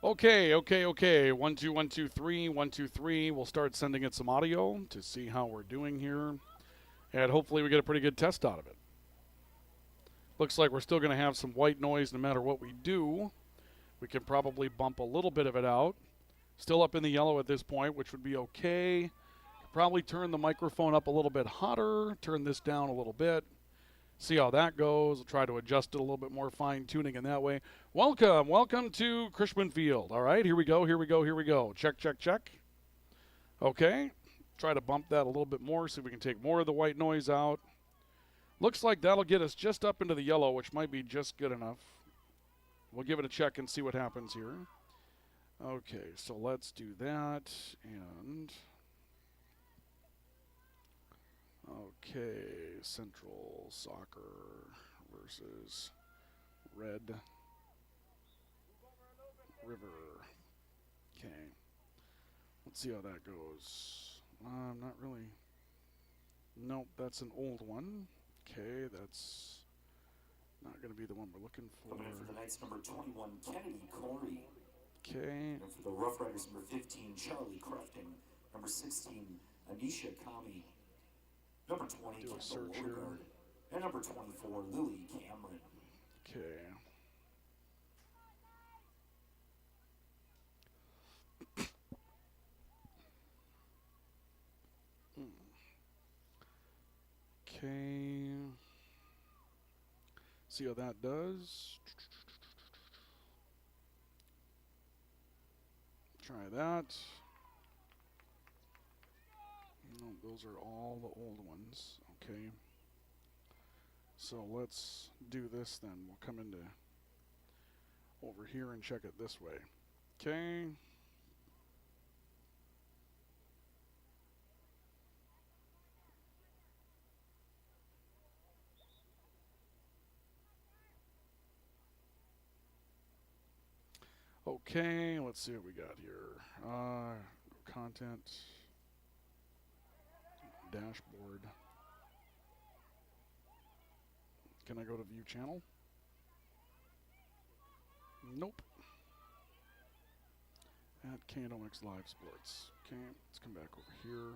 Okay. 1 2 1 2 3 1 2 3. We'll start sending it some audio to see how we're doing here, and hopefully we get a pretty good test out of it. Looks like we're still going to have some white noise no matter what we do. We can probably bump a little bit of it out. Still up in the yellow at this point, which would be okay. Probably turn the microphone up a little bit hotter, turn this down a little bit. See how that goes. We'll try to adjust it a little bit more, fine-tuning in that way. Welcome to Crishman Field. All right, here we go. Check. Okay, try to bump that a little bit more, see if we can take more of the white noise out. Looks like that'll get us just up into the yellow, which might be just good enough. We'll give it a check and see what happens here. Okay, so let's do that, and... Okay, Central Soccer versus Red River. Okay, let's see how that goes. Not really. Nope, that's an old one. Okay, that's not going to be the one we're looking for. Coming in for the Knights, number 21, Kennedy Corey. Okay. And for the Rough Riders, number 15, Charlie Crafting. Number 16, Anisha Kami. Number 20, Do a Kendall search here. Logard. And number 24, Lily Cameron. Okay. Okay. See how that does. Try that. No, those are all the old ones. Okay. So let's do this then. We'll come into over here and check it this way. Okay. Okay, let's see what we got here. Content, dashboard. Can I go to view channel? Nope. At K&OX Live Sports. Okay, let's come back over here.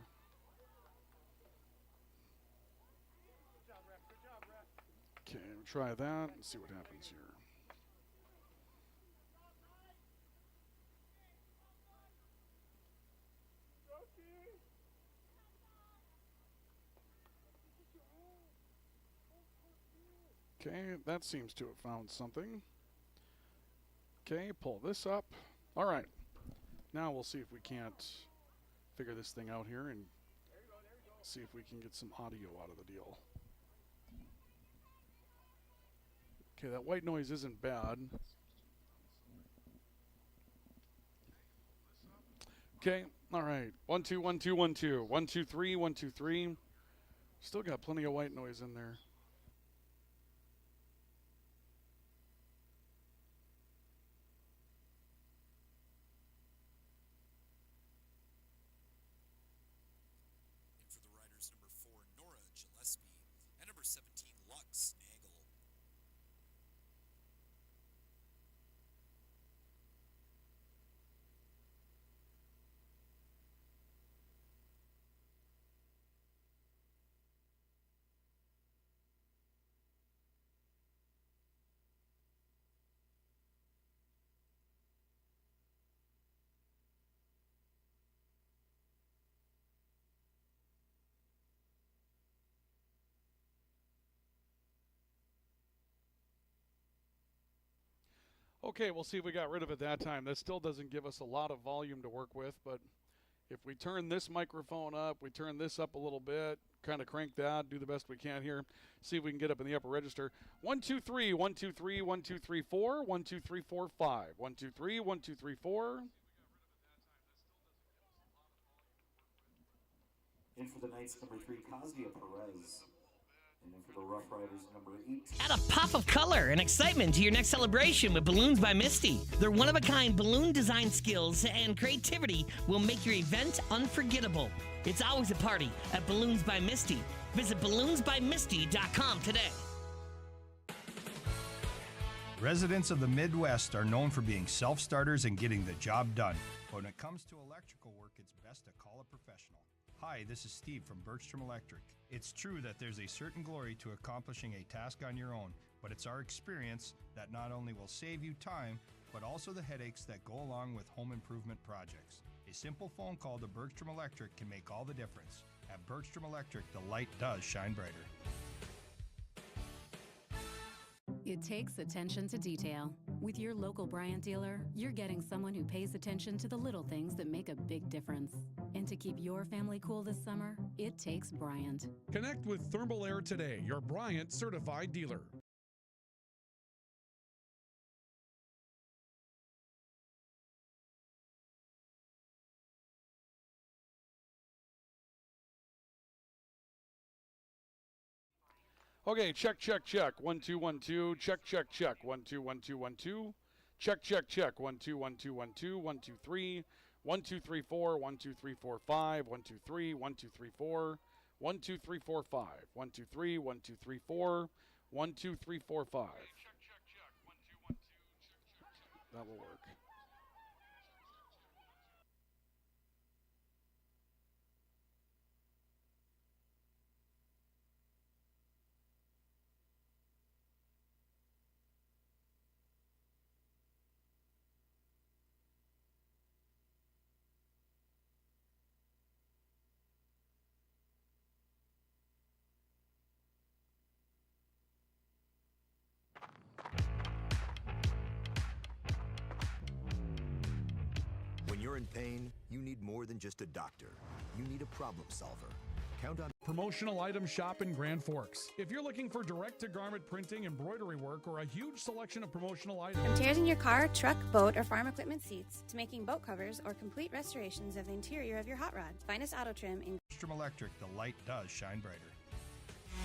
Okay, we'll try that and see what happens here. Okay, that seems to have found something. Okay, pull this up. All right. Now we'll see if we can't figure this thing out here and see if we can get some audio out of the deal. Okay, that white noise isn't bad. Okay, all right. 1 2 1 2 1 2 1 2 3 1 2 3. Still got plenty of white noise in there. For the riders, number 4, Nora Gillespie, and number 17, Lux Nagel. Okay, we'll see if we got rid of it that time. That still doesn't give us a lot of volume to work with, but if we turn this microphone up, we turn this up a little bit, kind of crank that, do the best we can here, see if we can get up in the upper register. 1 2 3 1 2 3 1 2 3 4 1 2 3 4 5 1 2 3 1 2 3 4. In for the Knights, number 3, Kazia Perez. And then for the Rough Riders, number 8. Add a pop of color and excitement to your next celebration with Balloons by Misty. Their one-of-a-kind balloon design skills and creativity will make your event unforgettable. It's always a party at Balloons by Misty. Visit balloonsbymisty.com today. Residents of the Midwest are known for being self-starters and getting the job done. But when it comes to electrical work, it's best to call a professional. Hi, this is Steve from Bergstrom Electric. It's true that there's a certain glory to accomplishing a task on your own, but it's our experience that not only will save you time, but also the headaches that go along with home improvement projects. A simple phone call to Bergstrom Electric can make all the difference. At Bergstrom Electric, the light does shine brighter. It takes attention to detail. With your local Bryant dealer, you're getting someone who pays attention to the little things that make a big difference. And to keep your family cool this summer, it takes Bryant. Connect with Thermal Air today, your Bryant certified dealer. Okay, check, check, check. 1 2 1 2. Check, check, check. 1 2 1 2 1 2. Check, check, check. 1 2 1 2 1 2. 1 2 3. 1 2 3 4. 1 2 3 4 5. 1 2 3. 1 2 3 4. 1 2 3 4 5. 1 2 3. 1 2 3 4. 1 2 3 4 5. Check, check, check. 1 2 1 2. Check, check, check. That will work. When you're in pain, you need more than just a doctor. You need a problem solver. Count on Promotional Item Shop in Grand Forks. If you're looking for direct-to-garment printing, embroidery work, or a huge selection of promotional items, from tears in your car, truck, boat, or farm equipment seats, to making boat covers or complete restorations of the interior of your hot rod, Finest Auto Trim in Bergstrom Electric, the light does shine brighter.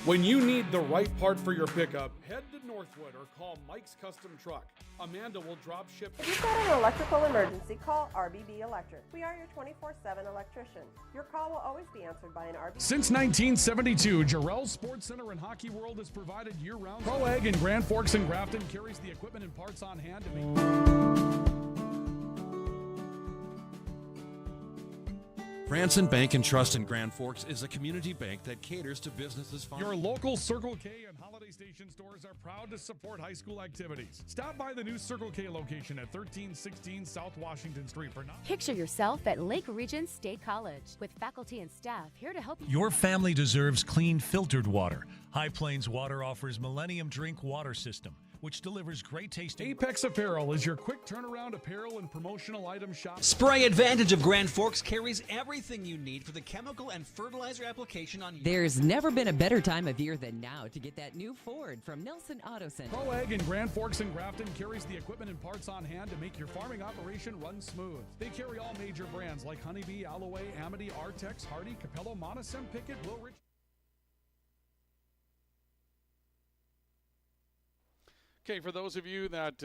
When you need the right part for your pickup, head to Northwood or call Mike's Custom Truck. Amanda will drop ship. If you've got an electrical emergency, call RBB Electric. We are your 24/7 electrician. Your call will always be answered by an RBB. since 1972, Jarrell Sports Center and Hockey World has provided year-round. Pro Ag in Grand Forks and Grafton carries the equipment and parts on hand to make. Franson Bank and Trust in Grand Forks is a community bank that caters to businesses. Your local Circle K and Holiday Station stores are proud to support high school activities. Stop by the new Circle K location at 1316 South Washington Street for now. Picture yourself at Lake Region State College with faculty and staff here to help you. Your family deserves clean, filtered water. High Plains Water offers Millennium Drink Water System, which delivers great tasting. Apex Apparel is your quick turnaround apparel and promotional item shop. Spray Advantage of Grand Forks carries everything you need for the chemical and fertilizer application on your. There's never been a better time of year than now to get that new Ford from Nelson Auto Center. Pro Ag in Grand Forks and Grafton carries the equipment and parts on hand to make your farming operation run smooth. They carry all major brands like Honeybee, Alloway, Amity, Artex, Hardy, Capello, Monosem, Pickett, Wilrich. Okay, for those of you that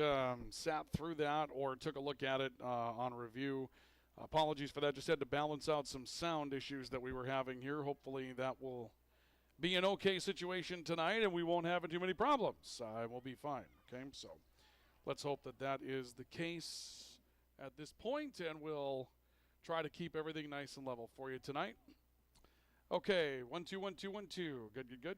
sat through that or took a look at it on review, apologies for that. Just had to balance out some sound issues that we were having here. Hopefully that will be an okay situation tonight and we won't have too many problems. We'll be fine, okay? So let's hope that that is the case at this point, and we'll try to keep everything nice and level for you tonight. Okay, 1 2 1 2 1 2. Good, good, good.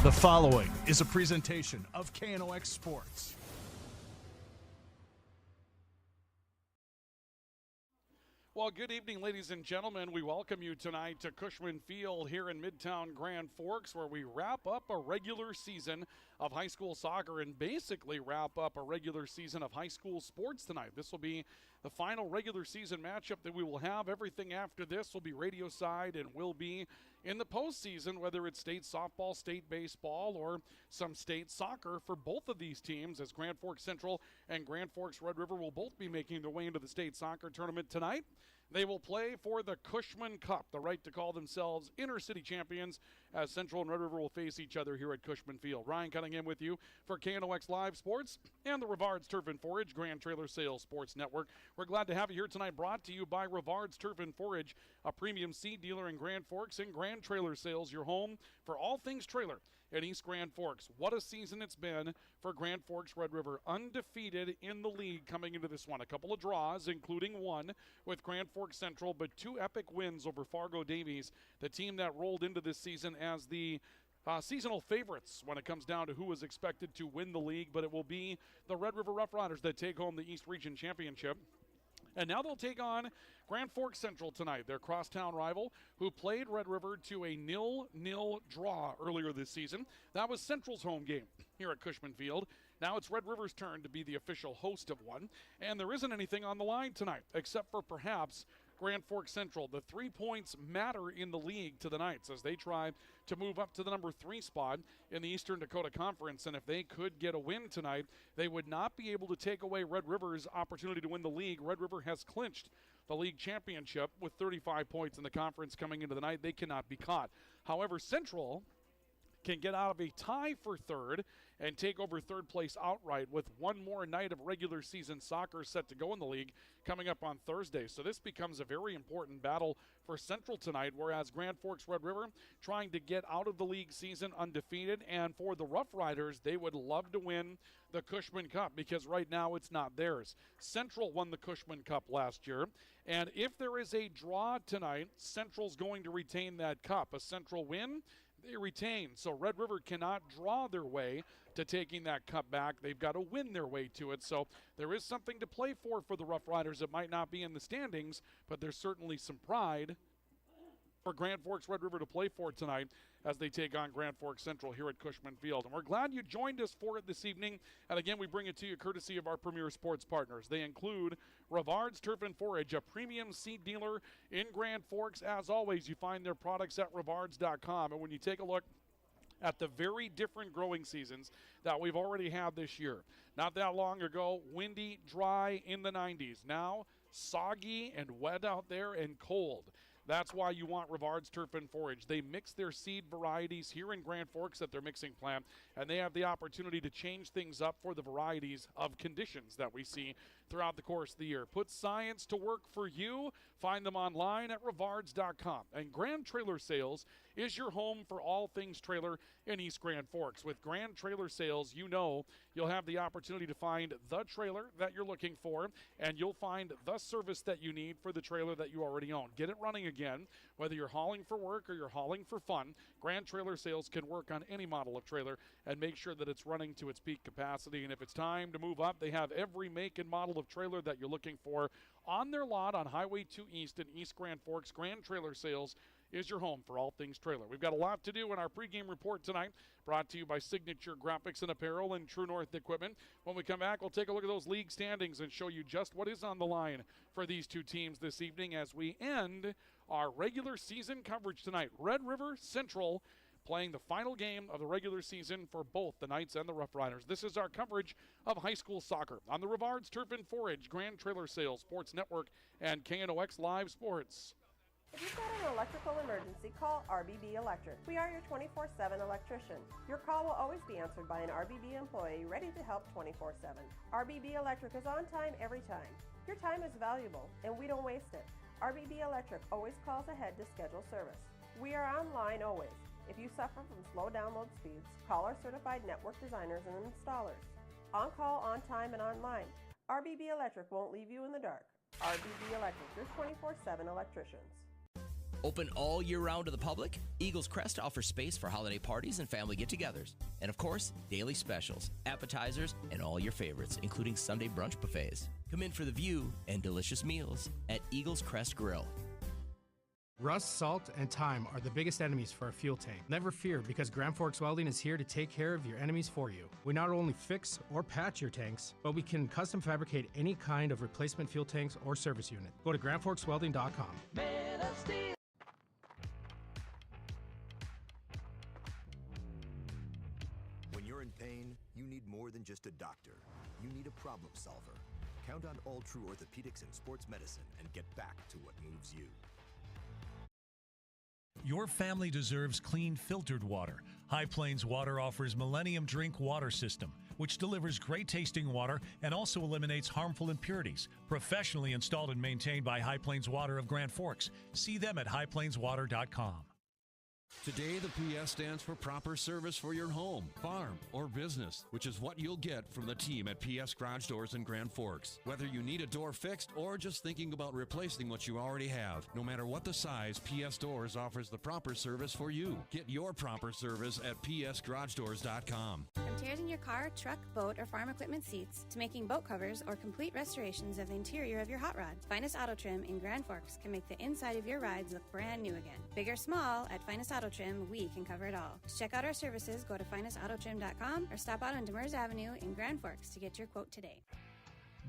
The following is a presentation of KNOX Sports. Well, good evening, ladies and gentlemen. We welcome you tonight to Cushman Field here in Midtown Grand Forks, where we wrap up a regular season of high school soccer and basically wrap up a regular season of high school sports tonight. This will be the final regular season matchup that we will have. Everything after this will be radio side and will be in the postseason, whether it's state softball, state baseball, or some state soccer for both of these teams, as Grand Forks Central and Grand Forks Red River will both be making their way into the state soccer tournament tonight. They will play for the Cushman Cup, the right to call themselves intercity champions, as Central and Red River will face each other here at Cushman Field. Ryan Cunningham with you for KNOX Live Sports and the Rivards Turf and Forage Grand Trailer Sales Sports Network. We're glad to have you here tonight, brought to you by Rivards Turf and Forage, a premium seed dealer in Grand Forks and Grand Trailer Sales, your home for all things trailer at East Grand Forks. What a season it's been for Grand Forks Red River, undefeated in the league coming into this one. A couple of draws, including one with Grand Forks Central, but two epic wins over Fargo Davies, the team that rolled into this season as the seasonal favorites when it comes down to who is expected to win the league. But it will be the Red River Rough Riders that take home the East Region Championship. And now they'll take on Grand Forks Central tonight, their crosstown rival, who played Red River to a 0-0 draw earlier this season. That was Central's home game here at Cushman Field. Now it's Red River's turn to be the official host of one. And there isn't anything on the line tonight, except for perhaps Grand Forks Central. The 3 points matter in the league to the Knights as they try to move up to the number 3 spot in the Eastern Dakota Conference. And if they could get a win tonight, they would not be able to take away Red River's opportunity to win the league. Red River has clinched the league championship with 35 points in the conference coming into the night. They cannot be caught. However, Central can get out of a tie for third and take over third place outright with one more night of regular season soccer set to go in the league coming up on Thursday. So this becomes a very important battle for Central tonight, whereas Grand Forks Red River trying to get out of the league season undefeated. And for the Rough Riders, they would love to win the Cushman Cup because right now it's not theirs. Central won the Cushman Cup last year, and if there is a draw tonight, Central's going to retain that cup. A Central win, they retain. So Red River cannot draw their way to taking that cup back. They've got to win their way to it. So there is something to play for the Rough Riders. It might not be in the standings, but there's certainly some pride for Grand Forks Red River to play for tonight as they take on Grand Forks Central here at Cushman Field. And we're glad you joined us for it this evening. And again, we bring it to you courtesy of our premier sports partners. They include Rivards Turf and Forage, a premium seed dealer in Grand Forks. As always, you find their products at rivards.com. And when you take a look at the very different growing seasons that we've already had this year. Not that long ago, windy, dry in the 90s. Now, soggy and wet out there and cold. That's why you want Rivards Turf and Forage. They mix their seed varieties here in Grand Forks at their mixing plant, and they have the opportunity to change things up for the varieties of conditions that we see throughout the course of the year. Put science to work for you. Find them online at rivards.com. And Grand Trailer Sales is your home for all things trailer in East Grand Forks. With Grand Trailer Sales, you know you'll have the opportunity to find the trailer that you're looking for, and you'll find the service that you need for the trailer that you already own. Get it running again. Whether you're hauling for work or you're hauling for fun, Grand Trailer Sales can work on any model of trailer and make sure that it's running to its peak capacity. And if it's time to move up, they have every make and model of trailer that you're looking for on their lot on Highway 2 East in East Grand Forks. Grand Trailer Sales is your home for all things trailer. We've got a lot to do in our pregame report tonight, brought to you by Signature Graphics and Apparel and True North Equipment. When we come back, we'll take a look at those league standings and show you just what is on the line for these two teams this evening as we end our regular season coverage tonight. Red River Central playing the final game of the regular season for both the Knights and the Rough Riders. This is our coverage of high school soccer on the Rivards Turf and Forage, Grand Trailer Sales, Sports Network, and KNOX Live Sports. If you've got an electrical emergency, call RBB Electric. We are your 24/7 electrician. Your call will always be answered by an RBB employee ready to help 24/7. RBB Electric is on time every time. Your time is valuable, and we don't waste it. RBB Electric always calls ahead to schedule service. We are online always. If you suffer from slow download speeds, call our certified network designers and installers. On call, on time, and online. RBB Electric won't leave you in the dark. RBB Electric, your 24/7 electricians. Open all year round to the public, Eagles Crest offers space for holiday parties and family get-togethers. And of course, daily specials, appetizers, and all your favorites, including Sunday brunch buffets. Come in for the view and delicious meals at Eagles Crest Grill. Rust, salt, and time are the biggest enemies for a fuel tank. Never fear, because Grand Forks Welding is here to take care of your enemies for you. We not only fix or patch your tanks, but we can custom fabricate any kind of replacement fuel tanks or service unit. Go to GrandForksWelding.com. When you're in pain, you need more than just a doctor. You need a problem solver. Count on All True Orthopedics and Sports Medicine and get back to what moves you. Your family deserves clean, filtered water. High Plains Water offers Millennium Drink Water System, which delivers great tasting water and also eliminates harmful impurities. Professionally installed and maintained by High Plains Water of Grand Forks. See them at highplainswater.com. Today, the PS stands for proper service for your home, farm, or business, which is what you'll get from the team at PS Garage Doors in Grand Forks. Whether you need a door fixed or just thinking about replacing what you already have, no matter what the size, PS Doors offers the proper service for you. Get your proper service at psgaragedoors.com. From tears in your car, truck, boat, or farm equipment seats to making boat covers or complete restorations of the interior of your hot rod, Finest Auto Trim in Grand Forks can make the inside of your rides look brand new again. Big or small, at Finest Auto Trim, we can cover it all. To check out our services, go to finestautotrim.com or stop out on Demers Avenue in Grand Forks to get your quote today.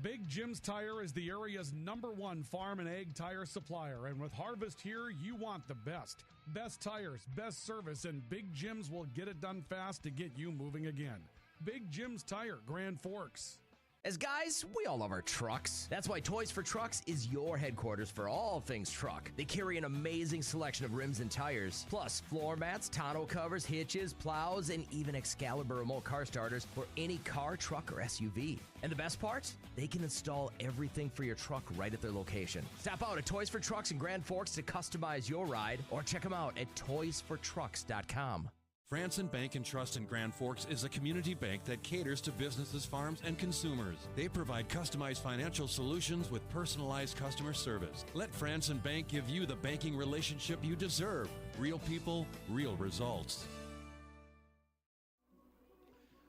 Big Jim's Tire is the area's #1 farm and ag tire supplier, and with harvest here, you want the best. Best tires, best service, and Big Jim's will get it done fast to get you moving again. Big Jim's Tire, Grand Forks. As guys, we all love our trucks. That's why Toys for Trucks is your headquarters for all things truck. They carry an amazing selection of rims and tires, plus floor mats, tonneau covers, hitches, plows, and even Excalibur remote car starters for any car, truck, or SUV. And the best part? They can install everything for your truck right at their location. Stop out at Toys for Trucks in Grand Forks to customize your ride, or check them out at toysfortrucks.com. Franson Bank and Trust in Grand Forks is a community bank that caters to businesses, farms, and consumers. They provide customized financial solutions with personalized customer service. Let Franson Bank give you the banking relationship you deserve. Real people, real results.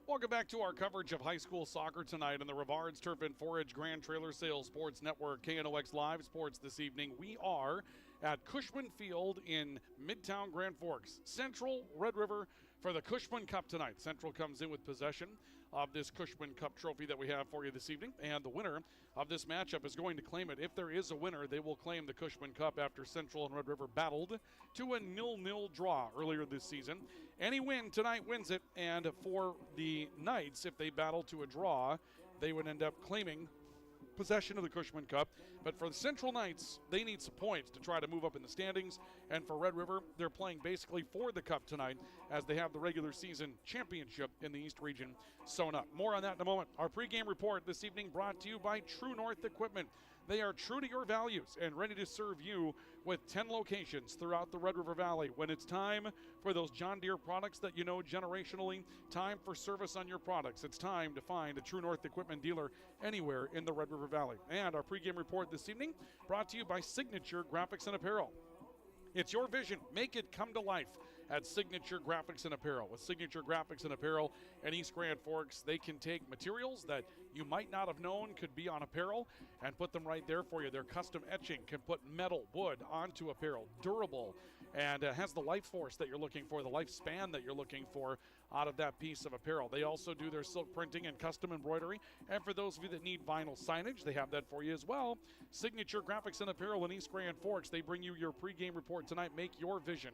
Welcome back to our coverage of high school soccer tonight on the Rivards Turf and Forage Grand Trailer Sales Sports Network, KNOX Live Sports this evening. We are at Cushman Field in Midtown Grand Forks. Central, Red River for the Cushman Cup tonight. Central comes in with possession of this Cushman Cup trophy that we have for you this evening, and the winner of this matchup is going to claim it. If there is a winner, they will claim the Cushman Cup after Central and Red River battled to a 0-0 draw earlier this season. Any win tonight wins it, and for the Knights, if they battle to a draw, they would end up claiming possession of the Cushman Cup. But for the Central Knights, they need some points to try to move up in the standings. And for Red River, they're playing basically for the Cup tonight as they have the regular season championship in the East region sewn up. More on that in a moment. Our pregame report this evening brought to you by True North Equipment. They are true to your values and ready to serve you with 10 locations throughout the Red River Valley. When it's time for those John Deere products that you know generationally, time for service on your products, it's time to find a True North Equipment dealer anywhere in the Red River Valley. And our pregame report this evening brought to you by Signature Graphics and Apparel. It's your vision. Make it come to life at Signature Graphics and Apparel. With Signature Graphics and Apparel in East Grand Forks, they can take materials that you might not have known could be on apparel and put them right there for you. Their custom etching can put metal, wood onto apparel, durable, and has the life force that you're looking for, the lifespan that you're looking for out of that piece of apparel. They also do their silk printing and custom embroidery. And for those of you that need vinyl signage, they have that for you as well. Signature Graphics and Apparel in East Grand Forks. They bring you your pregame report tonight. Make your vision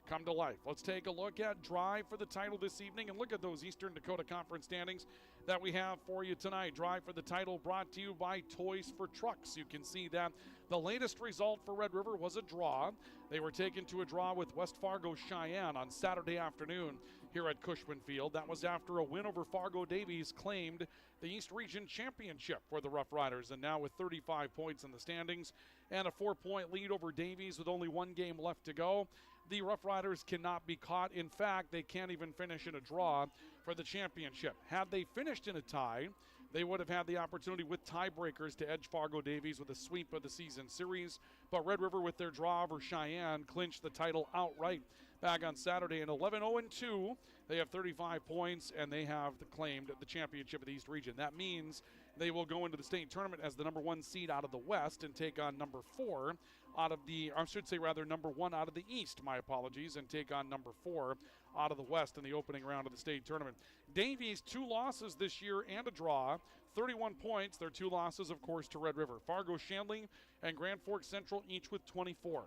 come to life. Let's take a look at Drive for the title this evening and look at those Eastern Dakota Conference standings that we have for you tonight. Drive for the title brought to you by Toys for Trucks. You can see that the latest result for Red River was a draw. They were taken to a draw with West Fargo Cheyenne on Saturday afternoon here at Cushman Field. That was after a win over Fargo Davies claimed the East Region Championship for the Rough Riders, and now with 35 points in the standings and a 4-point lead over Davies with only one game left to go, the Rough Riders cannot be caught. In fact, they can't even finish in a draw for the championship. Had they finished in a tie, they would have had the opportunity with tiebreakers to edge Fargo Davies with a sweep of the season series. But Red River, with their draw over Cheyenne, clinched the title outright back on Saturday. In 11-0-2, they have 35 points, and they have claimed the championship of the East Region. That means they will go into the state tournament as the number 1 seed out of the West and take on number 4 out of the, I should say rather number 1 out of the East, my apologies, and take on number 4 out of the West in the opening round of the state tournament. Davies, 2 losses this year and a draw, 31 points. Their 2 losses, of course, to Red River. Fargo Shanley and Grand Forks Central each with 24.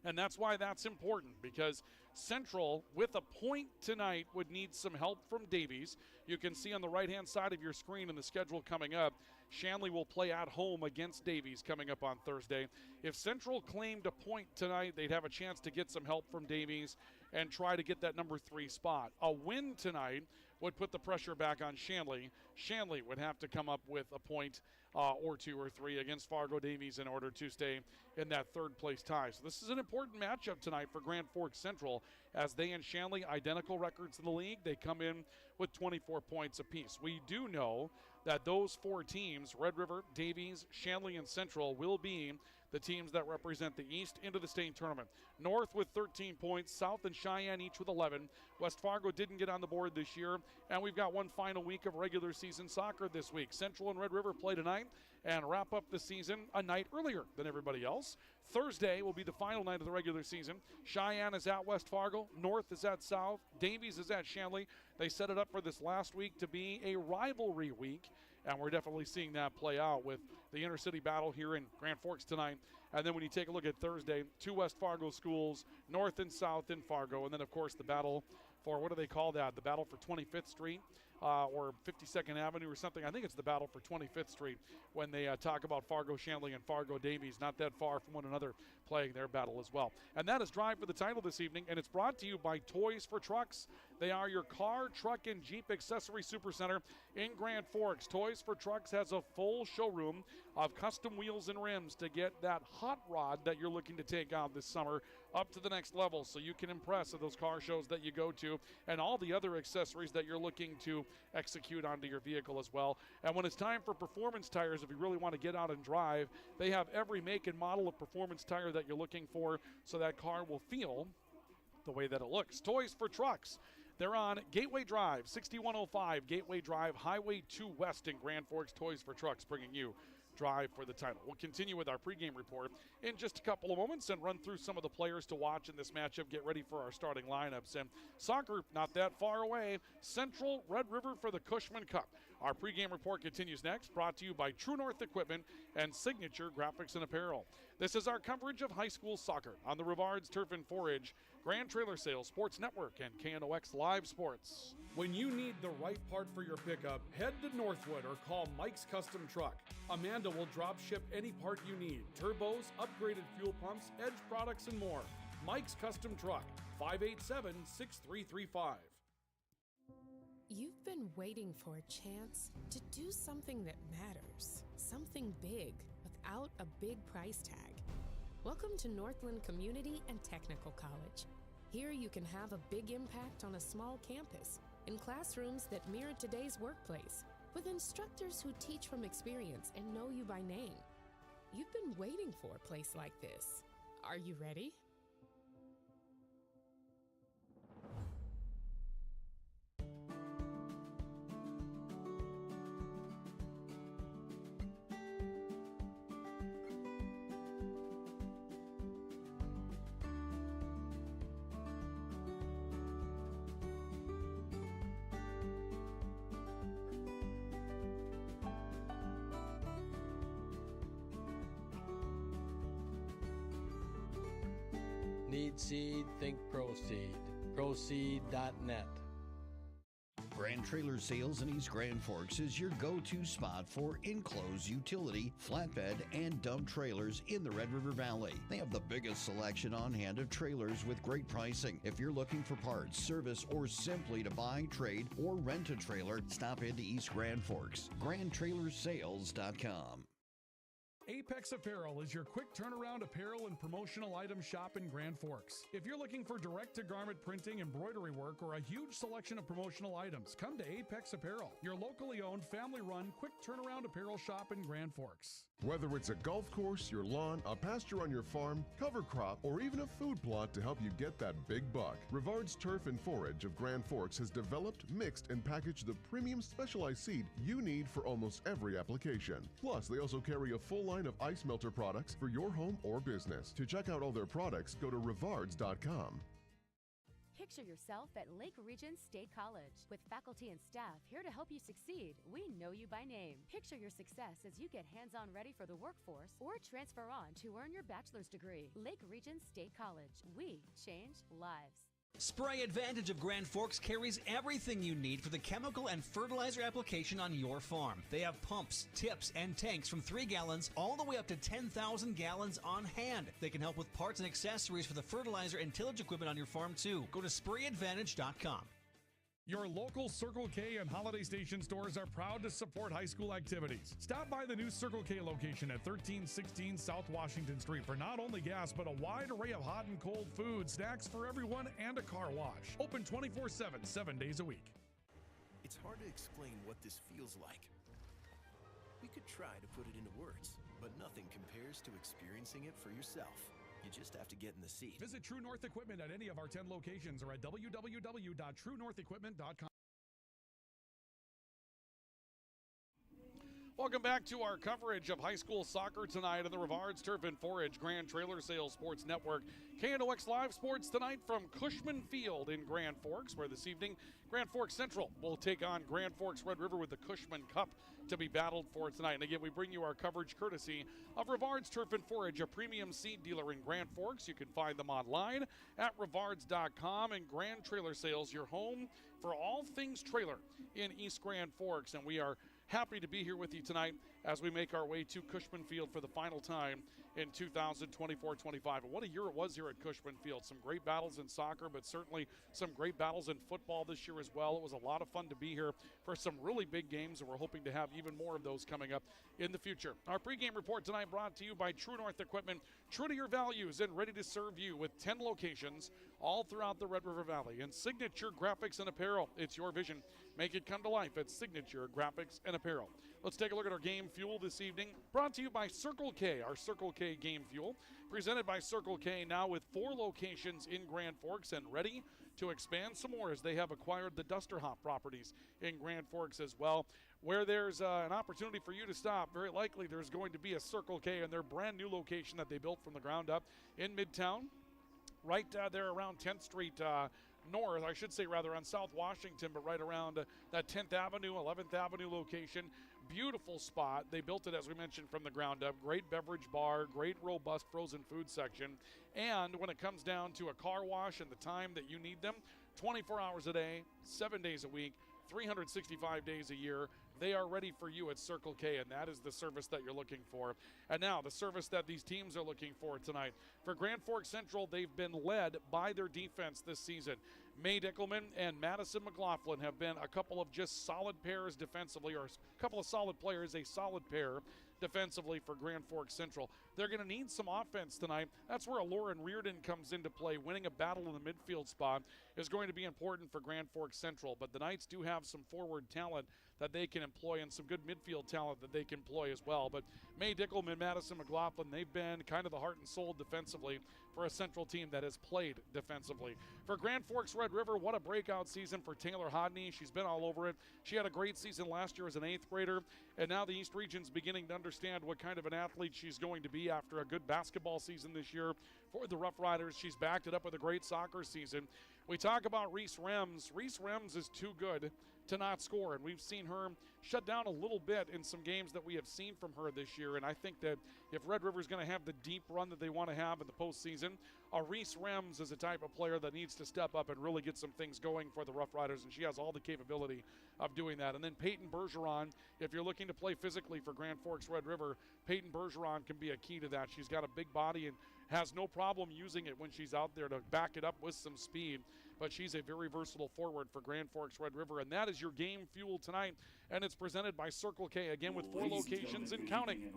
And that's why that's important, because Central, with a point tonight, would need some help from Davies. You can see on the right-hand side of your screen in the schedule coming up, Shanley will play at home against Davies coming up on Thursday. If Central claimed a point tonight, they'd have a chance to get some help from Davies and try to get that number 3 spot. A win tonight would put the pressure back on Shanley. Shanley would have to come up with a point or 2 or 3 against Fargo Davies in order to stay in that 3rd place tie. So this is an important matchup tonight for Grand Forks Central, as they and Shanley, identical records in the league. They come in with 24 points apiece. We do know that those 4 teams, Red River, Davies, Shanley, and Central, will be the teams that represent the East into the state tournament. North with 13 points, South and Cheyenne each with 11. West Fargo didn't get on the board this year, and we've got one final week of regular season soccer this week. Central and Red River play tonight and wrap up the season a night earlier than everybody else. Thursday will be the final night of the regular season. Cheyenne is at West Fargo, North is at South, Davies is at Shanley. They set it up for this last week to be a rivalry week, and we're definitely seeing that play out with the intercity battle here in Grand Forks tonight. And then when you take a look at Thursday, 2 West Fargo schools, North and South in Fargo, and then, of course, the battle for, what do they call that? The battle for 25th Street or 52nd Avenue or something. I think it's the battle for 25th Street when they talk about Fargo Shanley and Fargo Davies, not that far from one another, playing their battle as well. And that is Drive for the Title this evening, and it's brought to you by Toys for Trucks. They are your car, truck, and Jeep accessory supercenter in Grand Forks. Toys for Trucks has a full showroom of custom wheels and rims to get that hot rod that you're looking to take out this summer up to the next level, so you can impress at those car shows that you go to, and all the other accessories that you're looking to execute onto your vehicle as well. And when it's time for performance tires, if you really want to get out and drive, they have every make and model of performance tire that you're looking for, so that car will feel the way that it looks. Toys for Trucks. They're on Gateway Drive, 6105 Gateway Drive, Highway 2 West in Grand Forks. Toys for Trucks bringing you Drive for the Title. We'll continue with our pregame report in just a couple of moments and run through some of the players to watch in this matchup, get ready for our starting lineups. And soccer, not that far away. Central, Red River for the Cushman Cup. Our pregame report continues next, brought to you by True North Equipment and Signature Graphics and Apparel. This is our coverage of high school soccer on the Rivards Turf and Forage, Grand Trailer Sales Sports Network, and KNOX Live Sports. When you need the right part for your pickup, head to Northwood or call Mike's Custom Truck. Amanda will drop ship any part you need: turbos, upgraded fuel pumps, Edge products, and more. Mike's Custom Truck, 587-6335. You've been waiting for a chance to do something that matters, something big without a big price tag. Welcome to Northland Community and Technical College. Here you can have a big impact on a small campus, in classrooms that mirror today's workplace, with instructors who teach from experience and know you by name. You've been waiting for a place like this. Are you ready? Need seed, think ProSeed. ProSeed.net. Grand Trailer Sales in East Grand Forks is your go-to spot for enclosed utility, flatbed, and dump trailers in the Red River Valley. They have the biggest selection on hand of trailers with great pricing. If you're looking for parts, service, or simply to buy, trade, or rent a trailer, stop into East Grand Forks. GrandTrailersales.com. Apex Apparel is your quick turnaround apparel and promotional item shop in Grand Forks. If you're looking for direct-to-garment printing, embroidery work, or a huge selection of promotional items, come to Apex Apparel, your locally owned, family-run, quick turnaround apparel shop in Grand Forks. Whether it's a golf course, your lawn, a pasture on your farm, cover crop, or even a food plot to help you get that big buck, Rivard's Turf and Forage of Grand Forks has developed, mixed, and packaged the premium specialized seed you need for almost every application. Plus, they also carry a full line of ice melter products for your home or business. To check out all their products, go to rivards.com. Picture yourself at Lake Region State College. With faculty and staff here to help you succeed, we know you by name. Picture your success as you get hands-on ready for the workforce or transfer on to earn your bachelor's degree. Lake Region State College. We change lives. Spray Advantage of Grand Forks carries everything you need for the chemical and fertilizer application on your farm. They have pumps, tips, and tanks from 3 gallons all the way up to 10,000 gallons on hand. They can help with parts and accessories for the fertilizer and tillage equipment on your farm too. Go to sprayadvantage.com. Your local Circle K and Holiday Station stores are proud to support high school activities. Stop by the new Circle K location at 1316 South Washington Street for not only gas, but a wide array of hot and cold food, snacks for everyone, and a car wash. Open 24/7, 7 days a week. It's hard to explain what this feels like. We could try to put it into words, but nothing compares to experiencing it for yourself. You just have to get in the seat. Visit True North Equipment at any of our 10 locations or at www.truenorthequipment.com. Welcome back to our coverage of high school soccer tonight on the Rivards Turf and Forage Grand Trailer Sales Sports Network. KNOX Live Sports tonight from Cushman Field in Grand Forks, where this evening Grand Forks Central will take on Grand Forks Red River with the Cushman Cup to be battled for tonight. And again, we bring you our coverage courtesy of Rivards Turf and Forage, a premium seed dealer in Grand Forks. You can find them online at rivards.com, and Grand Trailer Sales, your home for all things trailer in East Grand Forks. And we are happy to be here with you tonight as we make our way to Cushman Field for the final time in 2024-25. And what a year it was here at Cushman Field. Some great battles in soccer, but certainly some great battles in football this year as well. It was a lot of fun to be here for some really big games, and we're hoping to have even more of those coming up in the future. Our pregame report tonight brought to you by True North Equipment, true to your values and ready to serve you with 10 locations all throughout the Red River Valley. And Signature Graphics and Apparel, it's your vision. Make it come to life at Signature Graphics and Apparel. Let's take a look at our game fuel this evening. Brought to you by Circle K, our Circle K game fuel. Presented by Circle K, now with 4 locations in Grand Forks and ready to expand some more as they have acquired the Dusterhoff properties in Grand Forks as well. Where there's an opportunity for you to stop, very likely there's going to be a Circle K in their brand new location that they built from the ground up in Midtown. Right there around 10th Street North, I should say rather on South Washington, but right around that 10th Avenue, 11th Avenue location. Beautiful spot. They built it, as we mentioned, from the ground up. Great beverage bar, great robust frozen food section. And when it comes down to a car wash and the time that you need them, 24 hours a day, 7 days a week, 365 days a year, they are ready for you at Circle K, and that is the service that you're looking for. And now, the service that these teams are looking for tonight. For Grand Forks Central, they've been led by their defense this season. May Dickelman and Madison McLaughlin have been a couple of just solid pairs defensively, or a couple of solid players, a solid pair defensively for Grand Forks Central. They're going to need some offense tonight. That's where Lauren Reardon comes into play. Winning a battle in the midfield spot is going to be important for Grand Forks Central, but the Knights do have some forward talent that they can employ and some good midfield talent that they can employ as well. But May Dickelman, Madison McLaughlin, they've been kind of the heart and soul defensively for a Central team that has played defensively. For Grand Forks Red River, what a breakout season for Taylor Hodney. She's been all over it. She had a great season last year as an 8th grader, and now the East Region's beginning to understand what kind of an athlete she's going to be after a good basketball season this year for the Rough Riders. She's backed it up with a great soccer season. We talk about Reese Rems. Reese Rems is too good to not score, and we've seen her shut down a little bit in some games that we have seen from her this year. And I think that if Red River's going to have the deep run that they want to have in the postseason, Reese Rems is a type of player that needs to step up and really get some things going for the Rough Riders, and she has all the capability of doing that. And then Peyton Bergeron, if you're looking to play physically for Grand Forks Red River, Peyton Bergeron can be a key to that. She's got a big body and has no problem using it when she's out there to back it up with some speed. but she's a very versatile forward for Grand Forks Red River, and that is your game fuel tonight, and it's presented by Circle K, again with 4 locations and counting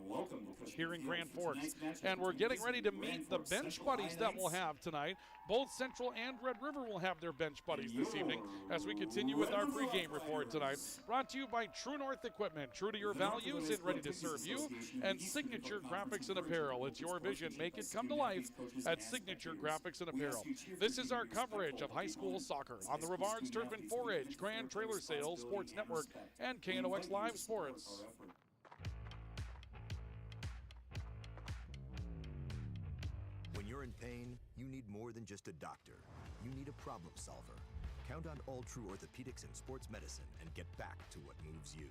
here in Grand Forks. And we're getting ready to meet the bench buddies that we'll have tonight. Both Central and Red River will have their bench buddies this evening as we continue with our pregame report tonight. Brought to you by True North Equipment, true to your values and ready to serve you, and Signature Graphics and Apparel. It's your vision. Make it come to life at Signature Graphics and Apparel. This is our coverage of high school soccer on the Rivards Turf and 4-H, Grand Trailer Sales, Sports Network, and KNOX Live Sports. When you're in pain, you need more than just a doctor. You need a problem solver. Count on All True Orthopedics and Sports Medicine and get back to what moves you.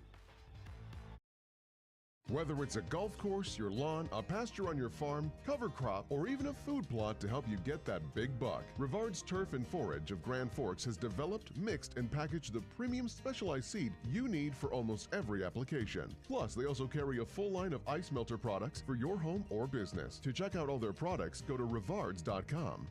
Whether it's a golf course, your lawn, a pasture on your farm, cover crop, or even a food plot to help you get that big buck, Rivards Turf and Forage of Grand Forks has developed, mixed, and packaged the premium specialized seed you need for almost every application. Plus, they also carry a full line of ice melter products for your home or business. To check out all their products, go to rivards.com.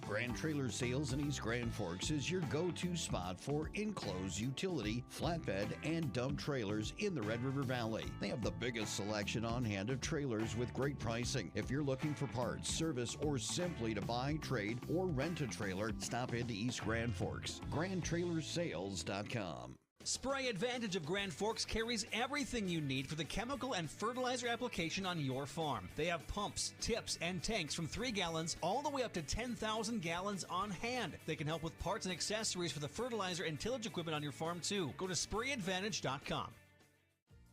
Grand Trailer Sales in East Grand Forks is your go-to spot for enclosed utility, flatbed, and dump trailers in the Red River Valley. They have the biggest selection on hand of trailers with great pricing. If you're looking for parts, service, or simply to buy, trade, or rent a trailer, stop into East Grand Forks. GrandTrailersSales.com. Spray Advantage of Grand Forks carries everything you need for the chemical and fertilizer application on your farm. They have pumps, tips, and tanks from 3 gallons all the way up to 10,000 gallons on hand. They can help with parts and accessories for the fertilizer and tillage equipment on your farm too. Go to SprayAdvantage.com.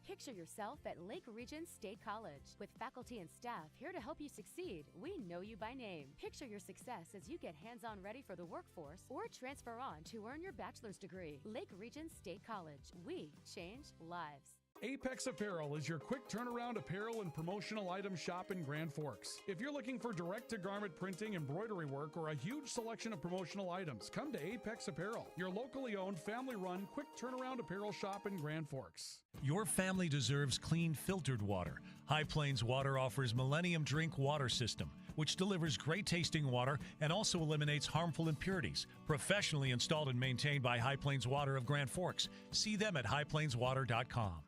Picture yourself at Lake Region State College. With faculty and staff here to help you succeed, we know you by name. Picture your success as you get hands-on ready for the workforce or transfer on to earn your bachelor's degree. Lake Region State College. We change lives. Apex Apparel is your quick turnaround apparel and promotional item shop in Grand Forks. If you're looking for direct-to-garment printing, embroidery work, or a huge selection of promotional items, come to Apex Apparel, your locally owned, family-run, quick turnaround apparel shop in Grand Forks. Your family deserves clean, filtered water. High Plains Water offers Millennium Drink Water System, which delivers great-tasting water and also eliminates harmful impurities. Professionally installed and maintained by High Plains Water of Grand Forks. See them at highplainswater.com.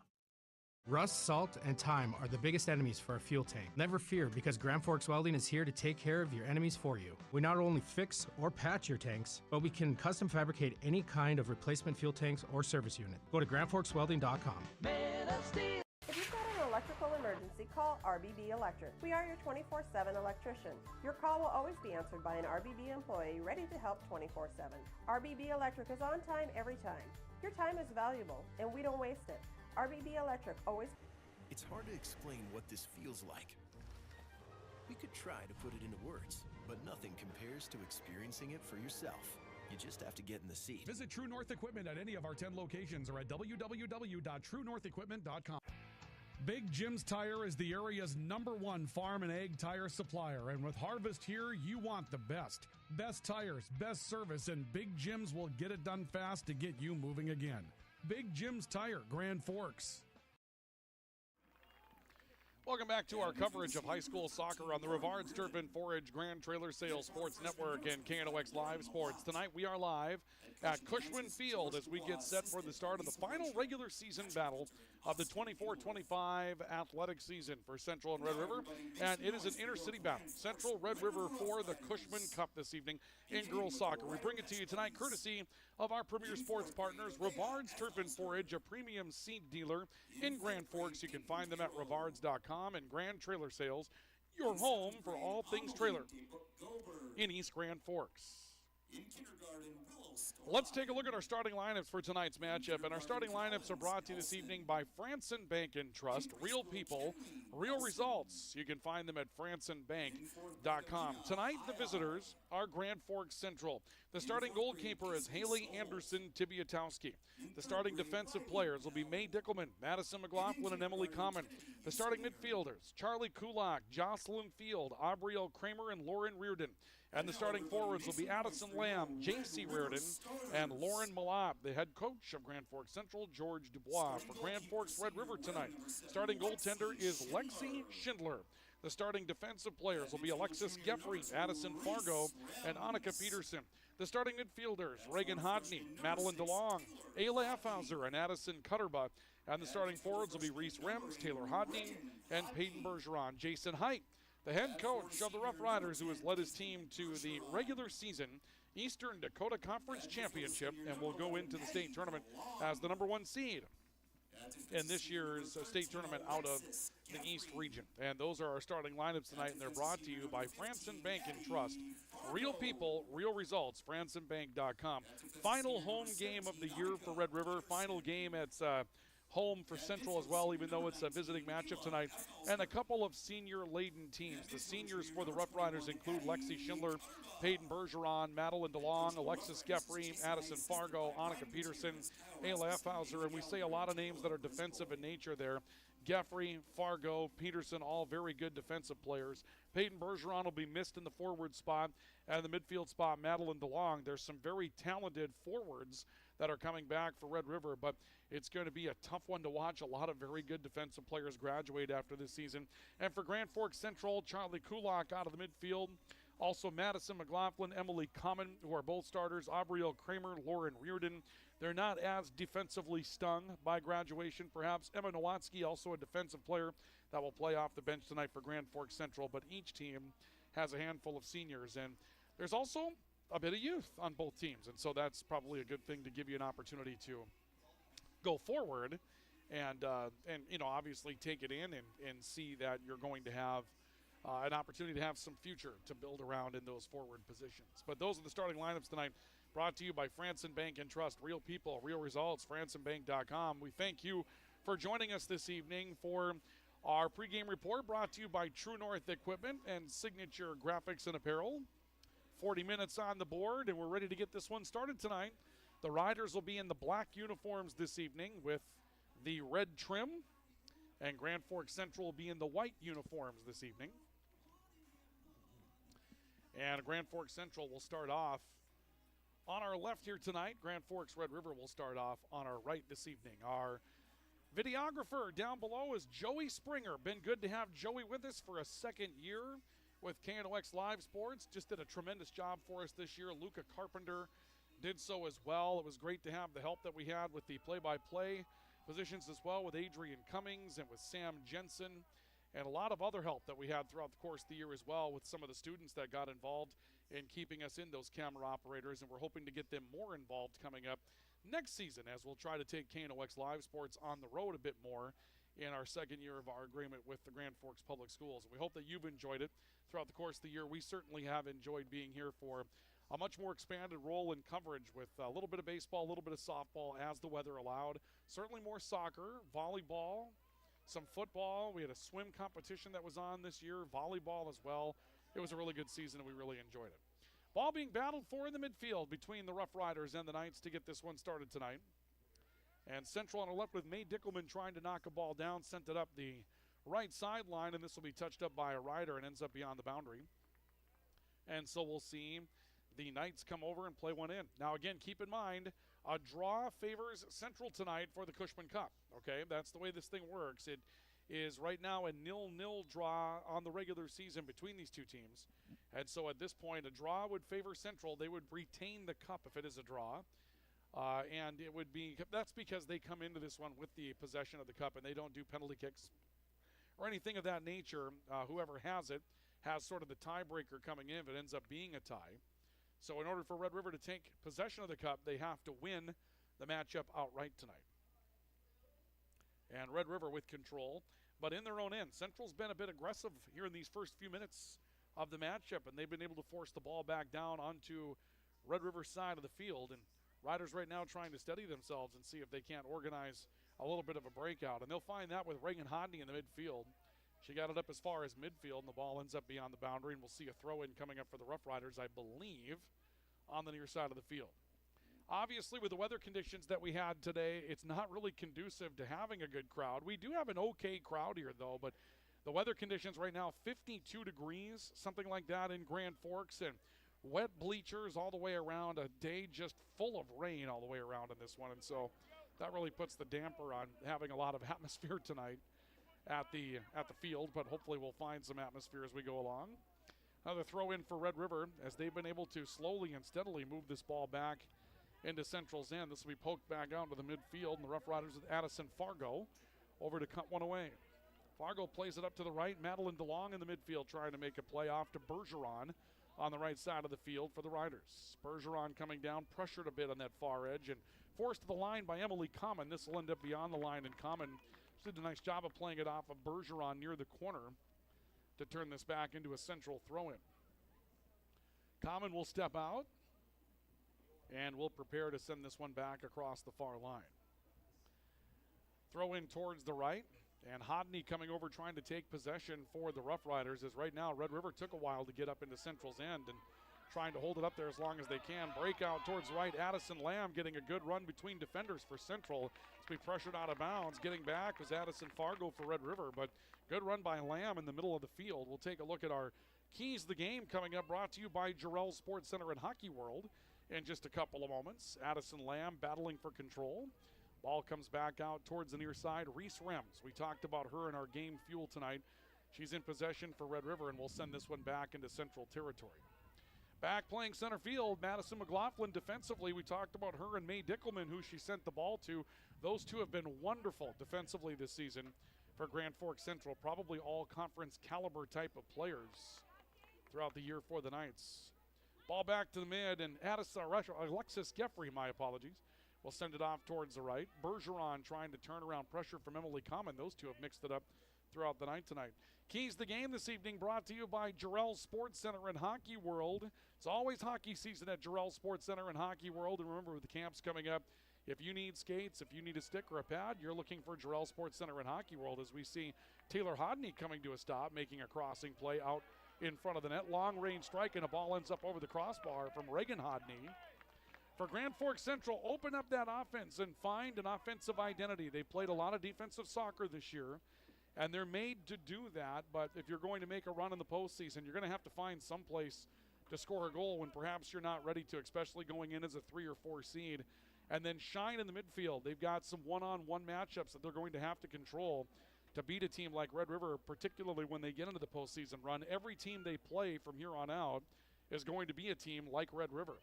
Rust, salt, and time are the biggest enemies for a fuel tank. Never fear, because Grand Forks Welding is here to take care of your enemies for you. We not only fix or patch your tanks, but we can custom fabricate any kind of replacement fuel tanks or service unit. Go to grandforkswelding.com. If you've got an electrical emergency, call RBB Electric. We are your 24/7 electrician. Your call will always be answered by an RBB employee ready to help 24/7. RBB Electric is on time every time. Your time is valuable, and we don't waste it. RBB Electric always... It's hard to explain what this feels like. We could try to put it into words, but nothing compares to experiencing it for yourself. You just have to get in the seat. Visit True North Equipment at any of our 10 locations or at www.truenorthequipment.com. Big Jim's Tire is the area's #1 farm and ag tire supplier, and with harvest here, you want the best. Best tires, best service, and Big Jim's will get it done fast to get you moving again. Big Jim's Tire, Grand Forks. Welcome back to our coverage of high school soccer on the Rivards Turf and 4-H Grand Trailer Sales Sports Network and KNOX Live Sports. Tonight we are live at Cushman Field as we get set for the start of the final regular season battle of the 24-25 athletic season for Central and Red River. And it is an intercity battle. Central Red River for the Cushman Cup this evening in girls soccer. We bring it to you tonight courtesy of our premier sports partners, Rivards Turf and 4-H, a premium seed dealer in Grand Forks. You can find them at rivards.com, and Grand Trailer Sales, your home for all things trailer in East Grand Forks. Let's take a look at our starting lineups for tonight's matchup, and our starting lineups are brought to you this evening by Franson Bank and Trust. Real people, real results. You can find them at fransonbank.com. Tonight, the visitors are Grand Forks Central. The starting goalkeeper is Haley Anderson Tibiatowski. The starting defensive players will be May Dickelman, Madison McLaughlin, and Emily Common. The starting midfielders, Charlie Kulak, Jocelyn Field, Aubrielle Kramer, and Lauren Reardon. And the starting forwards will be Addison Lamb, J.C. Reardon, and Lauren Malott. The head coach of Grand Forks Central, George Dubois. For Grand Forks Red River tonight, starting goaltender is Lexi Schindler. The starting defensive players will be Alexis Geffrey, Addison Fargo, and Annika Peterson. The starting midfielders, Reagan Hodney, Madeline DeLong, Ayla Effhauser, and Addison Cutterbutt. And the starting forwards will be Reese Rems, Taylor Hodney, and Peyton Bergeron. Jason Height, the head coach of the Rough Riders, who has led his team to the regular season Eastern Dakota Conference Championship and will go into the state tournament as the number 1 seed in this year's state tournament out of the East region. And those are our starting lineups tonight, and they're brought to you by Franson Bank and Trust. Real people, real results, fransonbank.com. Final home game of the year for Red River. Final game at home for Central as well, even though it's a visiting matchup tonight. And a couple of senior-laden teams. The seniors for the Rough Riders include Lexi Schindler, Peyton Bergeron, Madeline DeLong, Alexis Geffrey, Addison Fargo, Annika Peterson, Ayla Effhauser, and we say a lot of names that are defensive in nature there. Geffrey, Fargo, Peterson, all very good defensive players. Peyton Bergeron will be missed in the forward spot, and the midfield spot, Madeline DeLong. There's some very talented forwards that are coming back for Red River, but it's going to be a tough one to watch. A lot of very good defensive players graduate after this season. And for Grand Forks Central, Charlie Kulak out of the midfield. Also Madison McLaughlin, Emily Common, who are both starters. Aubrielle Kramer, Lauren Reardon. They're not as defensively stung by graduation, perhaps. Emma Nowatzki, also a defensive player that will play off the bench tonight for Grand Forks Central. But each team has a handful of seniors. And there's also a bit of youth on both teams. And so that's probably a good thing to give you an opportunity to go forward and obviously take it in and see that you're going to have an opportunity to have some future to build around in those forward positions. But those are the starting lineups tonight, brought to you by Franson Bank and Trust. Real people, real results, fransonbank.com. We thank you for joining us this evening for our pregame report, brought to you by True North Equipment and Signature Graphics and Apparel. 40 minutes on the board, and we're ready to get this one started tonight. The Riders will be in the black uniforms this evening with the red trim, and Grand Forks Central will be in the white uniforms this evening. And Grand Forks Central will start off on our left here tonight. Grand Forks Red River will start off on our right this evening. Our videographer down below is Joey Springer. Been good to have Joey with us for a second year with KNOX Live Sports. Just did a tremendous job for us this year. Luca Carpenter did so as well. It was great to have the help that we had with the play-by-play positions as well, with Adrian Cummings and with Sam Jensen, and a lot of other help that we had throughout the course of the year as well with some of the students that got involved in keeping us in those camera operators, and we're hoping to get them more involved coming up next season as we'll try to take KNOX Live Sports on the road a bit more in our second year of our agreement with the Grand Forks Public Schools. We hope that you've enjoyed it throughout the course of the year. We certainly have enjoyed being here for a much more expanded role in coverage with a little bit of baseball, a little bit of softball as the weather allowed. Certainly more soccer, volleyball, some football. We had a swim competition that was on this year, volleyball as well. It was a really good season, and we really enjoyed it. Ball being battled for in the midfield between the Rough Riders and the Knights to get this one started tonight. And Central on the left with May Dickelman trying to knock a ball down, sent it up the right sideline, and this will be touched up by a Rider and ends up beyond the boundary. And so we'll see the Knights come over and play one in. Now, again, keep in mind, a draw favors Central tonight for the Cushman Cup, okay? That's the way this thing works. It is right now a 0-0 draw on the regular season between these two teams. And so at this point, a draw would favor Central. They would retain the cup if it is a draw. And it would be, that's because they come into this one with the possession of the cup and they don't do penalty kicks or anything of that nature. Whoever has it has sort of the tiebreaker coming in if it ends up being a tie. So in order for Red River to take possession of the cup, they have to win the matchup outright tonight. And Red River with control, but in their own end. Central's been a bit aggressive here in these first few minutes of the matchup, and they've been able to force the ball back down onto Red River's side of the field. And Riders right now trying to steady themselves and see if they can't organize a little bit of a breakout. And they'll find that with Reagan Hodney in the midfield. She got it up as far as midfield, and the ball ends up beyond the boundary, and we'll see a throw-in coming up for the Rough Riders, I believe, on the near side of the field. Obviously, with the weather conditions that we had today, it's not really conducive to having a good crowd. We do have an okay crowd here, though, but the weather conditions right now, 52 degrees, something like that in Grand Forks, and wet bleachers all the way around, a day just full of rain all the way around in this one. And so that really puts the damper on having a lot of atmosphere tonight at the field, but hopefully we'll find some atmosphere as we go along. Another throw in for Red River as they've been able to slowly and steadily move this ball back into Central's end. This will be poked back out to the midfield, and the Rough Riders with Addison Fargo over to cut one away. Fargo plays it up to the right. Madeline DeLong in the midfield trying to make a play off to Bergeron on the right side of the field for the Riders. Bergeron coming down, pressured a bit on that far edge, and forced to the line by Emily Common. This will end up beyond the line, and Common did a nice job of playing it off of Bergeron near the corner to turn this back into a Central throw-in. Common will step out and will prepare to send this one back across the far line. Throw in towards the right, and Hodney coming over trying to take possession for the Rough Riders, as right now Red River took a while to get up into Central's end and trying to hold it up there as long as they can. Breakout towards right, Addison Lamb getting a good run between defenders for Central. To be pressured out of bounds. Getting back was Addison Fargo for Red River, but good run by Lamb in the middle of the field. We'll take a look at our keys to the game coming up, brought to you by Jarrell Sports Center and Hockey World in just a couple of moments. Addison Lamb battling for control. Ball comes back out towards the near side. Reese Rems, we talked about her in our game fuel tonight. She's in possession for Red River, and we'll send this one back into Central territory. Back playing center field, Madison McLaughlin defensively. We talked about her and May Dickelman, who she sent the ball to. Those two have been wonderful defensively this season for Grand Forks Central. Probably all conference caliber type of players throughout the year for the Knights. Ball back to the mid, and Alexis Geffrey, my apologies, will send it off towards the right. Bergeron trying to turn around pressure from Emily Common. Those two have mixed it up throughout the night tonight. Keys to the game this evening brought to you by Jarrell Sports Center and Hockey World. It's always hockey season at Jarrell Sports Center and Hockey World. And remember, with the camps coming up, if you need skates, if you need a stick or a pad, you're looking for Jarrell Sports Center and Hockey World, as we see Taylor Hodney coming to a stop, making a crossing play out in front of the net. Long range strike, and a ball ends up over the crossbar from Reagan Hodney. For Grand Forks Central, open up that offense and find an offensive identity. They played a lot of defensive soccer this year, and they're made to do that. But if you're going to make a run in the postseason, you're going to have to find some place to score a goal when perhaps you're not ready to, especially going in as a 3 or 4 seed. And then shine in the midfield. They've got some one-on-one matchups that they're going to have to control to beat a team like Red River, particularly when they get into the postseason run. Every team they play from here on out is going to be a team like Red River.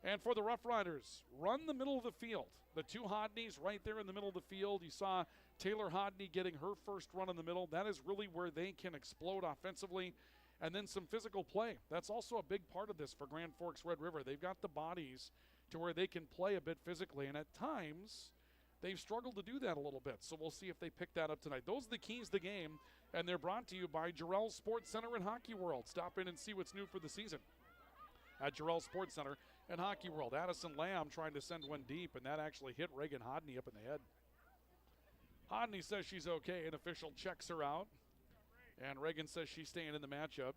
And for the Rough Riders, run the middle of the field. The two Hodneys right there in the middle of the field. You saw Taylor Hodney getting her first run in the middle. That is really where they can explode offensively. And then some physical play. That's also a big part of this for Grand Forks Red River. They've got the bodies to where they can play a bit physically. And at times, they've struggled to do that a little bit. So we'll see if they pick that up tonight. Those are the keys to the game. And they're brought to you by Jarrell Sports Center and Hockey World. Stop in and see what's new for the season at Jarrell Sports Center and Hockey World. Addison Lamb trying to send one deep, and that actually hit Reagan Hodney up in the head. Hodney says she's okay. An official checks her out, and Reagan says she's staying in the matchup.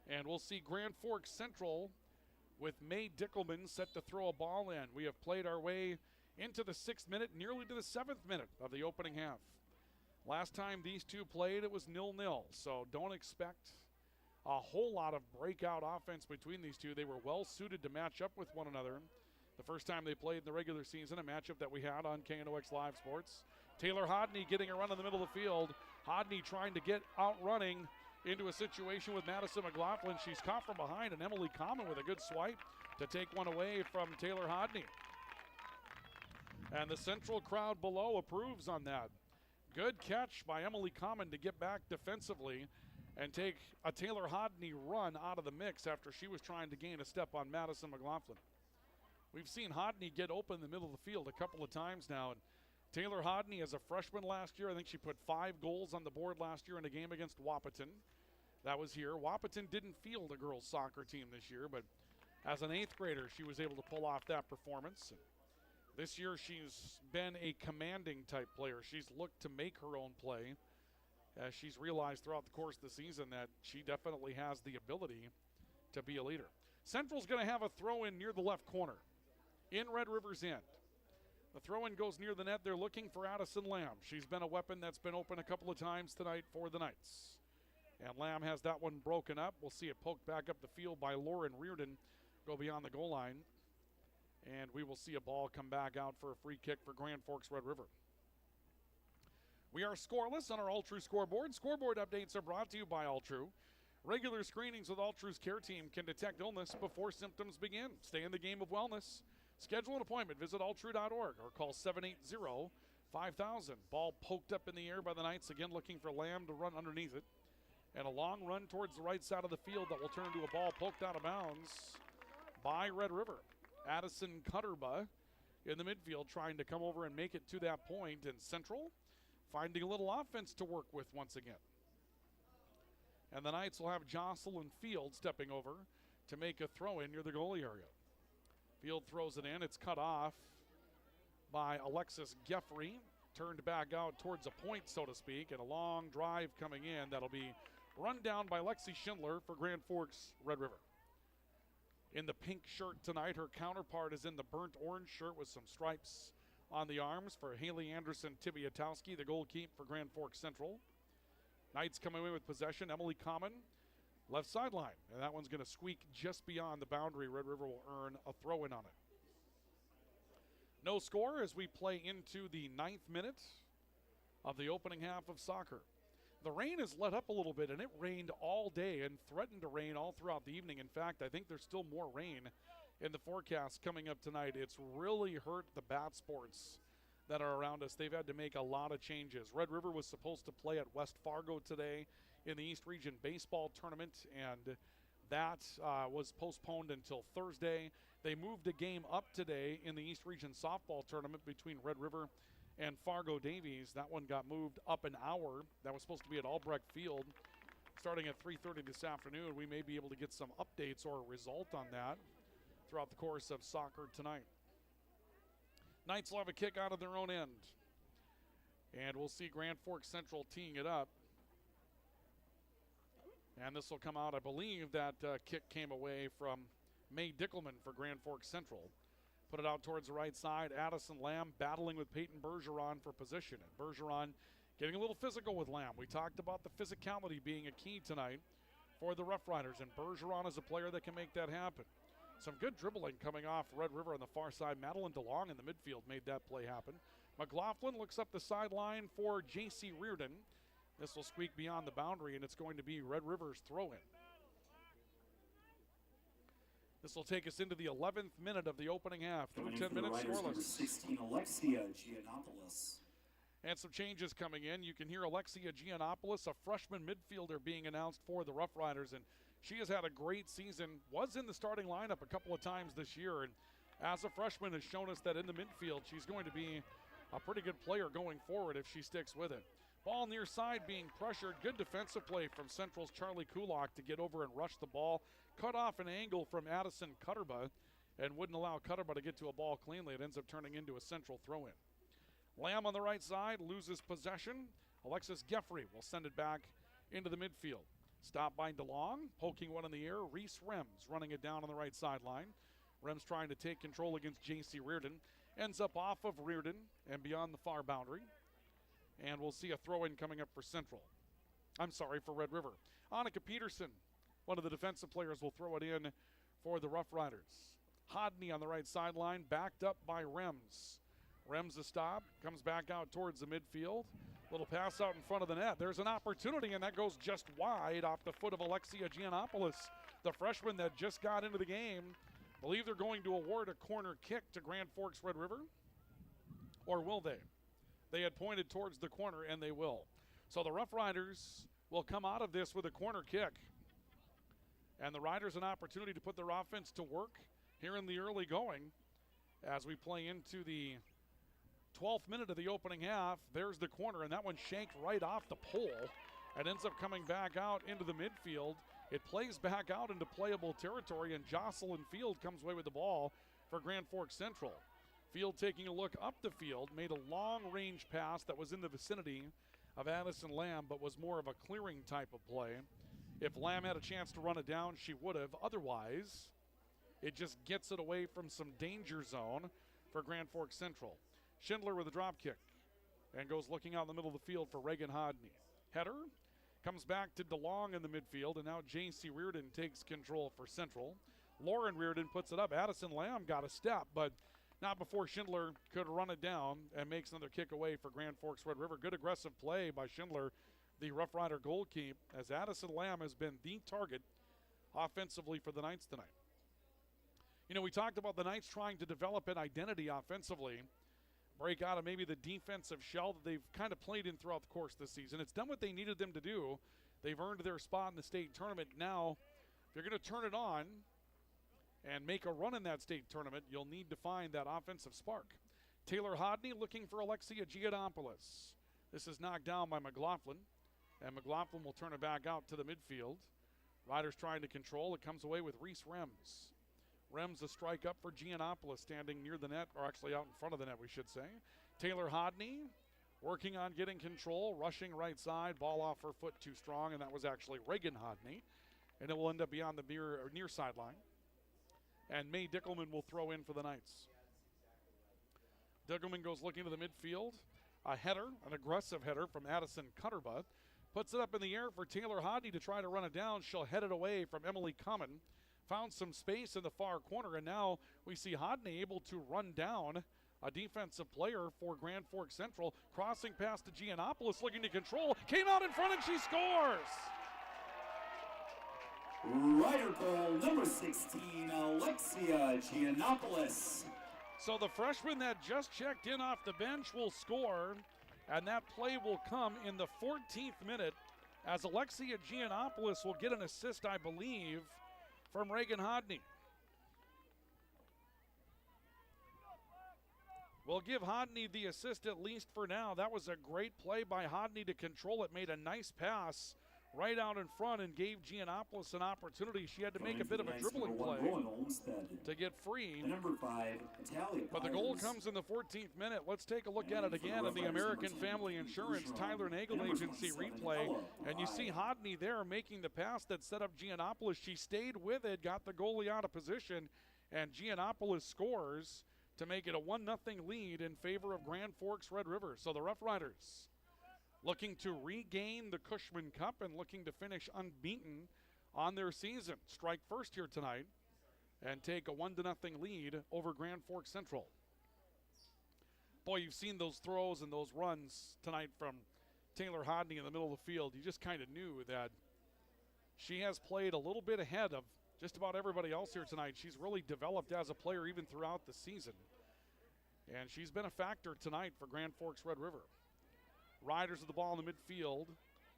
And we'll see Grand Forks Central with May Dickelman set to throw a ball in. We have played our way into the 6th minute, nearly to the 7th minute of the opening half. Last time these two played, it was 0-0, so don't expect a whole lot of breakout offense between these two. They were well suited to match up with one another. The first time they played in the regular season, a matchup that we had on KNOX Live Sports. Taylor Hodney getting a run in the middle of the field. Hodney trying to get out running into a situation with Madison McLaughlin. She's caught from behind, and Emily Common with a good swipe to take one away from Taylor Hodney. And the Central crowd below approves on that. Good catch by Emily Common to get back defensively and take a Taylor Hodney run out of the mix after she was trying to gain a step on Madison McLaughlin. We've seen Hodney get open in the middle of the field a couple of times now. And Taylor Hodney, as a freshman last year, I think she put 5 goals on the board last year in a game against Wahpeton. That was here. Wahpeton didn't field a girls' soccer team this year, but as an 8th grader, she was able to pull off that performance. This year, she's been a commanding type player. She's looked to make her own play, as she's realized throughout the course of the season that she definitely has the ability to be a leader. Central's going to have a throw-in near the left corner in Red River's end. The throw-in goes near the net. They're looking for Addison Lamb. She's been a weapon that's been open a couple of times tonight for the Knights. And Lamb has that one broken up. We'll see it poked back up the field by Lauren Reardon, go beyond the goal line. And we will see a ball come back out for a free kick for Grand Forks Red River. We are scoreless on our All True scoreboard. Scoreboard updates are brought to you by All True. Regular screenings with Altru's care team can detect illness before symptoms begin. Stay in the game of wellness. Schedule an appointment. Visit altru.org or call 780-5000. Ball poked up in the air by the Knights, again looking for Lamb to run underneath it. And a long run towards the right side of the field that will turn into a ball poked out of bounds by Red River. Addison Cutterba in the midfield trying to come over and make it to that point. And Central finding a little offense to work with once again. And the Knights will have Jocelyn Field stepping over to make a throw in near the goalie area. Field throws it in. It's cut off by Alexis Geffrey. Turned back out towards a point, so to speak, and a long drive coming in. That'll be run down by Lexi Schindler for Grand Forks Red River. In the pink shirt tonight, her counterpart is in the burnt orange shirt with some stripes on the arms for Haley Anderson Tibiatowski, the goalkeeper for Grand Forks Central. Knights coming away with possession. Emily Common, left sideline. And that one's going to squeak just beyond the boundary. Red River will earn a throw-in on it. No score as we play into the 9th minute of the opening half of soccer. The rain has let up a little bit, and it rained all day and threatened to rain all throughout the evening. In fact, I think there's still more rain in the forecast coming up tonight. It's really hurt the bat sports that are around us. They've had to make a lot of changes. Red River was supposed to play at West Fargo today in the East Region Baseball Tournament, and that was postponed until Thursday. They moved a game up today in the East Region Softball Tournament between Red River and Fargo Davies. That one got moved up an hour. That was supposed to be at Albrecht Field starting at 3:30 this afternoon. We may be able to get some updates or a result on that throughout the course of soccer tonight. Knights will have a kick out of their own end. And we'll see Grand Forks Central teeing it up. And this will come out, I believe that kick came away from May Dickelman for Grand Forks Central. Put it out towards the right side. Addison Lamb battling with Peyton Bergeron for position. And Bergeron getting a little physical with Lamb. We talked about the physicality being a key tonight for the Rough Riders. And Bergeron is a player that can make that happen. Some good dribbling coming off Red River on the far side. Madeline DeLong in the midfield made that play happen. McLaughlin looks up the sideline for J.C. Reardon. This will squeak beyond the boundary, and it's going to be Red River's throw-in. This will take us into the 11th minute of the opening half. Through 10 minutes, scoreless. Number 16, Alexia Giannopoulos. And some changes coming in. You can hear Alexia Giannopoulos, a freshman midfielder, being announced for the Rough Riders, and she has had a great season, was in the starting lineup a couple of times this year, and as a freshman has shown us that in the midfield she's going to be a pretty good player going forward if she sticks with it. Ball near side being pressured. Good defensive play from Central's Charlie Kulak to get over and rush the ball. Cut off an angle from Addison Cutterba and wouldn't allow Cutterba to get to a ball cleanly. It ends up turning into a Central throw-in. Lamb on the right side loses possession. Alexis Geffrey will send it back into the midfield. Stopped by DeLong, poking one in the air. Reese Rems running it down on the right sideline. Rems trying to take control against J.C. Reardon. Ends up off of Reardon and beyond the far boundary. And we'll see a throw-in coming up for Central. I'm sorry, for Red River. Annika Peterson, one of the defensive players, will throw it in for the Rough Riders. Hodney on the right sideline, backed up by Rems. Rems a stop, comes back out towards the midfield. Little pass out in front of the net. There's an opportunity, and that goes just wide off the foot of Alexia Giannopoulos, the freshman that just got into the game. I believe they're going to award a corner kick to Grand Forks Red River. Or will they? They had pointed towards the corner, and they will. So the Rough Riders will come out of this with a corner kick. And the Riders an opportunity to put their offense to work here in the early going as we play into the 12th minute of the opening half. There's the corner, and that one shanked right off the pole and ends up coming back out into the midfield. It plays back out into playable territory, and Jocelyn Field comes away with the ball for Grand Forks Central. Field taking a look up the field, made a long-range pass that was in the vicinity of Addison Lamb, but was more of a clearing type of play. If Lamb had a chance to run it down, she would have. Otherwise, it just gets it away from some danger zone for Grand Forks Central. Schindler with a drop kick and goes looking out in the middle of the field for Reagan Hodney. Header comes back to DeLong in the midfield, and now J.C. Reardon takes control for Central. Lauren Reardon puts it up. Addison Lamb got a step, but not before Schindler could run it down and makes another kick away for Grand Forks Red River. Good aggressive play by Schindler, the Rough Rider goal keep, as Addison Lamb has been the target offensively for the Knights tonight. You know, we talked about the Knights trying to develop an identity offensively, break out of maybe the defensive shell that they've kind of played in throughout the course of this season. It's done what they needed them to do. They've earned their spot in the state tournament. Now, if you're going to turn it on and make a run in that state tournament, you'll need to find that offensive spark. Taylor Hodney looking for Alexia Giannopoulos. This is knocked down by McLaughlin, and McLaughlin will turn it back out to the midfield. Riders trying to control. It comes away with Reese Rems. Rems a strike up for Giannopoulos, standing near the net, or actually out in front of the net, we should say. Taylor Hodney working on getting control, rushing right side, ball off her foot too strong, and that was actually Reagan Hodney. And it will end up beyond the near sideline. And May Dickelman will throw in for the Knights. Dickelman goes looking to the midfield. A header, an aggressive header from Addison Cutterbutt. Puts it up in the air for Taylor Hodney to try to run it down. She'll head it away from Emily Cummin. Found some space in the far corner, and now we see Hodney able to run down a defensive player for Grand Forks Central. Crossing past to Giannopoulos, looking to control. Came out in front, and she scores! Rider goal number 16, Alexia Giannopoulos. So the freshman that just checked in off the bench will score, and that play will come in the 14th minute as Alexia Giannopoulos will get an assist, I believe, from Reagan Hodney. We'll give Hodney the assist at least for now. That was a great play by Hodney to control it. Made a nice pass right out in front and gave Giannopoulos an opportunity. She had to make a bit of a dribbling play to get free. Number 5, Natalia But the goal comes in the 14th minute. Let's take a look at it again in the American Family Insurance Tyler Nagel Agency replay. And you see Hodney there making the pass that set up Giannopoulos. She stayed with it, got the goalie out of position, and Giannopoulos scores to make it a 1-0 lead in favor of Grand Forks Red River. So the Rough Riders looking to regain the Cushman Cup and looking to finish unbeaten on their season. Strike first here tonight and take a 1-0 lead over Grand Forks Central. Boy, you've seen those throws and those runs tonight from Taylor Hodney in the middle of the field. You just kind of knew that she has played a little bit ahead of just about everybody else here tonight. She's really developed as a player even throughout the season. And she's been a factor tonight for Grand Forks Red River. Riders of the ball in the midfield.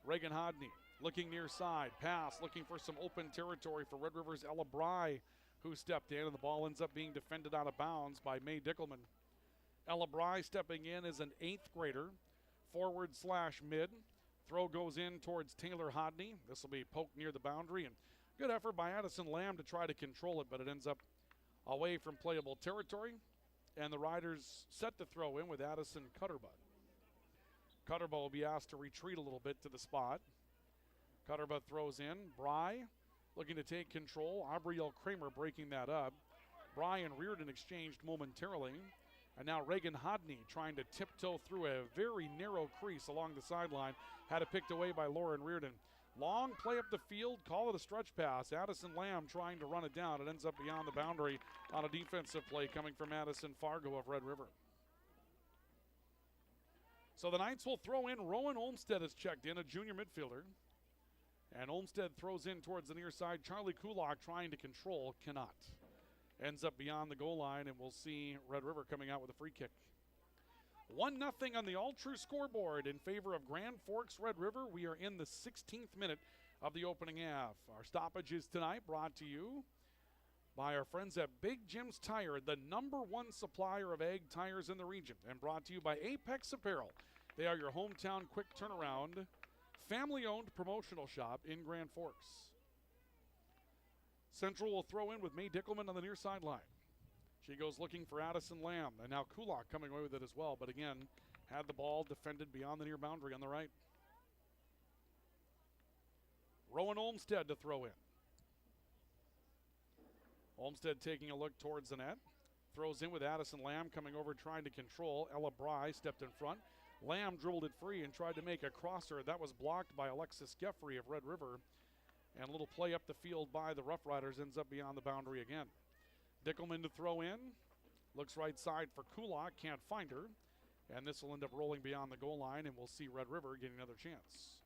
Reagan Hodney looking near side. Pass, looking for some open territory for Red River's Ella Bry, who stepped in, and the ball ends up being defended out of bounds by May Dickelman. Ella Bry stepping in as an 8th grader, forward/mid. Throw goes in towards Taylor Hodney. This will be poked near the boundary, and good effort by Addison Lamb to try to control it, but it ends up away from playable territory. And the Riders set to throw in with Addison Cutterbutt. Cutterbutt will be asked to retreat a little bit to the spot. Cutterbutt throws in. Bry looking to take control. Aubrielle Kramer breaking that up. Bry and Reardon exchanged momentarily. And now Reagan Hodney trying to tiptoe through a very narrow crease along the sideline. Had it picked away by Lauren Reardon. Long play up the field, call it a stretch pass. Addison Lamb trying to run it down. It ends up beyond the boundary on a defensive play coming from Addison Fargo of Red River. So the Knights will throw in. Rowan Olmstead is checked in, a junior midfielder. And Olmstead throws in towards the near side. Charlie Kulak trying to control, cannot. Ends up beyond the goal line, and we'll see Red River coming out with a free kick. 1-0 on the All-True scoreboard in favor of Grand Forks Red River. We are in the 16th minute of the opening half. Our stoppages tonight brought to you by our friends at Big Jim's Tire, the #1 supplier of ag tires in the region, and brought to you by Apex Apparel. They are your hometown quick turnaround, family-owned promotional shop in Grand Forks. Central will throw in with May Dickelman on the near sideline. She goes looking for Addison Lamb, and now Kulak coming away with it as well, but again, had the ball defended beyond the near boundary on the right. Rowan Olmstead to throw in. Olmstead taking a look towards the net. Throws in with Addison Lamb coming over trying to control. Ella Bry stepped in front. Lamb dribbled it free and tried to make a crosser. That was blocked by Alexis Geffrey of Red River. And a little play up the field by the Rough Riders ends up beyond the boundary again. Dickelman to throw in. Looks right side for Kulak. Can't find her. And this will end up rolling beyond the goal line, and we'll see Red River getting another chance.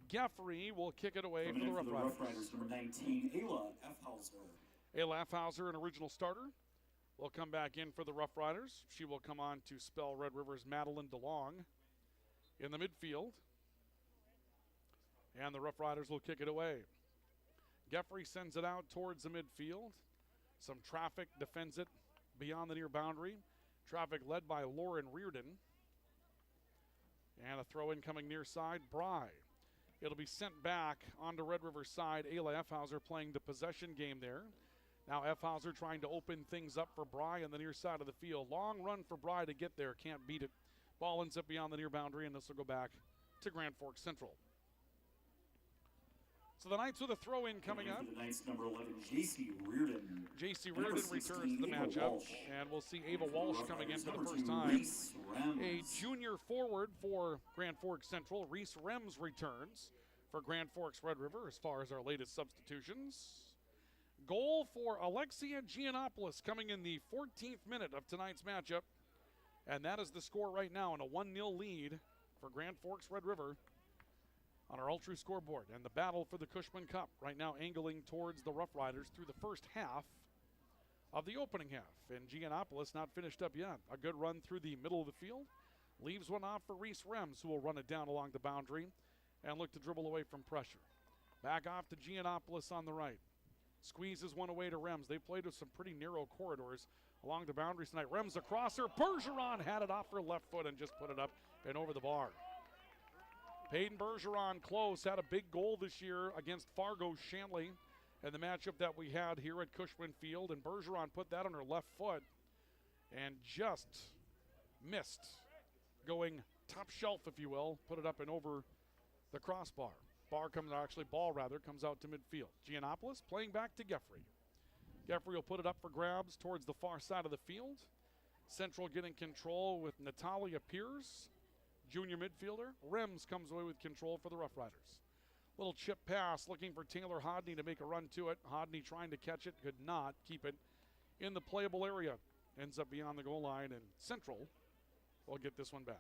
Geffrey will kick it away for the Rough Riders. Number 19, Ayla Effhauser. Ayla Effhauser, an original starter, will come back in for the Rough Riders. She will come on to spell Red River's Madeline DeLong in the midfield. And the Rough Riders will kick it away. Geffrey sends it out towards the midfield. Some traffic defends it beyond the near boundary. Traffic led by Lauren Reardon. And a throw in coming near side, Bry. It'll be sent back onto Red River's side. Ayla Effhauser playing the possession game there. Now Effhauser trying to open things up for Bry on the near side of the field. Long run for Bry to get there. Can't beat it. Ball ends up beyond the near boundary, and this will go back to Grand Forks Central. So the Knights with a throw-in coming up. The Knights, number 11, J.C. Reardon. J.C. Reardon returns to the matchup, and we'll see Ava Walsh coming in for the first time. A junior forward for Grand Forks Central. Reese Rems returns for Grand Forks Red River as far as our latest substitutions. Goal for Alexia Giannopoulos coming in the 14th minute of tonight's matchup. And that is the score right now, in a 1-0 lead for Grand Forks Red River on our Ultra scoreboard. And the battle for the Cushman Cup right now angling towards the Rough Riders through the first half of the opening half. And Giannopoulos not finished up yet. A good run through the middle of the field. Leaves one off for Reese Rems, who will run it down along the boundary and look to dribble away from pressure. Back off to Giannopoulos on the right. Squeezes one away to Rems. They played with some pretty narrow corridors along the boundaries tonight. Rems across her. Bergeron had it off her left foot and just put it up and over the bar. Peyton Bergeron close, had a big goal this year against Fargo Shanley in the matchup that we had here at Cushman Field, and Bergeron put that on her left foot and just missed, going top shelf, if you will, put it up and over the crossbar. Ball comes out to midfield. Giannopoulos playing back to Geffrey. Geffrey will put it up for grabs towards the far side of the field. Central getting control with Natalia Pierce, junior midfielder. Rems comes away with control for the Rough Riders. Little chip pass looking for Taylor Hodney to make a run to it. Hodney trying to catch it, could not keep it in the playable area. Ends up beyond the goal line, and Central will get this one back.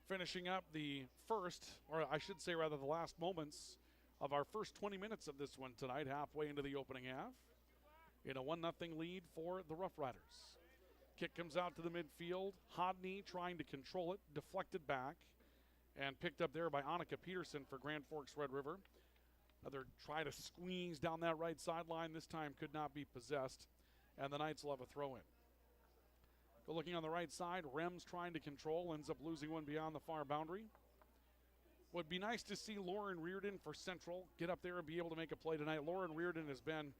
Finishing up the first, or I should say rather the last moments of our first 20 minutes of this one tonight, halfway into the opening half, in a 1-0 lead for the Rough Riders. Kick comes out to the midfield. Hodney trying to control it, deflected back, and picked up there by Annika Peterson for Grand Forks Red River. Another try to squeeze down that right sideline. This time could not be possessed, and the Knights will have a throw-in. But looking on the right side, Rems trying to control, ends up losing one beyond the far boundary. Would be nice to see Lauren Reardon for Central get up there and be able to make a play tonight. Lauren Reardon has been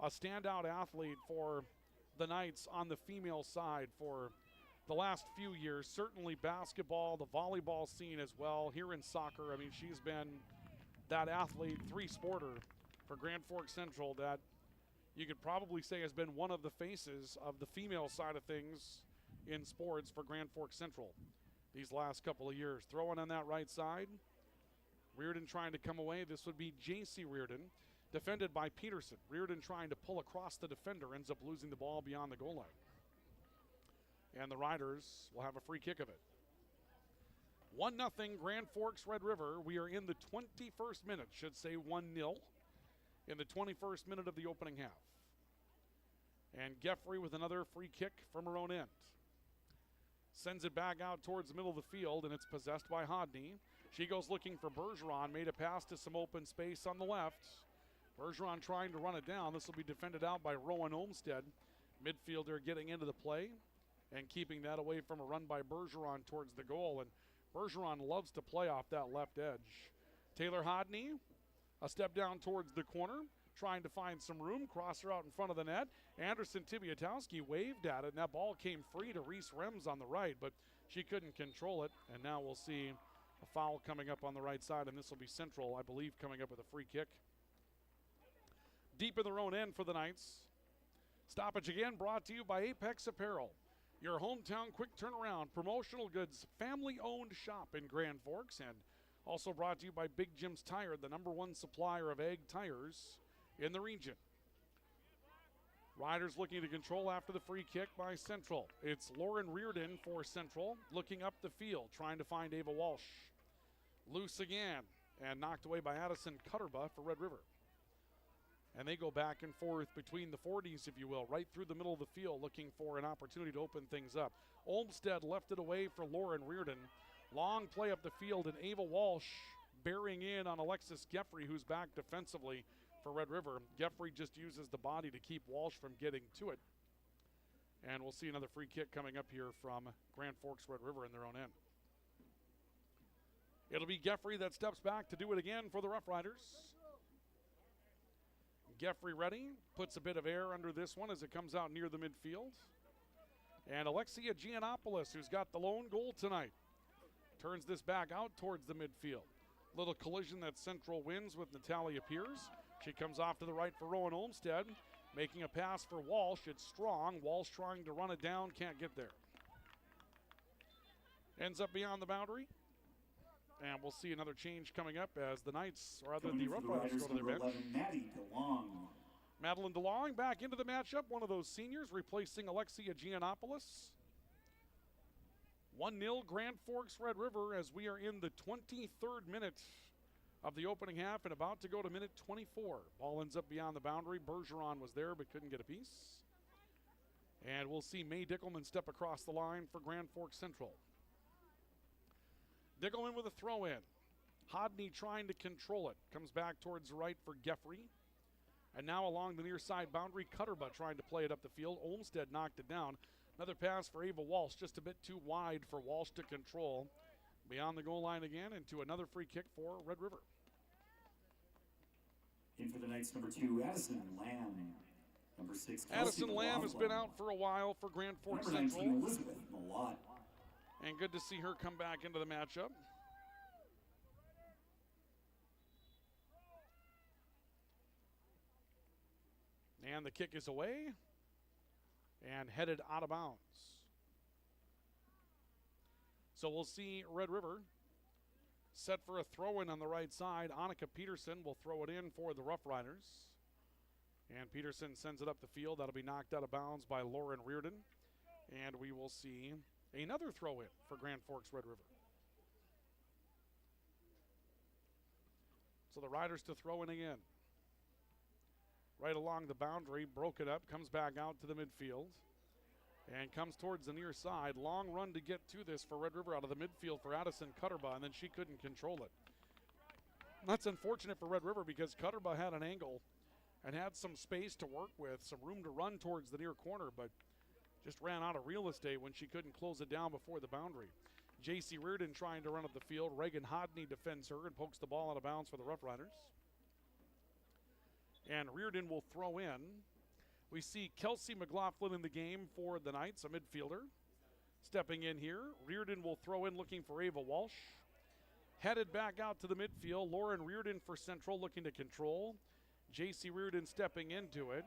a standout athlete for the Knights on the female side for the last few years. Certainly basketball, the volleyball scene as well. Here in soccer, I mean, she's been that athlete, three-sporter for Grand Forks Central that you could probably say has been one of the faces of the female side of things in sports for Grand Forks Central these last couple of years. Throwing on that right side. Reardon trying to come away. This would be J.C. Reardon, defended by Peterson. Reardon trying to pull across the defender, ends up losing the ball beyond the goal line. And the Riders will have a free kick of it. 1-0 Grand Forks Red River. We are in the 21st minute, should say 1-0 in the 21st minute of the opening half. And Geffrey with another free kick from her own end. Sends it back out towards the middle of the field, and it's possessed by Hodney. She goes looking for Bergeron, made a pass to some open space on the left. Bergeron trying to run it down. This will be defended out by Rowan Olmstead. Midfielder getting into the play and keeping that away from a run by Bergeron towards the goal. And Bergeron loves to play off that left edge. Taylor Hodney, a step down towards the corner, trying to find some room, crosser out in front of the net. Anderson Tibiatowski waved at it, and that ball came free to Reese Rems on the right, but she couldn't control it. And now we'll see a foul coming up on the right side, and this will be Central, I believe, coming up with a free kick. Deep in their own end for the Knights. Stoppage again brought to you by Apex Apparel, your hometown quick turnaround promotional goods family-owned shop in Grand Forks, and also brought to you by Big Jim's Tire, the #1 supplier of egg tires in the region. Riders looking to control after the free kick by Central. It's Lauren Reardon for Central, looking up the field, trying to find Ava Walsh. Loose again and knocked away by Addison Cutterba for Red River. And they go back and forth between the 40s, if you will, right through the middle of the field, looking for an opportunity to open things up. Olmsted left it away for Lauren Reardon. Long play up the field, and Ava Walsh bearing in on Alexis Geffrey, who's back defensively for Red River. Geffrey just uses the body to keep Walsh from getting to it. And we'll see another free kick coming up here from Grand Forks Red River in their own end. It'll be Geffrey that steps back to do it again for the Rough Riders. Geffrey ready, puts a bit of air under this one as it comes out near the midfield. And Alexia Giannopoulos, who's got the lone goal tonight, turns this back out towards the midfield. Little collision that Central wins with Natalia Pierce. She comes off to the right for Rowan Olmsted, making a pass for Walsh. It's strong. Walsh trying to run it down, can't get there. Ends up beyond the boundary. And we'll see another change coming up as the Knights, or rather the Rough Riders, go to their bench. Maddie DeLong. Madeline DeLong back into the matchup, one of those seniors, replacing Alexia Giannopoulos. 1-0 Grand Forks Red River as we are in the 23rd minute of the opening half and about to go to minute 24. Ball ends up beyond the boundary. Bergeron was there but couldn't get a piece. And we'll see May Dickelman step across the line for Grand Forks Central. Dickelman with a throw in. Hodney trying to control it. Comes back towards the right for Geffrey. And now along the near side boundary, Cutterba trying to play it up the field. Olmsted knocked it down. Another pass for Ava Walsh, just a bit too wide for Walsh to control. Beyond the goal line again into another free kick for Red River. In for the Knights, number 2, Addison Lamb. Number 6, Kelsey Addison Lamb has been McLaughlin. out for a while for Grand Forks Number 19, Central. Elizabeth Malott. And good to see her come back into the matchup. And the kick is away and headed out of bounds. So we'll see Red River set for a throw-in on the right side. Annika Peterson will throw it in for the Rough Riders. And Peterson sends it up the field. That'll be knocked out of bounds by Lauren Reardon. And we will see another throw-in for Grand Forks Red River. So the Riders to throw in again. Right along the boundary, broke it up, comes back out to the midfield, and comes towards the near side. Long run to get to this for Red River out of the midfield for Addison Cutterba, and then she couldn't control it. That's unfortunate for Red River because Cutterba had an angle and had some space to work with, some room to run towards the near corner, but just ran out of real estate when she couldn't close it down before the boundary. J.C. Reardon trying to run up the field. Reagan Hodney defends her and pokes the ball out of bounds for the Rough Riders. And Reardon will throw in. We see Kelsey McLaughlin in the game for the Knights, a midfielder. Stepping in here. Reardon will throw in looking for Ava Walsh. Headed back out to the midfield. Lauren Reardon for Central looking to control. J.C. Reardon stepping into it.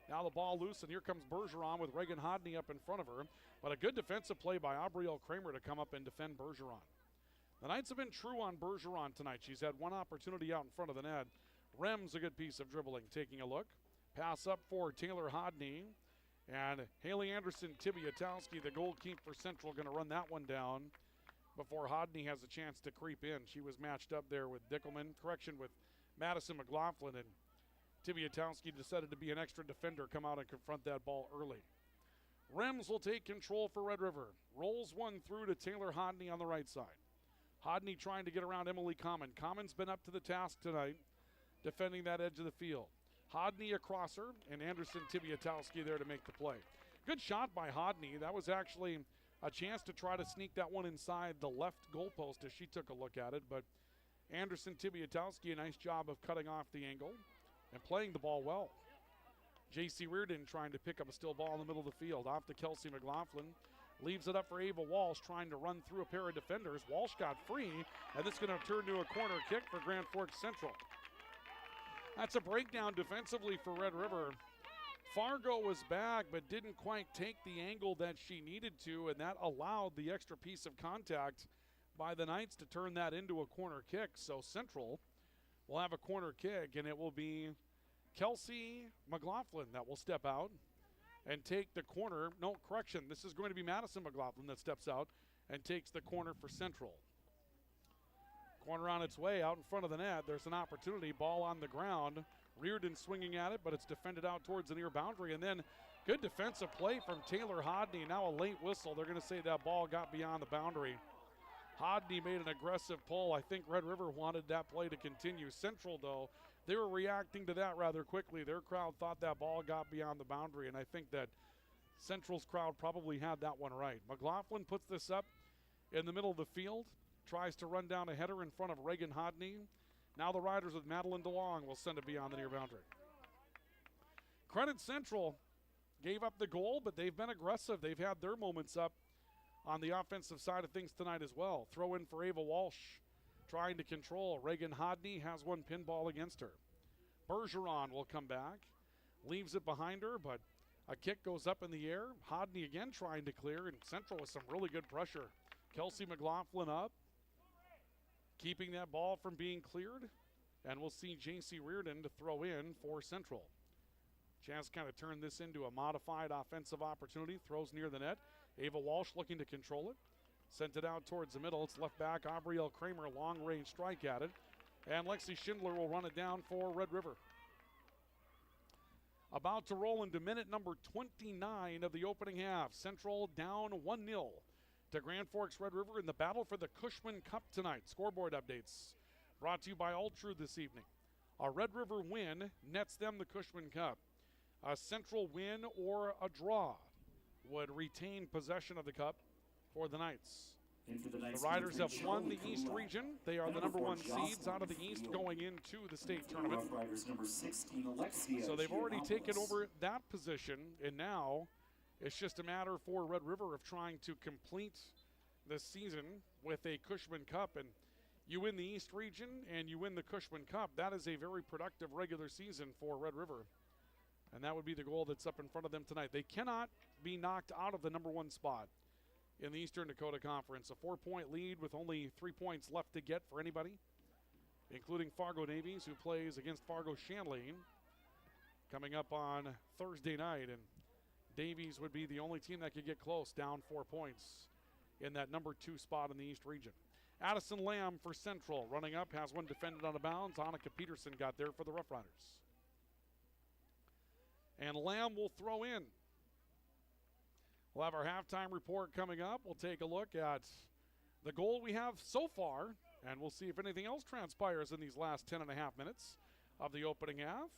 Now the ball loose, and here comes Bergeron with Reagan Hodney up in front of her. But a good defensive play by Aubrielle Kramer to come up and defend Bergeron. The Knights have been true on Bergeron tonight. She's had one opportunity out in front of the net. Rem's a good piece of dribbling. Taking a look. Pass up for Taylor Hodney. And Haley Anderson Tibiatowski, the goalkeeper for Central, going to run that one down before Hodney has a chance to creep in. She was matched up there with Dickelman. Correction, with Madison McLaughlin, and Tibiatowski decided to be an extra defender, come out and confront that ball early. Rems will take control for Red River. Rolls one through to Taylor Hodney on the right side. Hodney trying to get around Emily Common. Common's been up to the task tonight, defending that edge of the field. Hodney across her, and Anderson Tibiatowski there to make the play. Good shot by Hodney. That was actually a chance to try to sneak that one inside the left goalpost as she took a look at it, but Anderson Tibiatowski, a nice job of cutting off the angle and playing the ball well. J.C. Reardon trying to pick up a still ball in the middle of the field. Off to Kelsey McLaughlin. Leaves it up for Ava Walsh, trying to run through a pair of defenders. Walsh got free, and this is going to turn to a corner kick for Grand Forks Central. That's a breakdown defensively for Red River. Fargo was back, but didn't quite take the angle that she needed to, and that allowed the extra piece of contact by the Knights to turn that into a corner kick. So Central will have a corner kick, and it will be Kelsey McLaughlin that will step out and take the corner. No, correction, this is going to be Madison McLaughlin that steps out and takes the corner for Central. Corner on its way out in front of the net. There's an opportunity. Ball on the ground. Reardon swinging at it, but it's defended out towards the near boundary. And then good defensive play from Taylor Hodney. Now a late whistle. They're going to say that ball got beyond the boundary. Hodney made an aggressive pull. I think Red River wanted that play to continue. Central, though, they were reacting to that rather quickly. Their crowd thought that ball got beyond the boundary, and I think that Central's crowd probably had that one right. McLaughlin puts this up in the middle of the field, tries to run down a header in front of Reagan Hodney. Now the Riders with Madeline DeLong will send it beyond the near boundary. Credit Central gave up the goal, but they've been aggressive. They've had their moments up on the offensive side of things tonight as well. Throw in for Ava Walsh, trying to control. Reagan Hodney has one pinball against her. Bergeron will come back, leaves it behind her, but a kick goes up in the air. Hodney again trying to clear, and Central with some really good pressure. Kelsey McLaughlin up, keeping that ball from being cleared, and we'll see J.C. Reardon to throw in for Central. Chance kind of turned this into a modified offensive opportunity. Throws near the net. Ava Walsh looking to control it. Sent it out towards the middle. It's left back. Aubrielle Kramer, long-range strike at it. And Lexi Schindler will run it down for Red River. About to roll into minute number 29 of the opening half. Central down 1-0 to Grand Forks Red River in the battle for the Cushman Cup tonight. Scoreboard updates brought to you by Ultra this evening. A Red River win nets them the Cushman Cup. A Central win or a draw would retain possession of the cup for the Knights. The Riders have won the East region. They are the number one seeds out of the East going into the state tournament. So they've already taken over that position, and now it's just a matter for Red River of trying to complete the season with a Cushman Cup. And you win the East region and you win the Cushman Cup. That is a very productive regular season for Red River. And that would be the goal that's up in front of them tonight. They cannot be knocked out of the number one spot in the Eastern Dakota Conference. A 4-point lead with only 3 points left to get for anybody, including Fargo Navies, who plays against Fargo Shanley coming up on Thursday night. And Davies would be the only team that could get close, down 4 points in that number 2 spot in the East region. Addison Lamb for Central, running up, has one defended out of bounds. Annika Peterson got there for the Rough Riders. And Lamb will throw in. We'll have our halftime report coming up. We'll take a look at the goal we have so far, and we'll see if anything else transpires in these last 10 and a half minutes of the opening half.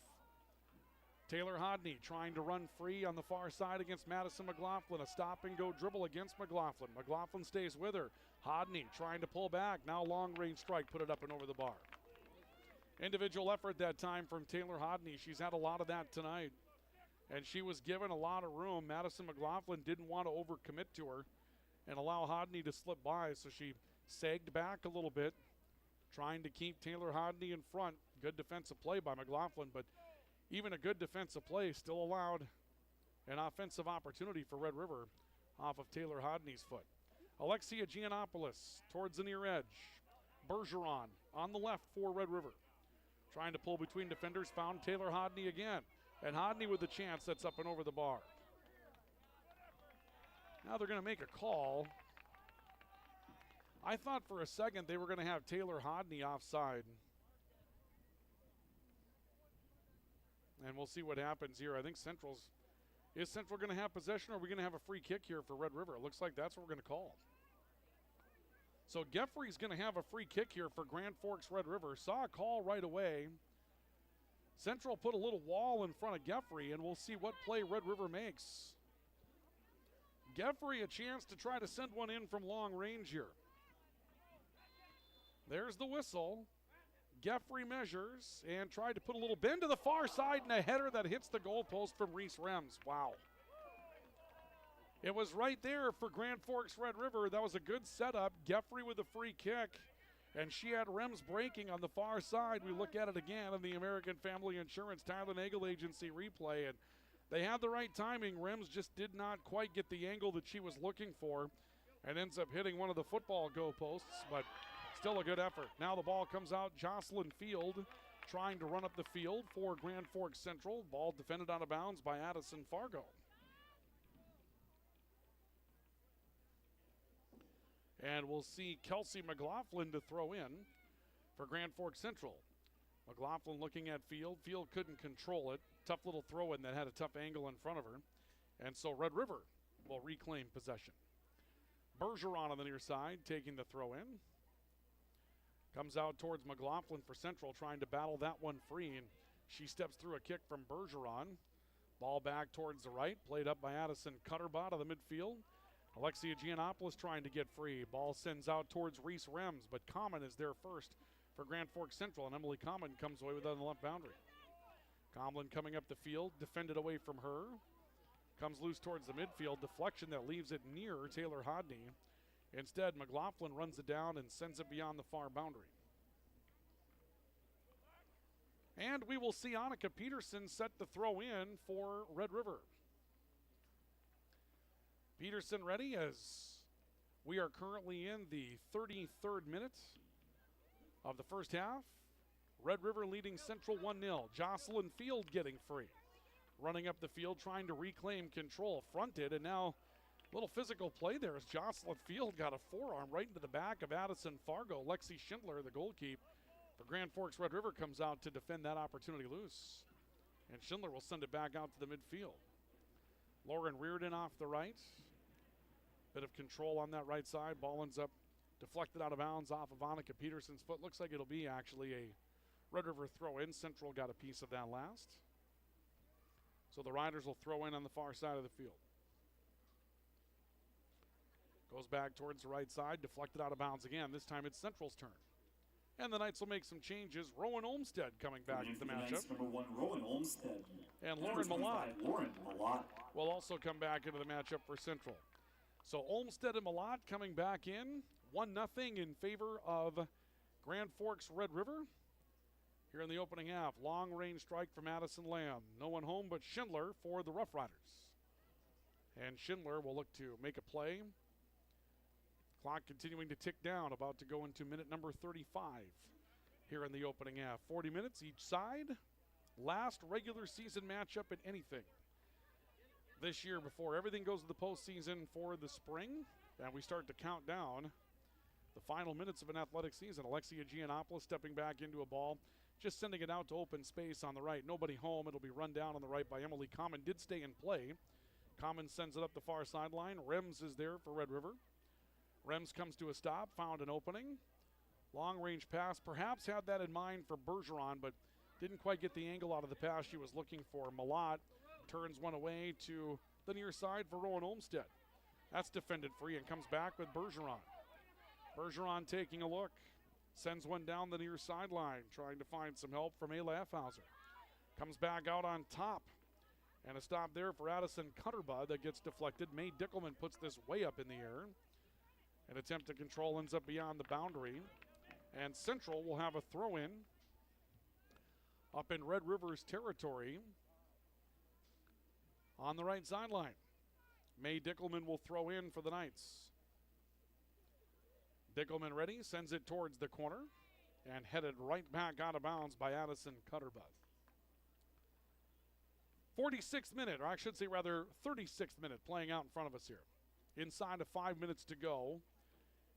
Taylor Hodney trying to run free on the far side against Madison McLaughlin. A stop-and-go dribble against McLaughlin. McLaughlin stays with her. Hodney trying to pull back. Now long-range strike, put it up and over the bar. Individual effort that time from Taylor Hodney. She's had a lot of that tonight, and she was given a lot of room. Madison McLaughlin didn't want to overcommit to her and allow Hodney to slip by, so she sagged back a little bit, trying to keep Taylor Hodney in front. Good defensive play by McLaughlin, but even a good defensive play still allowed an offensive opportunity for Red River off of Taylor Hodney's foot. Alexia Giannopoulos towards the near edge. Bergeron on the left for Red River. Trying to pull between defenders, found Taylor Hodney again. And Hodney with the chance that's up and over the bar. Now they're going to make a call. I thought for a second they were going to have Taylor Hodney offside. And we'll see what happens here. I think is Central going to have possession, or are we going to have a free kick here for Red River? It looks like that's what we're going to call. So Geffrey's going to have a free kick here for Grand Forks Red River. Saw a call right away. Central put a little wall in front of Geffrey, and we'll see what play Red River makes. Geffrey a chance to try to send one in from long range here. There's the whistle. Geffrey measures and tried to put a little bend to the far side, and a header that hits the goalpost from Reese Rems. Wow. It was right there for Grand Forks Red River. That was a good setup. Geffrey with a free kick, and she had Rems breaking on the far side. We look at it again in the American Family Insurance Tyler Nagel Agency replay, and they had the right timing. Rems just did not quite get the angle that she was looking for and ends up hitting one of the football goalposts, but still a good effort. Now the ball comes out. Jocelyn Field trying to run up the field for Grand Forks Central. Ball defended out of bounds by Addison Fargo. And we'll see Kelsey McLaughlin to throw in for Grand Forks Central. McLaughlin looking at Field. Field couldn't control it. Tough little throw in that had a tough angle in front of her. And so Red River will reclaim possession. Bergeron on the near side taking the throw in. Comes out towards McLaughlin for Central, trying to battle that one free. And she steps through a kick from Bergeron. Ball back towards the right. Played up by Addison Cutterbot of the midfield. Alexia Giannopoulos trying to get free. Ball sends out towards Reese Rems, but Common is there first for Grand Forks Central, and Emily Common comes away with it on the left boundary. Comlin coming up the field, defended away from her. Comes loose towards the midfield. Deflection that leaves it near Taylor Hodney. Instead, McLaughlin runs it down and sends it beyond the far boundary. And we will see Annika Peterson set the throw in for Red River. Peterson ready as we are currently in the 33rd minute of the first half. Red River leading Central 1-0. Jocelyn Field getting free. Running up the field, trying to reclaim control. Fronted, and now a little physical play there as Jocelyn Field got a forearm right into the back of Addison Fargo. Lexi Schindler, the goalkeeper for Grand Forks Red River, comes out to defend that opportunity loose. And Schindler will send it back out to the midfield. Lauren Reardon off the right. Bit of control on that right side. Ball ends up deflected out of bounds off of Annika Peterson's foot. Looks like it'll be actually a Red River throw in. Central got a piece of that last. So the Riders will throw in on the far side of the field. Goes back towards the right side. Deflected out of bounds again. This time it's Central's turn. And the Knights will make some changes. Rowan Olmstead coming back to the matchup. Number 1, Rowan Olmstead. And Lauren Malott. Lauren Malott will also come back into the matchup for Central. So Olmstead and Malott coming back in. 1-0 in favor of Grand Forks Red River. Here in the opening half, long range strike from Addison Lamb. No one home but Schindler for the Rough Riders. And Schindler will look to make a play. Clock continuing to tick down, about to go into minute number 35 here in the opening half. 40 minutes each side. Last regular season matchup at anything this year before everything goes to the postseason for the spring. And we start to count down the final minutes of an athletic season. Alexia Giannopoulos stepping back into a ball, just sending it out to open space on the right. Nobody home. It'll be run down on the right by Emily Common. Did stay in play. Common sends it up the far sideline. Rems is there for Red River. Rems comes to a stop, found an opening. Long range pass, perhaps had that in mind for Bergeron, but didn't quite get the angle out of the pass she was looking for. Malott turns one away to the near side for Rowan Olmstead. That's defended free and comes back with Bergeron. Bergeron taking a look, sends one down the near sideline, trying to find some help from Ayla Effhauser. Comes back out on top. And a stop there for Addison Cutterbud that gets deflected. May Dickelman puts this way up in the air. An attempt to control ends up beyond the boundary. And Central will have a throw-in up in Red River's territory on the right sideline. May Dickelman will throw in for the Knights. Dickelman ready, sends it towards the corner, and headed right back out of bounds by Addison Cutterbud. 46th minute, or I should say rather 36th minute playing out in front of us here. Inside of 5 minutes to go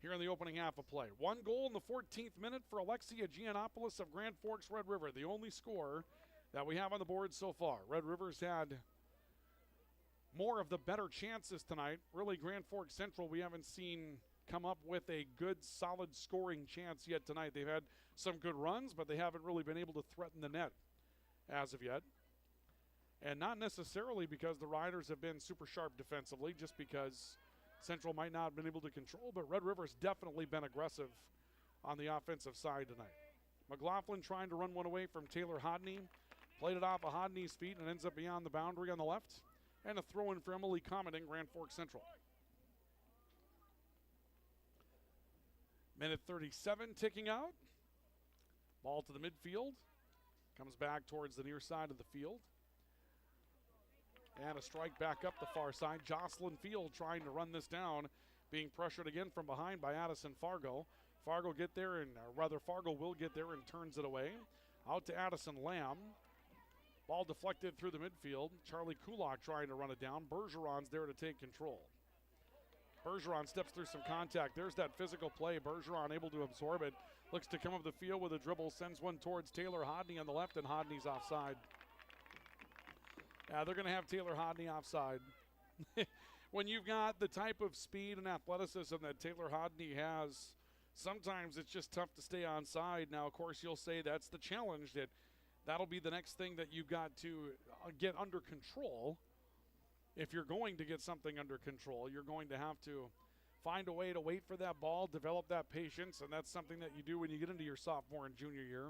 here in the opening half of play. One goal in the 14th minute for Alexia Giannopoulos of Grand Forks Red River, the only score that we have on the board so far. Red River's had more of the better chances tonight. Really, Grand Forks Central we haven't seen come up with a good, solid scoring chance yet tonight. They've had some good runs, but they haven't really been able to threaten the net as of yet. And not necessarily because the Riders have been super sharp defensively, just because Central might not have been able to control, but Red River's definitely been aggressive on the offensive side tonight. McLaughlin trying to run one away from Taylor Hodney. Played it off of Hodney's feet and ends up beyond the boundary on the left. And a throw-in for Emily Common in Grand Forks Central. Minute 37 ticking out. Ball to the midfield. Comes back towards the near side of the field. And a strike back up the far side. Jocelyn Field trying to run this down. Being pressured again from behind by Addison Fargo. Fargo will get there and turns it away. Out to Addison Lamb. Ball deflected through the midfield. Charlie Kulak trying to run it down. Bergeron's there to take control. Bergeron steps through some contact. There's that physical play. Bergeron able to absorb it. Looks to come up the field with a dribble. Sends one towards Taylor Hodney on the left, and Hodney's offside. Yeah, they're going to have Taylor Hodney offside. When you've got the type of speed and athleticism that Taylor Hodney has, sometimes it's just tough to stay onside. Now, of course, you'll say that's the challenge. That'll be the next thing that you've got to get under control. If you're going to get something under control, you're going to have to find a way to wait for that ball, develop that patience, and that's something that you do when you get into your sophomore and junior year.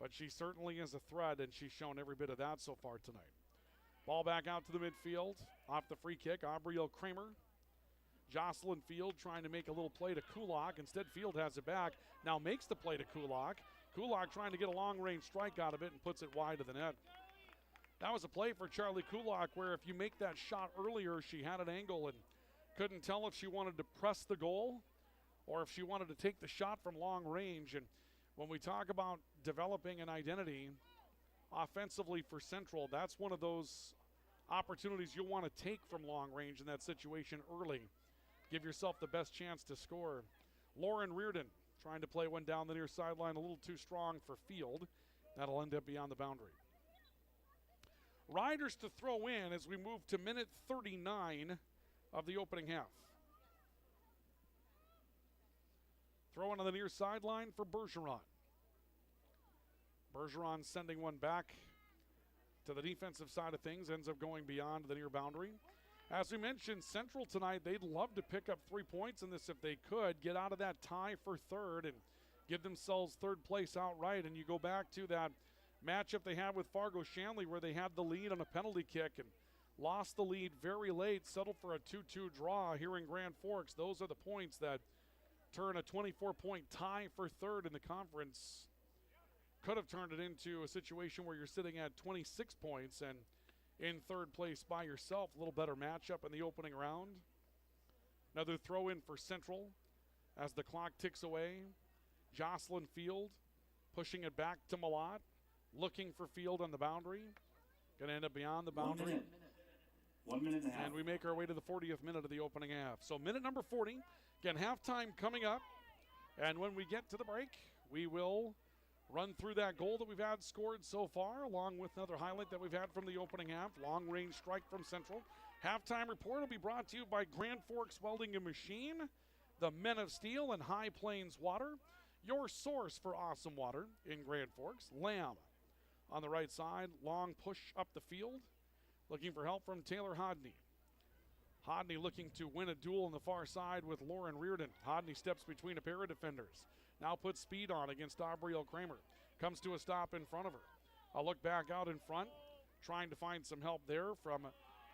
But she certainly is a threat, and she's shown every bit of that so far tonight. Ball back out to the midfield. Off the free kick, Aubrielle Kramer. Jocelyn Field trying to make a little play to Kulak. Instead, Field has it back. Now makes the play to Kulak. Kulak trying to get a long-range strike out of it and puts it wide of the net. That was a play for Charlie Kulak where if you make that shot earlier, she had an angle and couldn't tell if she wanted to press the goal or if she wanted to take the shot from long range. And when we talk about developing an identity offensively for Central, that's one of those opportunities you'll want to take from long range in that situation early. Give yourself the best chance to score. Lauren Reardon trying to play one down the near sideline, a little too strong for Field. That'll end up beyond the boundary. Riders to throw in as we move to minute 39 of the opening half. Throw in on the near sideline for Bergeron. Bergeron sending one back to the defensive side of things, ends up going beyond the near boundary. As we mentioned, Central tonight, they'd love to pick up 3 points in this if they could, get out of that tie for third and give themselves third place outright. And you go back to that matchup they had with Fargo Shanley where they had the lead on a penalty kick and lost the lead very late, settled for a 2-2 draw here in Grand Forks. Those are the points that turn a 24-point tie for third in the conference. Could have turned it into a situation where you're sitting at 26 points and in third place by yourself. A little better matchup in the opening round. Another throw in for Central as the clock ticks away. Jocelyn Field pushing it back to Malott. Looking for Field on the boundary. Going to end up beyond the boundary. 1 minute and a half. And we make our way to the 40th minute of the opening half. So minute number 40. Again, halftime coming up. And when we get to the break, we will run through that goal that we've had scored so far, along with another highlight that we've had from the opening half. Long-range strike from Central. Halftime report will be brought to you by Grand Forks Welding and Machine, the Men of Steel, and High Plains Water, your source for awesome water in Grand Forks. Lamb on the right side, long push up the field, looking for help from Taylor Hodney. Hodney looking to win a duel on the far side with Lauren Reardon. Hodney steps between a pair of defenders. Now puts speed on against Aubrielle Kramer. Comes to a stop in front of her. A look back out in front, trying to find some help there from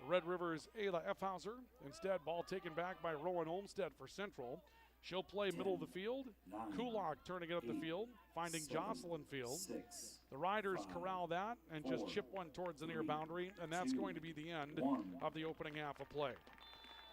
Red River's Ayla Effhauser. Instead, ball taken back by Rowan Olmstead for Central. She'll play middle of the field. Kulak turning it up the field, finding Jocelyn Field. The Riders corral that and just chip one towards the near boundary, and that's going to be the end of the opening half of play.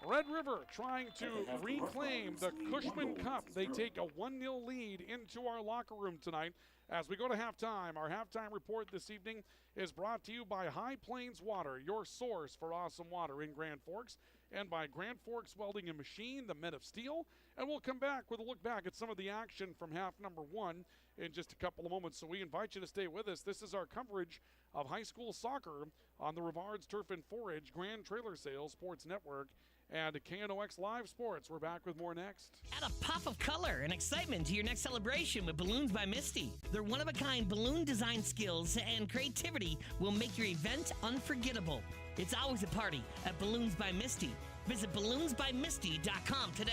Red River trying to reclaim the Cushman Cup. They take a 1-0 lead into our locker room tonight. As we go to halftime, our halftime report this evening is brought to you by High Plains Water, your source for awesome water in Grand Forks, and by Grand Forks Welding and Machine, the Men of Steel. And we'll come back with a look back at some of the action from half number 1 in just a couple of moments. So we invite you to stay with us. This is our coverage of high school soccer on the Rivards Turf and Forage Grand Trailer Sales Sports Network and KNOX Live Sports. We're back with more next. Add a pop of color and excitement to your next celebration with Balloons by Misty. Their one-of-a-kind balloon design skills and creativity will make your event unforgettable. It's always a party at Balloons by Misty. Visit balloonsbymisty.com today.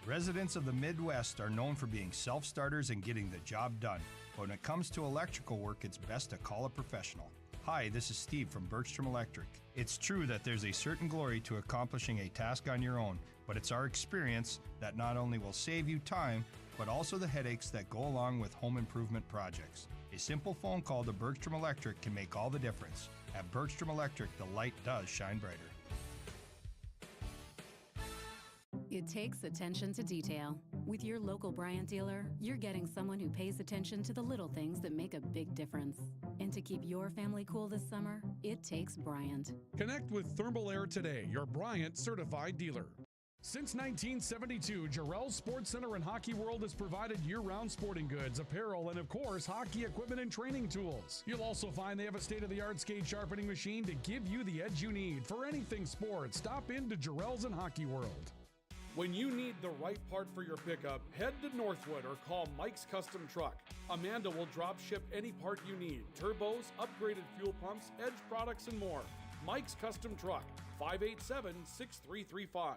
Residents of the Midwest are known for being self-starters and getting the job done. But when it comes to electrical work, it's best to call a professional. Hi, this is Steve from Bergstrom Electric. It's true that there's a certain glory to accomplishing a task on your own, but it's our experience that not only will save you time, but also the headaches that go along with home improvement projects. A simple phone call to Bergstrom Electric can make all the difference. At Bergstrom Electric, the light does shine brighter. It takes attention to detail. With your local Bryant dealer, you're getting someone who pays attention to the little things that make a big difference. And to keep your family cool this summer, it takes Bryant. Connect with Thermal Air today, your Bryant certified dealer. Since 1972, Jarrell's Sports Center and Hockey World has provided year-round sporting goods, apparel, and of course, hockey equipment and training tools. You'll also find they have a state-of-the-art skate sharpening machine to give you the edge you need for anything sports. Stop into Jarrell's and Hockey World. When you need the right part for your pickup, head to Northwood or call Mike's Custom Truck. Amanda will drop ship any part you need. Turbos, upgraded fuel pumps, Edge products, and more. Mike's Custom Truck, 587-6335.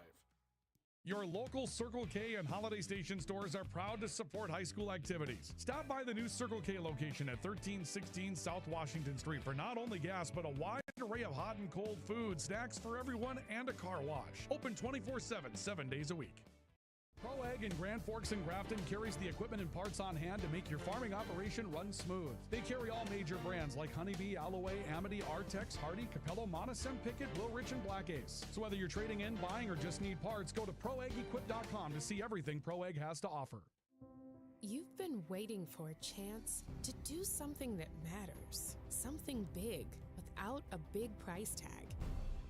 Your local Circle K and Holiday Station stores are proud to support high school activities. Stop by the new Circle K location at 1316 South Washington Street for not only gas, but a wide array of hot and cold food, snacks for everyone, and a car wash. Open 24/7, 7 days a week. Pro Ag in Grand Forks and Grafton carries the equipment and parts on hand to make your farming operation run smooth. They carry all major brands like Honeybee, Alloway, Amity, Artex, Hardy, Capello, Monosem, Pickett, Will Rich, and Black Ace. So whether you're trading in, buying, or just need parts, go to ProAgEquip.com to see everything Pro Ag has to offer. You've been waiting for a chance to do something that matters, something big without a big price tag.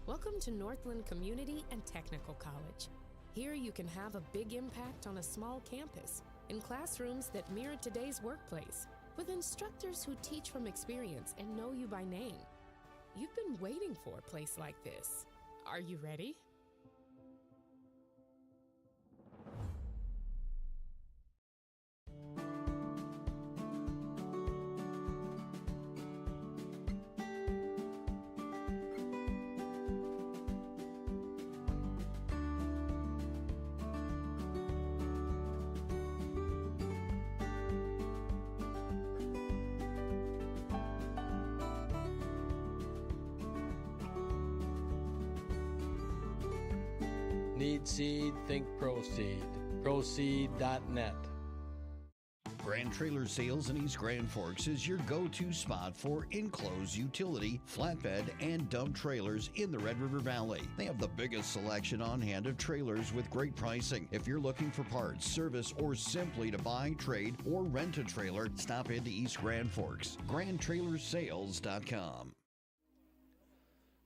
Welcome to Northland Community and Technical College. Here you can have a big impact on a small campus, in classrooms that mirror today's workplace, with instructors who teach from experience and know you by name. You've been waiting for a place like this. Are you ready? Need seed, think Proseed. Proseed.net. Grand Trailer Sales in East Grand Forks is your go-to spot for enclosed utility, flatbed, and dump trailers in the Red River Valley. They have the biggest selection on hand of trailers with great pricing. If you're looking for parts, service, or simply to buy, trade, or rent a trailer, stop into East Grand Forks. GrandTrailersales.com.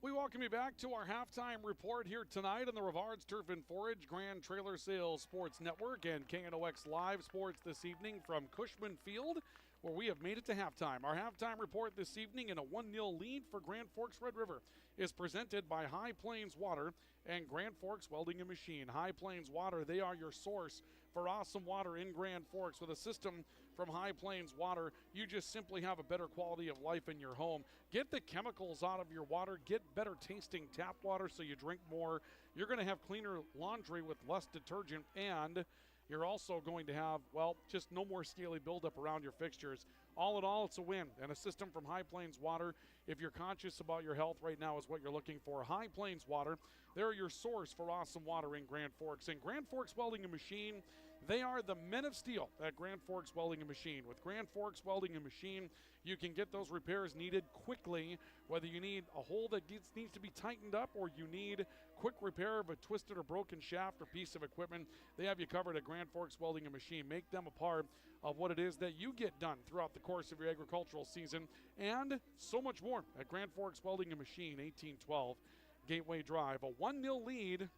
We welcome you back to our halftime report here tonight on the Rivards Turf and Forage Grand Trailer Sales Sports Network and KNOX Live Sports this evening from Cushman Field, where we have made it to halftime. Our halftime report this evening in a 1-0 lead for Grand Forks Red River is presented by High Plains Water and Grand Forks Welding and Machine. High Plains Water, they are your source for awesome water in Grand Forks. With a system from High Plains Water, you just simply have a better quality of life in your home. Get the chemicals out of your water. Get better tasting tap water so you drink more. You're going to have cleaner laundry with less detergent, and you're also going to have, well, just no more scaly buildup around your fixtures. All in all, it's a win. And a system from High Plains Water, if you're conscious about your health right now, is what you're looking for. High Plains Water, they're your source for awesome water in Grand Forks. And Grand Forks Welding and Machine, they are the men of steel at Grand Forks Welding and Machine. With Grand Forks Welding and Machine, you can get those repairs needed quickly, whether you need a hole that needs to be tightened up or you need quick repair of a twisted or broken shaft or piece of equipment. They have you covered at Grand Forks Welding and Machine. Make them a part of what it is that you get done throughout the course of your agricultural season, and so much more at Grand Forks Welding and Machine, 1812 Gateway Drive. A 1-0 lead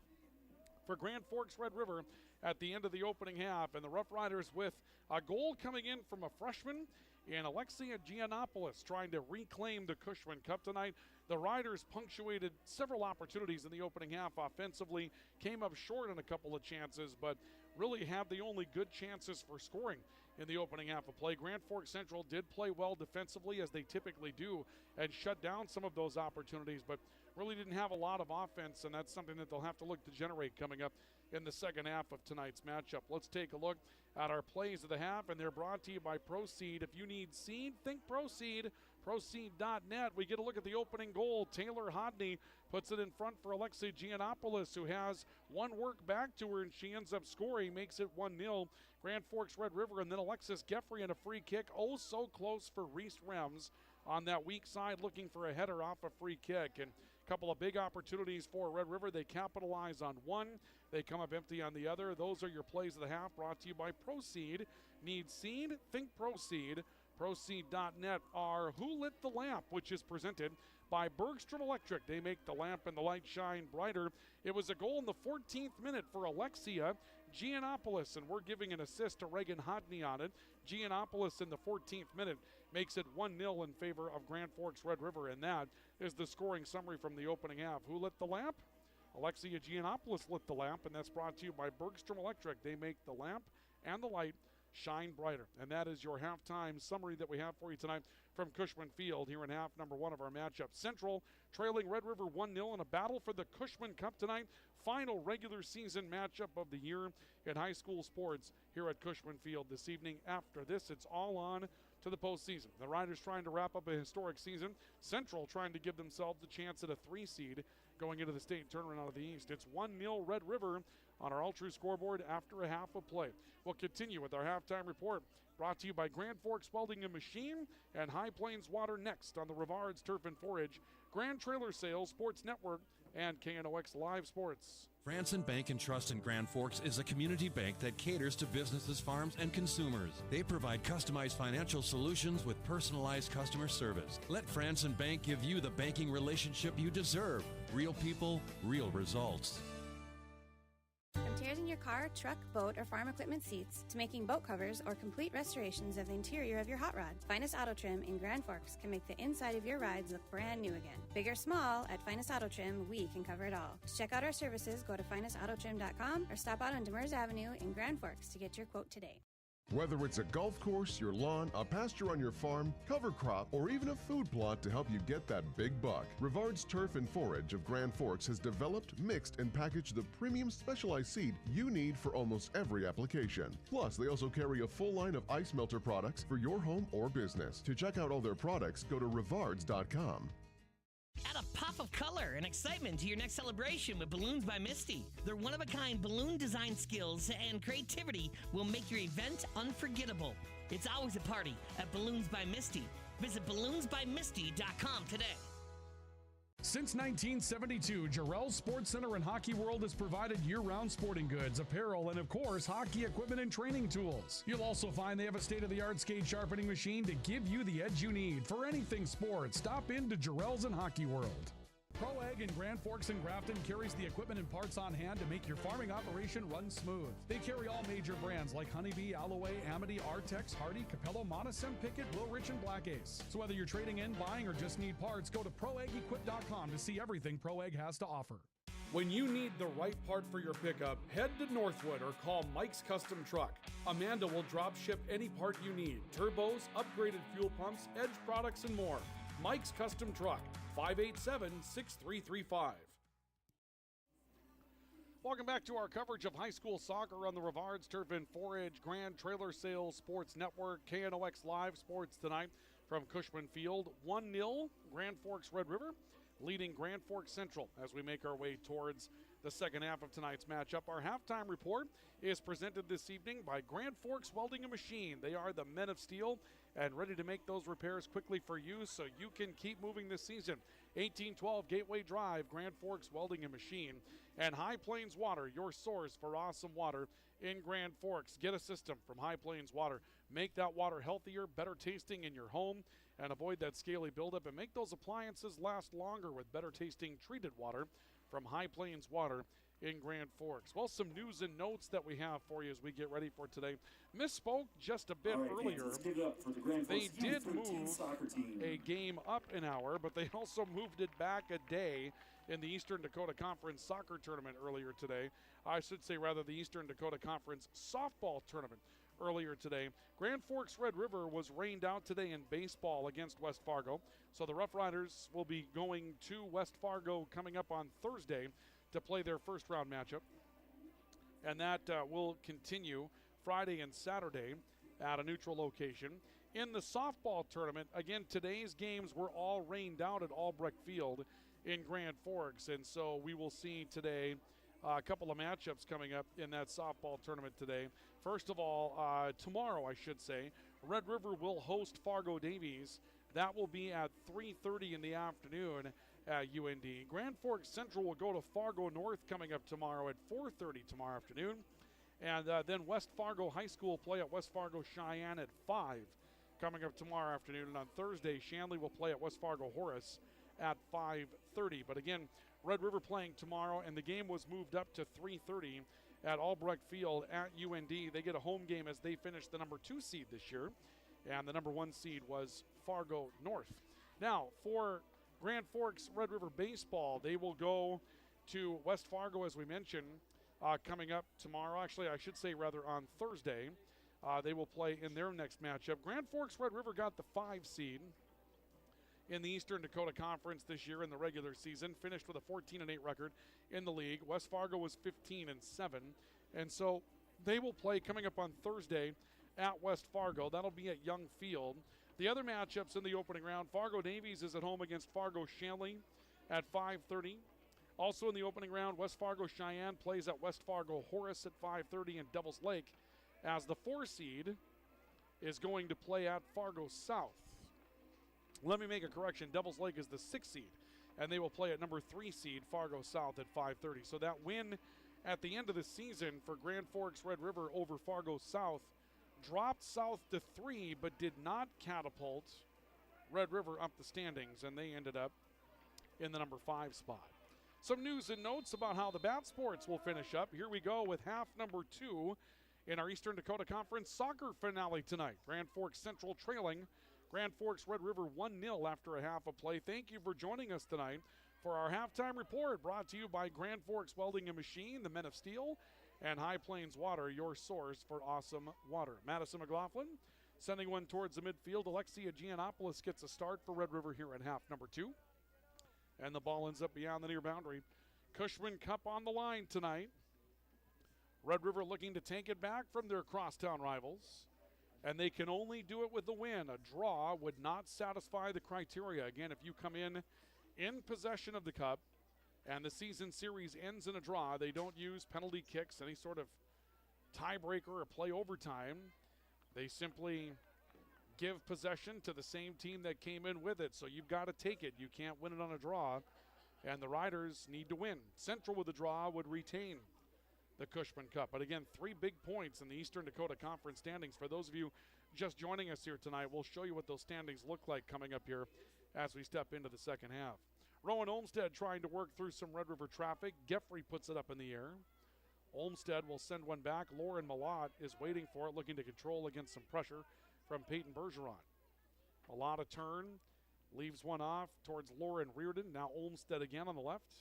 for Grand Forks Red River at the end of the opening half, and the Rough Riders with a goal coming in from a freshman and Alexia Giannopoulos trying to reclaim the Cushman Cup tonight. The Riders punctuated several opportunities in the opening half offensively, came up short on a couple of chances, but really had the only good chances for scoring in the opening half of play. Grand Forks Central did play well defensively, as they typically do, and shut down some of those opportunities, but really didn't have a lot of offense, and that's something that they'll have to look to generate coming up in the second half of tonight's matchup. Let's take a look at our plays of the half, and they're brought to you by Proseed. If you need seed, think Proseed. Proseed.net. We get a look at the opening goal. Taylor Hodney puts it in front for Alexia Giannopoulos, who has one work back to her, and she ends up scoring, makes it 1-0. Grand Forks Red River, and then Alexis Geffrey and a free kick. Oh, so close for Reese Rems on that weak side, looking for a header off a free kick. And Couple of big opportunities for Red River. They capitalize on one. They come up empty on the other. Those are your plays of the half, brought to you by Proceed. Need seed? Think Proceed. Proceed.net are Who Lit the Lamp, which is presented by Bergstrom Electric. They make the lamp and the light shine brighter. It was a goal in the 14th minute for Alexia Giannopoulos, and we're giving an assist to Reagan Hodney on it. Giannopoulos in the 14th minute makes it 1-0 in favor of Grand Forks Red River, and that is the scoring summary from the opening half. Who lit the lamp? Alexia Giannopoulos lit the lamp, and that's brought to you by Bergstrom Electric. They make the lamp and the light shine brighter. And that is your halftime summary that we have for you tonight from Cushman Field here in half number one of our matchup. Central trailing Red River 1-0 in a battle for the Cushman Cup tonight. Final regular season matchup of the year in high school sports here at Cushman Field this evening. After this, it's all on to the postseason. The Riders trying to wrap up a historic season. Central trying to give themselves a chance at a 3 seed going into the state tournament out of the East. It's 1-0 Red River on our All-True scoreboard after a half of play. We'll continue with our halftime report, brought to you by Grand Forks Welding and Machine and High Plains Water next on the Rivards Turf and Forage, Grand Trailer Sales, Sports Network, and KNOX Live Sports. Franson Bank and Trust in Grand Forks is a community bank that caters to businesses, farms, and consumers. They provide customized financial solutions with personalized customer service. Let Franson Bank give you the banking relationship you deserve. Real people, real results. From tears in your car, truck, boat, or farm equipment seats to making boat covers or complete restorations of the interior of your hot rod, Finest Auto Trim in Grand Forks can make the inside of your rides look brand new again. Big or small, at Finest Auto Trim, we can cover it all. To check out our services, go to finestautotrim.com or stop out on Demers Avenue in Grand Forks to get your quote today. Whether it's a golf course, your lawn, a pasture on your farm, cover crop, or even a food plot to help you get that big buck, Rivards Turf and Forage of Grand Forks has developed, mixed, and packaged the premium specialized seed you need for almost every application. Plus, they also carry a full line of ice melter products for your home or business. To check out all their products, go to rivards.com. Add a pop of color and excitement to your next celebration with Balloons by Misty. Their one-of-a-kind balloon design skills and creativity will make your event unforgettable. It's always a party at Balloons by Misty. Visit balloonsbymisty.com today. Since 1972, Jarrell's Sports Center and Hockey World has provided year-round sporting goods, apparel, and of course, hockey equipment and training tools. You'll also find they have a state-of-the-art skate sharpening machine to give you the edge you need for anything sports. Stop in to Jarrell's and Hockey World. Pro Ag in Grand Forks and Grafton carries the equipment and parts on hand to make your farming operation run smooth. They carry all major brands like Honeybee, Alloway, Amity, Artex, Hardy, Capello, Monosem, Pickett, Wilrich, and Black Ace. So whether you're trading in, buying, or just need parts, go to ProAgEquip.com to see everything Pro Ag has to offer. When you need the right part for your pickup, head to Northwood or call Mike's Custom Truck. Amanda will drop ship any part you need: turbos, upgraded fuel pumps, Edge products, and more. Mike's Custom Truck, 587-6335. Welcome back to our coverage of high school soccer on the Rivards Turf and Forage Grand Trailer Sales Sports Network, KNOX Live Sports tonight from Cushman Field. 1-0 Grand Forks Red River leading Grand Forks Central as we make our way towards the second half of tonight's matchup. Our halftime report is presented this evening by Grand Forks Welding and Machine. They are the men of steel and ready to make those repairs quickly for you so you can keep moving this season. 1812 Gateway Drive, Grand Forks Welding and Machine. And High Plains Water, your source for awesome water in Grand Forks. Get a system from High Plains Water. Make that water healthier, better tasting in your home, and avoid that scaly buildup, and make those appliances last longer with better tasting treated water from High Plains Water in Grand Forks. Well, some news and notes that we have for you as we get ready for today. Misspoke just a bit earlier. They did move a game up an hour, but they also moved it back a day in the Eastern Dakota Conference Soccer Tournament earlier today. I should say rather the Eastern Dakota Conference Softball Tournament earlier today. Grand Forks Red River was rained out today in baseball against West Fargo. So the Rough Riders will be going to West Fargo coming up on Thursday to play their first round matchup. And that will continue Friday and Saturday at a neutral location. In the softball tournament, again, today's games were all rained out at Albrecht Field in Grand Forks. And so we will see today a couple of matchups coming up in that softball tournament today. First of all, tomorrow, I should say, Red River will host Fargo Davies. That will be at 3:30 in the afternoon. at UND. Grand Forks Central will go to Fargo North coming up tomorrow at 4:30 tomorrow afternoon. And then West Fargo High School will play at West Fargo Cheyenne at 5 coming up tomorrow afternoon. And on Thursday, Shanley will play at West Fargo Horace at 5:30. But again, Red River playing tomorrow, and the game was moved up to 3:30 at Albrecht Field at UND. They get a home game as they finish the number 2 seed this year, and the number 1 seed was Fargo North. Now, for Grand Forks Red River baseball, they will go to West Fargo, as we mentioned, coming up tomorrow. Actually, I should say rather on Thursday. They will play in their next matchup. Grand Forks Red River got the 5 seed in the Eastern Dakota Conference this year in the regular season, finished with a 14-8 record in the league. West Fargo was 15-7, and so they will play coming up on Thursday at West Fargo. That'll be at Young Field. The other matchups in the opening round, Fargo Davies is at home against Fargo Shanley at 5:30. Also in the opening round, West Fargo Cheyenne plays at West Fargo Horace at 5:30, and Devils Lake, as the 4 seed, is going to play at Fargo South. Let me make a correction. Devils Lake is the 6th seed, and they will play at number 3 seed Fargo South at 5:30. So that win at the end of the season for Grand Forks Red River over Fargo South dropped South to 3, but did not catapult Red River up the standings, and they ended up in the number 5 spot. Some news and notes about how the Bat Sports will finish up. Here we go with half number 2 in our Eastern Dakota Conference soccer finale tonight. Grand Forks Central trailing Grand Forks Red River 1-0 after a half of play. Thank you for joining us tonight for our halftime report, brought to you by Grand Forks Welding and Machine, the Men of Steel, and High Plains Water, your source for awesome water. Madison McLaughlin sending one towards the midfield. Alexia Giannopoulos gets a start for Red River here in half number 2. And the ball ends up beyond the near boundary. Cushman Cup on the line tonight. Red River looking to take it back from their crosstown rivals, and they can only do it with the win. A draw would not satisfy the criteria. Again, if you come in possession of the cup and the season series ends in a draw, they don't use penalty kicks, any sort of tiebreaker or play overtime. They simply give possession to the same team that came in with it. So you've got to take it. You can't win it on a draw, and the Riders need to win. Central with a draw would retain the Cushman Cup. But again, 3 big points in the Eastern Dakota Conference standings. For those of you just joining us here tonight, we'll show you what those standings look like coming up here as we step into the second half. Rowan Olmsted trying to work through some Red River traffic. Geffrey puts it up in the air. Olmsted will send one back. Lauren Malott is waiting for it, looking to control against some pressure from Peyton Bergeron. Malott a turn, leaves one off towards Lauren Reardon. Now Olmsted again on the left,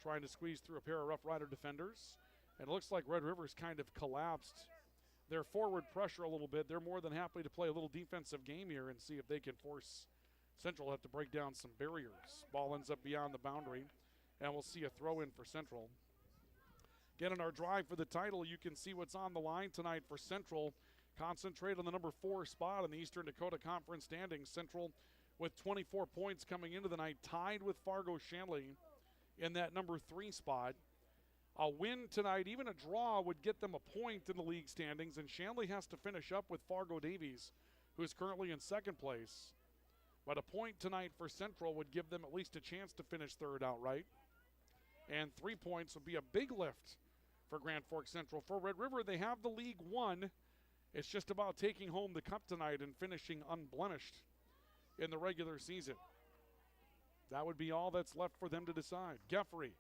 trying to squeeze through a pair of Rough Rider defenders. And it looks like Red River's kind of collapsed their forward pressure a little bit. They're more than happy to play a little defensive game here and see if they can force Central have to break down some barriers. Ball ends up beyond the boundary, and we'll see a throw in for Central. Again, in our drive for the title, you can see what's on the line tonight for Central. Concentrate on the number 4 spot in the Eastern Dakota Conference standings. Central with 24 points coming into the night, tied with Fargo Shanley in that number 3 spot. A win tonight, even a draw, would get them a point in the league standings, and Shanley has to finish up with Fargo Davies, who is currently in 2nd place. But a point tonight for Central would give them at least a chance to finish 3rd outright. And 3 points would be a big lift for Grand Forks Central. For Red River, they have the league won. It's just about taking home the cup tonight and finishing unblemished in the regular season. That would be all that's left for them to decide. Geffrey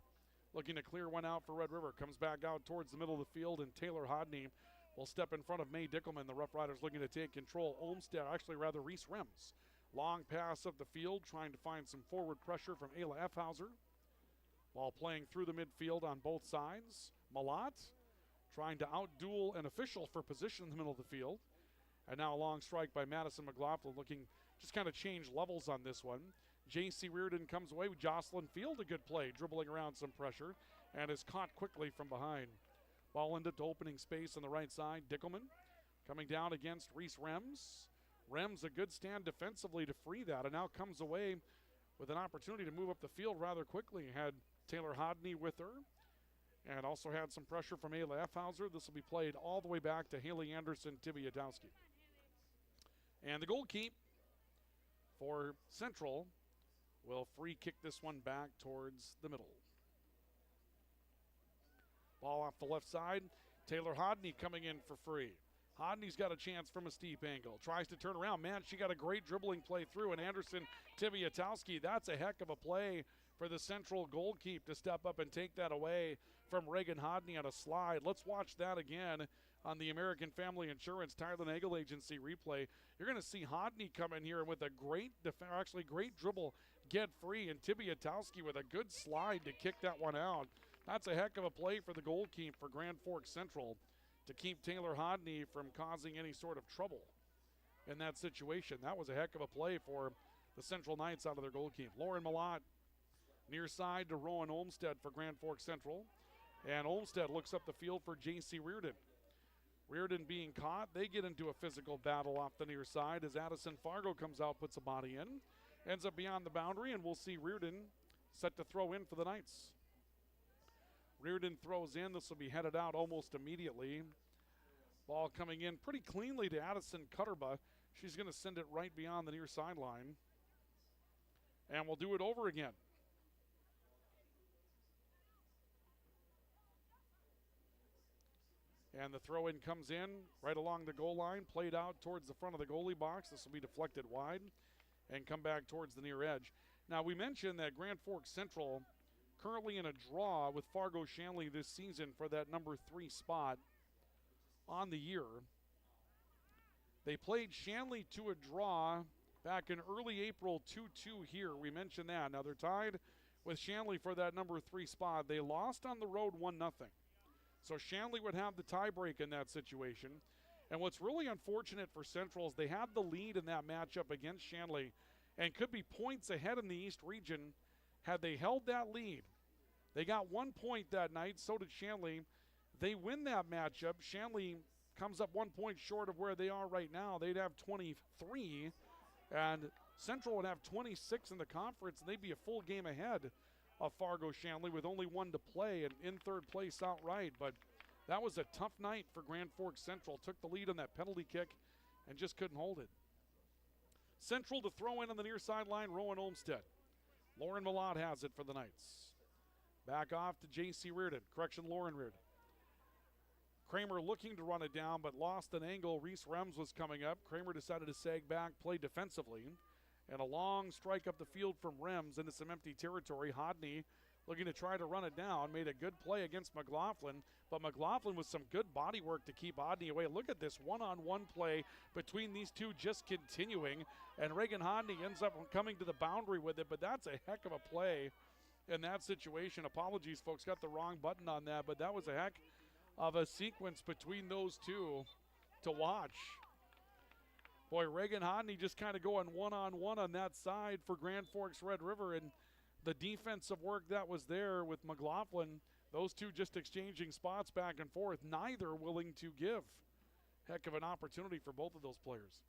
looking to clear one out for Red River. Comes back out towards the middle of the field, and Taylor Hodney will step in front of May Dickelman. The Rough Riders looking to take control. Reese Rems. Long pass up the field, trying to find some forward pressure from Ayla Effhauser while playing through the midfield on both sides. Malott trying to outduel an official for position in the middle of the field. And now a long strike by Madison McLaughlin, looking just kind of change levels on this one. J.C. Reardon comes away with Jocelyn Field, a good play, dribbling around some pressure, and is caught quickly from behind. Ball into opening space on the right side. Dickelman coming down against Reese Rems. Rems a good stand defensively to free that, and now comes away with an opportunity to move up the field rather quickly. Had Taylor Hodney with her, and also had some pressure from Ayla Effhauser. This will be played all the way back to Haley Anderson Tibiatowski. And the goal keep for Central will free kick this one back towards the middle. Ball off the left side. Taylor Hodney coming in for free. Hodney's got a chance from a steep angle. Tries to turn around. Man, she got a great dribbling play through. And Anderson Tiviatowski, that's a heck of a play for the Central goalkeeper to step up and take that away from Reagan Hodney on a slide. Let's watch that again on the American Family Insurance Tyler Nagel Agency replay. You're going to see Hodney come in here with a great dribble, get free, and Tibiatowski with a good slide to kick that one out. That's a heck of a play for the goalkeeper for Grand Forks Central to keep Taylor Hodney from causing any sort of trouble in that situation. That was a heck of a play for the Central Knights out of their goalkeeper. Lauren Malott near side to Rowan Olmstead for Grand Forks Central. And Olmstead looks up the field for J.C. Reardon. Reardon being caught. They get into a physical battle off the near side as Addison Fargo comes out, puts a body in. Ends up beyond the boundary, and we'll see Reardon set to throw in for the Knights. Reardon throws in. This will be headed out almost immediately. Ball coming in pretty cleanly to Addison Cutterba. She's going to send it right beyond the near sideline. And we'll do it over again. And the throw-in comes in right along the goal line, played out towards the front of the goalie box. This will be deflected wide and come back towards the near edge. Now, we mentioned that Grand Forks Central currently in a draw with Fargo Shanley this season for that number 3 spot on the year. They played Shanley to a draw back in early April 2-2 here. We mentioned that. Now, they're tied with Shanley for that number 3 spot. They lost on the road 1-0. So Shanley would have the tiebreak in that situation. And what's really unfortunate for Central is they had the lead in that matchup against Shanley and could be points ahead in the East region had they held that lead. They got 1 point that night, so did Shanley. They win that matchup. Shanley comes up 1 point short of where they are right now. They'd have 23, and Central would have 26 in the conference, and they'd be a full game ahead of Fargo Shanley with only 1 to play and in third place outright. But that was a tough night for Grand Forks Central. Took the lead on that penalty kick and just couldn't hold it. Central to throw in on the near sideline, Rowan Olmstead. Lauren Malott has it for the Knights. Back off to J.C. Reardon. Correction, Lauren Reardon. Kramer looking to run it down, but lost an angle. Reese Rems was coming up. Kramer decided to sag back, play defensively. And a long strike up the field from Rems into some empty territory. Hodney looking to try to run it down. Made a good play against McLaughlin, but McLaughlin with some good body work to keep Hodney away. Look at this one-on-one play between these two just continuing. And Reagan Hodney ends up coming to the boundary with it, but that's a heck of a play in that situation. Apologies, folks, got the wrong button on that, but that was a heck of a sequence between those two to watch. Boy, Reagan Hodney just kind of going one-on-one on that side for Grand Forks Red River, and the defensive work that was there with McLaughlin, those two just exchanging spots back and forth, neither willing to give. Heck of an opportunity for both of those players.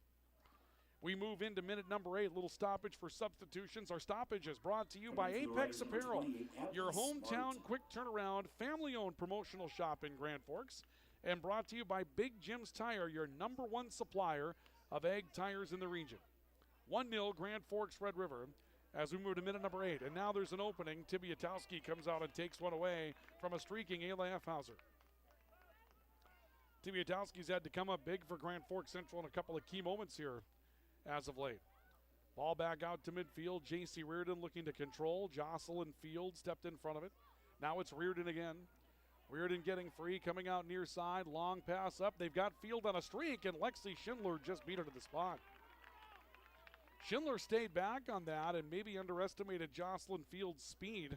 We move into minute number 8, little stoppage for substitutions. Our stoppage is brought to you by Apex Apparel, your hometown quick turnaround, family-owned promotional shop in Grand Forks, and brought to you by Big Jim's Tire, your #1 supplier of ag tires in the region. 1-0 Grand Forks Red River as we move to minute number 8. And now there's an opening. Tibiatowski comes out and takes one away from a streaking Ayla Effhauser. Tibiatowski's had to come up big for Grand Forks Central in a couple of key moments here as of late. Ball back out to midfield. J.C. Reardon looking to control. Jocelyn Field stepped in front of it. Now it's Reardon again. Reardon getting free, coming out near side. Long pass up. They've got Field on a streak, and Lexi Schindler just beat her to the spot. Schindler stayed back on that and maybe underestimated Jocelyn Field's speed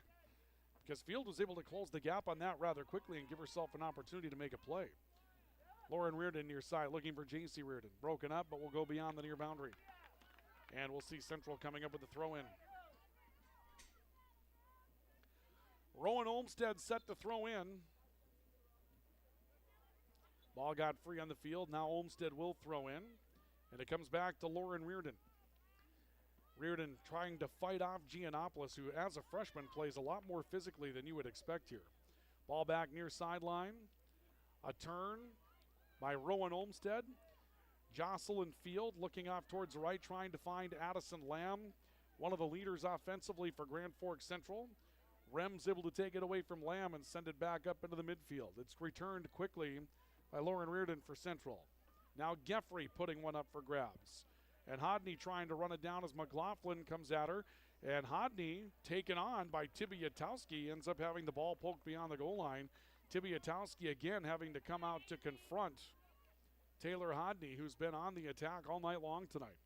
because Field was able to close the gap on that rather quickly and give herself an opportunity to make a play. Lauren Reardon near side looking for J.C. Reardon. Broken up, but will go beyond the near boundary. And we'll see Central coming up with the throw-in. Rowan Olmstead set to throw in. Ball got free on the field. Now Olmstead will throw in. And it comes back to Lauren Reardon. Reardon trying to fight off Giannopoulos, who as a freshman plays a lot more physically than you would expect here. Ball back near sideline. A turn by Rowan Olmstead. Jocelyn Field looking off towards the right, trying to find Addison Lamb. one of the leaders offensively for Grand Forks Central. Rem's able to take it away from Lamb and send it back up into the midfield. It's returned quickly by Lauren Reardon for Central. Now Geffrey putting one up for grabs. And Hodney trying to run it down as McLaughlin comes at her. And Hodney, taken on by Tibiatowski, ends up having the ball poked beyond the goal line. Tibiatowski again having to come out to confront Taylor Hodney, who's been on the attack all night long tonight.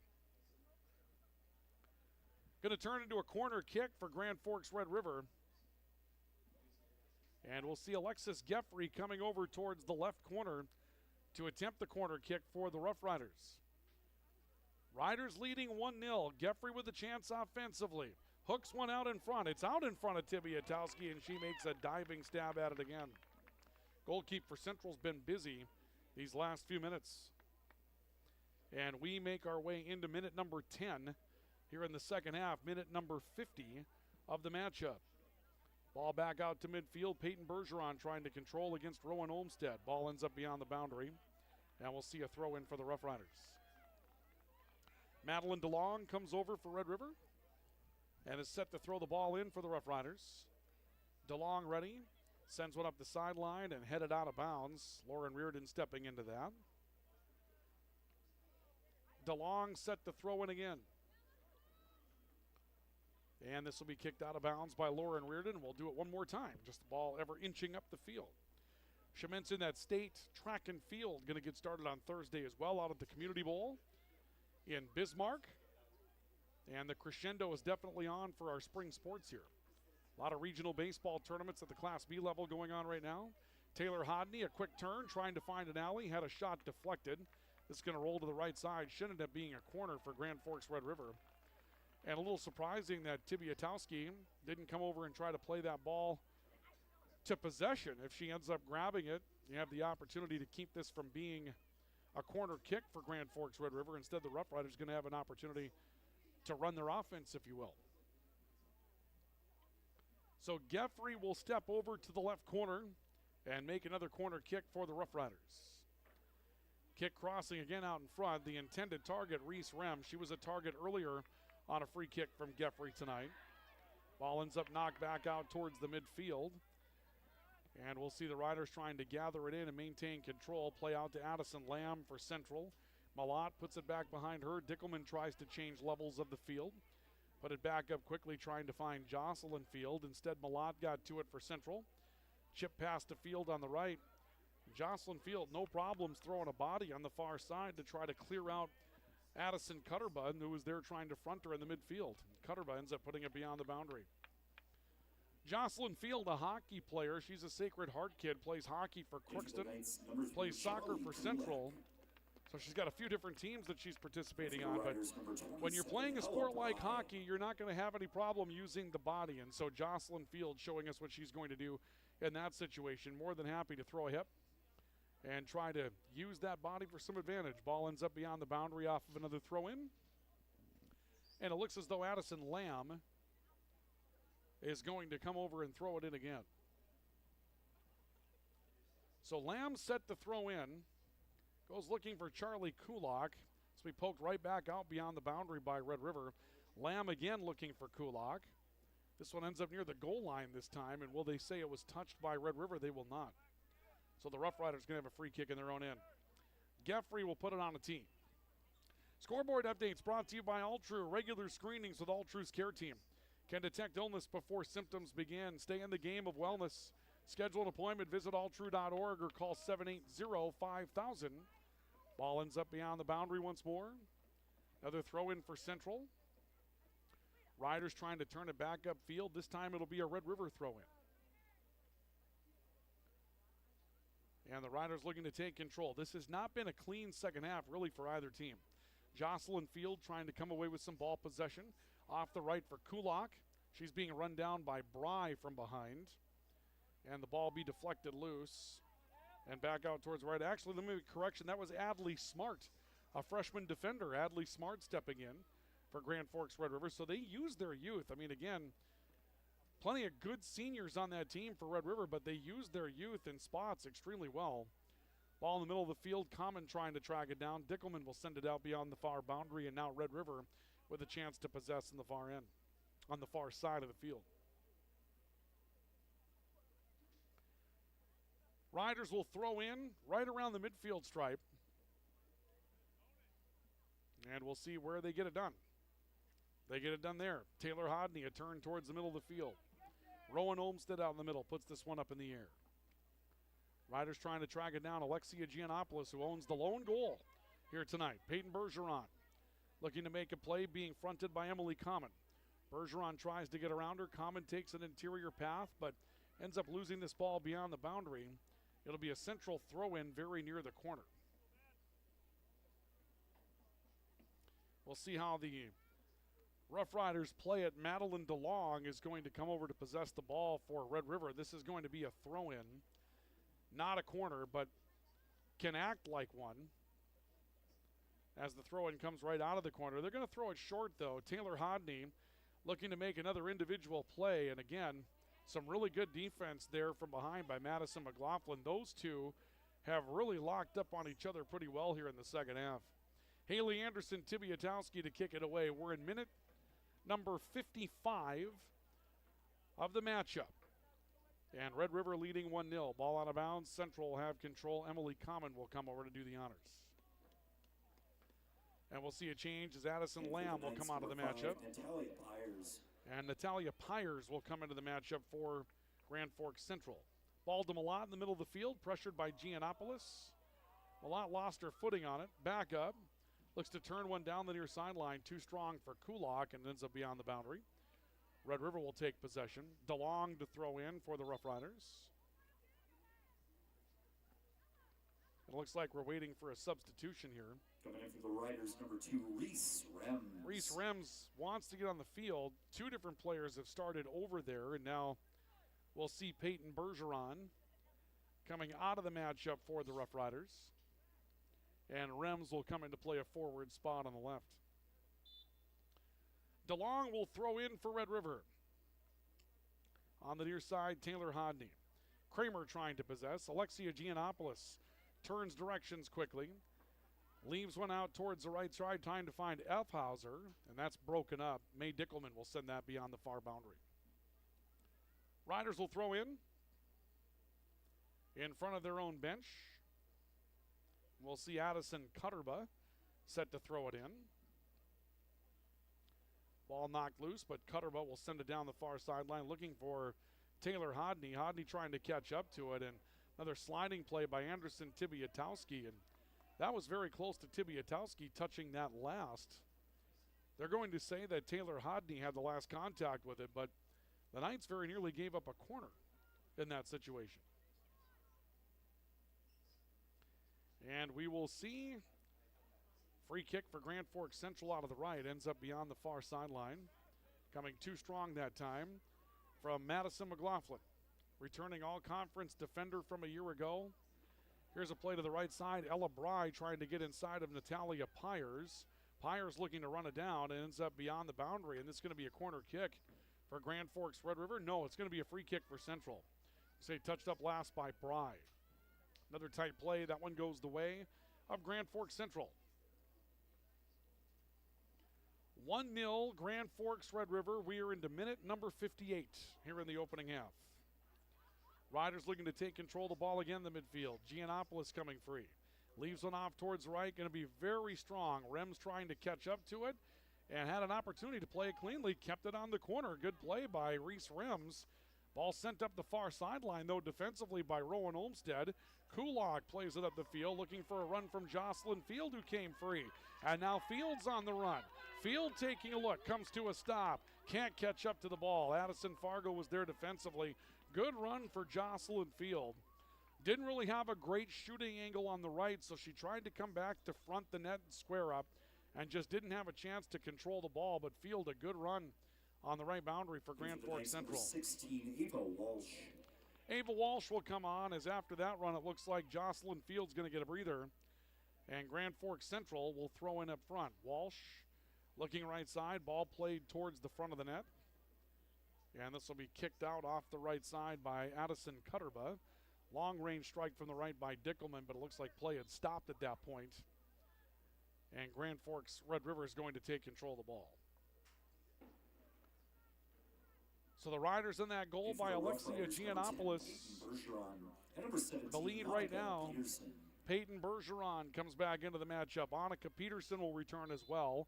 Going to turn into a corner kick for Grand Forks Red River. And we'll see Alexis Geffrey coming over towards the left corner to attempt the corner kick for the Rough Riders. Riders leading 1-0. Geffrey with a chance offensively. Hooks one out in front. It's out in front of Tibiatowski, and she makes a diving stab at it again. Goalkeeper for Central's been busy these last few minutes. And we make our way into minute number 10 here in the second half, minute number 50 of the matchup. Ball back out to midfield. Peyton Bergeron trying to control against Rowan Olmsted. Ball ends up beyond the boundary. And we'll see a throw in for the Rough Riders. Madeline DeLong comes over for Red River and is set to throw the ball in for the Rough Riders. DeLong ready. Sends one up the sideline and headed out of bounds. Lauren Reardon stepping into that. DeLong set to throw in again. And this will be kicked out of bounds by Lauren Reardon. We'll do it one more time. Just the ball ever inching up the field. Should mention that state track and field going to get started on Thursday as well out at the Community Bowl in Bismarck. And the crescendo is definitely on for our spring sports here. A lot of regional baseball tournaments at the Class B level going on right now. Taylor Hodney, a quick turn, trying to find an alley. Had a shot deflected. This is going to roll to the right side. Should end up being a corner for Grand Forks Red River. And a little surprising that Tibiatowski didn't come over and try to play that ball to possession. If she ends up grabbing it, you have the opportunity to keep this from being a corner kick for Grand Forks Red River. Instead, the Rough Riders going to have an opportunity to run their offense, if you will. So Geffrey will step over to the left corner and make another corner kick for the Rough Riders. Kick crossing again out in front. The intended target, Reese Rem. She was a target earlier on a free kick from Geffrey tonight. Ball ends up knocked back out towards the midfield. And we'll see the Riders trying to gather it in and maintain control. Play out to Addison Lamb for Central. Malott puts it back behind her. Dickelman tries to change levels of the field. Put it back up quickly, trying to find Jocelyn Field. Instead, Malott got to it for Central. Chip pass to Field on the right. Jocelyn Field, no problems throwing a body on the far side to try to clear out Addison Cutterbun, who was there trying to front her in the midfield. Cutterbun ends up putting it beyond the boundary. Jocelyn Field, a hockey player. She's a Sacred Heart kid, plays hockey for Crookston, plays soccer for Central. So she's got a few different teams that she's participating on. But when you're playing a sport like hockey, you're not going to have any problem using the body. And so Jocelyn Field showing us what she's going to do in that situation. More than happy to throw a hip and try to use that body for some advantage. Ball ends up beyond the boundary off of another throw in. And it looks as though Addison Lamb is going to come over and throw it in again. So Lamb set to throw in. Goes looking for Charlie Kulak. So we poked right back out beyond the boundary by Red River. Lamb again looking for Kulak. This one ends up near the goal line this time. And will they say it was touched by Red River? They will not. So the Rough Riders going to have a free kick in their own end. Geffrey will put it on the team. Scoreboard updates brought to you by Altru. Regular screenings with Altru's care team can detect illness before symptoms begin. Stay in the game of wellness. Schedule an appointment. Visit altru.org or call 780-5000. Ball ends up beyond the boundary once more. Another throw in for Central. Riders trying to turn it back upfield. This time it'll be a Red River throw in. And the Riders looking to take control. This has not been a clean second half, really, for either team. Jocelyn Field trying to come away with some ball possession. Off the right for Kulak. She's being run down by Bry from behind. And the ball be deflected loose. And back out towards the right. Actually, let me make a correction. That was Adley Smart, a freshman defender. Adley Smart stepping in for Grand Forks Red River. So they use their youth. I mean, again, plenty of good seniors on that team for Red River, but they use their youth in spots extremely well. Ball in the middle of the field. Common trying to track it down. Dickelman will send it out beyond the far boundary, and now Red River with a chance to possess in the far end, on the far side of the field. Riders will throw in right around the midfield stripe. And we'll see where they get it done. They get it done there. Taylor Hodney, a turn towards the middle of the field. Rowan Olmsted out in the middle, puts this one up in the air. Riders trying to track it down. Alexia Giannopoulos, who owns the lone goal here tonight. Peyton Bergeron looking to make a play, being fronted by Emily Common. Bergeron tries to get around her. Common takes an interior path, but ends up losing this ball beyond the boundary. It'll be a central throw-in very near the corner. We'll see how the Rough Riders play it. Madeline DeLong is going to come over to possess the ball for Red River. This is going to be a throw-in, not a corner, but can act like one as the throw-in comes right out of the corner. They're going to throw it short, though. Taylor Hodney looking to make another individual play, and again, some really good defense there from behind by Madison McLaughlin. Those two have really locked up on each other pretty well here in the second half. Haley Anderson, Tibiatowski to kick it away. We're in minute number 55 of the matchup. And Red River leading 1-0. Ball out of bounds. Central will have control. Emily Common will come over to do the honors. And we'll see a change as Addison Lamb will come out of the matchup. Natalia Pyers. And Natalia Pyers will come into the matchup for Grand Forks Central. Ball to Malott in the middle of the field, pressured by Giannopoulos. Malott lost her footing on it. Back up. Looks to turn one down the near sideline. Too strong for Kulak and ends up beyond the boundary. Red River will take possession. DeLong to throw in for the Rough Riders. It looks like we're waiting for a substitution here. Coming in for the Riders, number 2, Reese Rems. Reese Rems wants to get on the field. Two different players have started over there, and now we'll see Peyton Bergeron coming out of the matchup for the Rough Riders. And Rems will come into play a forward spot on the left. DeLong will throw in for Red River. On the near side, Taylor Hodney. Kramer trying to possess. Alexia Giannopoulos turns directions quickly. Leaves one out towards the right side. Time to find Elfhauser, and that's broken up. May Dickelman will send that beyond the far boundary. Riders will throw in front of their own bench. We'll see Addison Cutterba set to throw it in. Ball knocked loose, but Cutterba will send it down the far sideline looking for Taylor Hodney. Hodney trying to catch up to it, and another sliding play by Anderson Tibiatowski, and that was very close to Tibiatowski touching that last. They're going to say that Taylor Hodney had the last contact with it, but the Knights very nearly gave up a corner in that situation. And we will see free kick for Grand Forks Central out of the right. Ends up beyond the far sideline. Coming too strong that time from Madison McLaughlin. Returning all-conference defender from a year ago. Here's a play to the right side. Ella Bry trying to get inside of Natalia Pyers. Pyers looking to run it down and ends up beyond the boundary. And this is going to be a corner kick for Grand Forks Red River. No, it's going to be a free kick for Central. Say touched up last by Bry. Another tight play. That one goes the way of Grand Forks Central. 1-0 Grand Forks Red River. We are into minute number 58 here in the opening half. Riders looking to take control of the ball again in the midfield. Giannopoulos coming free. Leaves one off towards the right. Going to be very strong. Rems trying to catch up to it and had an opportunity to play it cleanly. Kept it on the corner. Good play by Reese Rems. Ball sent up the far sideline, though, defensively by Rowan Olmsted. Kulak plays it up the field, looking for a run from Jocelyn Field, who came free. And now Field's on the run. Field taking a look, comes to a stop. Can't catch up to the ball. Addison Fargo was there defensively. Good run for Jocelyn Field. Didn't really have a great shooting angle on the right, so she tried to come back to front the net and square up, and just didn't have a chance to control the ball, but Field a good run on the right boundary for Grand Forks Central. 16, Ava Walsh. Ava Walsh will come on, as after that run it looks like Jocelyn Field's going to get a breather, and Grand Forks Central will throw in up front. Walsh looking right side, ball played towards the front of the net, and this will be kicked out off the right side by Addison Cutterba. Long range strike from the right by Dickelman, but it looks like play had stopped at that point. And Grand Forks Red River is going to take control of the ball. So the Riders in that goal by Alexia Giannopoulos. The lead right now. Peyton Bergeron comes back into the matchup. Annika Peterson will return as well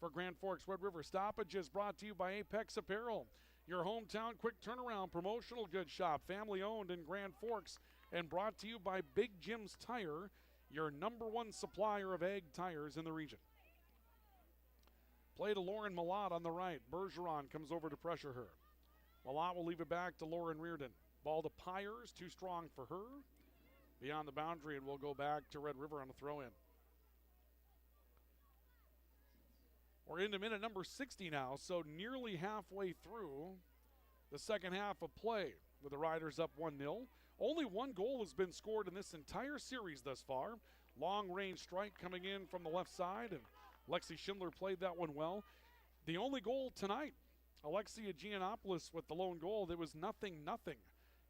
for Grand Forks Red River. Stoppage is brought to you by Apex Apparel, your hometown quick turnaround promotional goods shop, family owned in Grand Forks, and brought to you by Big Jim's Tire, your #1 supplier of ag tires in the region. Play to Lauren Malott on the right. Bergeron comes over to pressure her. Malott will leave it back to Lauren Reardon. Ball to Pyers, too strong for her. Beyond the boundary, and we'll go back to Red River on a throw-in. We're into minute number 60 now, so nearly halfway through the second half of play with the Riders up 1-0. Only one goal has been scored in this entire series thus far. Long-range strike coming in from the left side, and Lexi Schindler played that one well. The only goal tonight, Alexia Giannopoulos with the lone goal. There was 0-0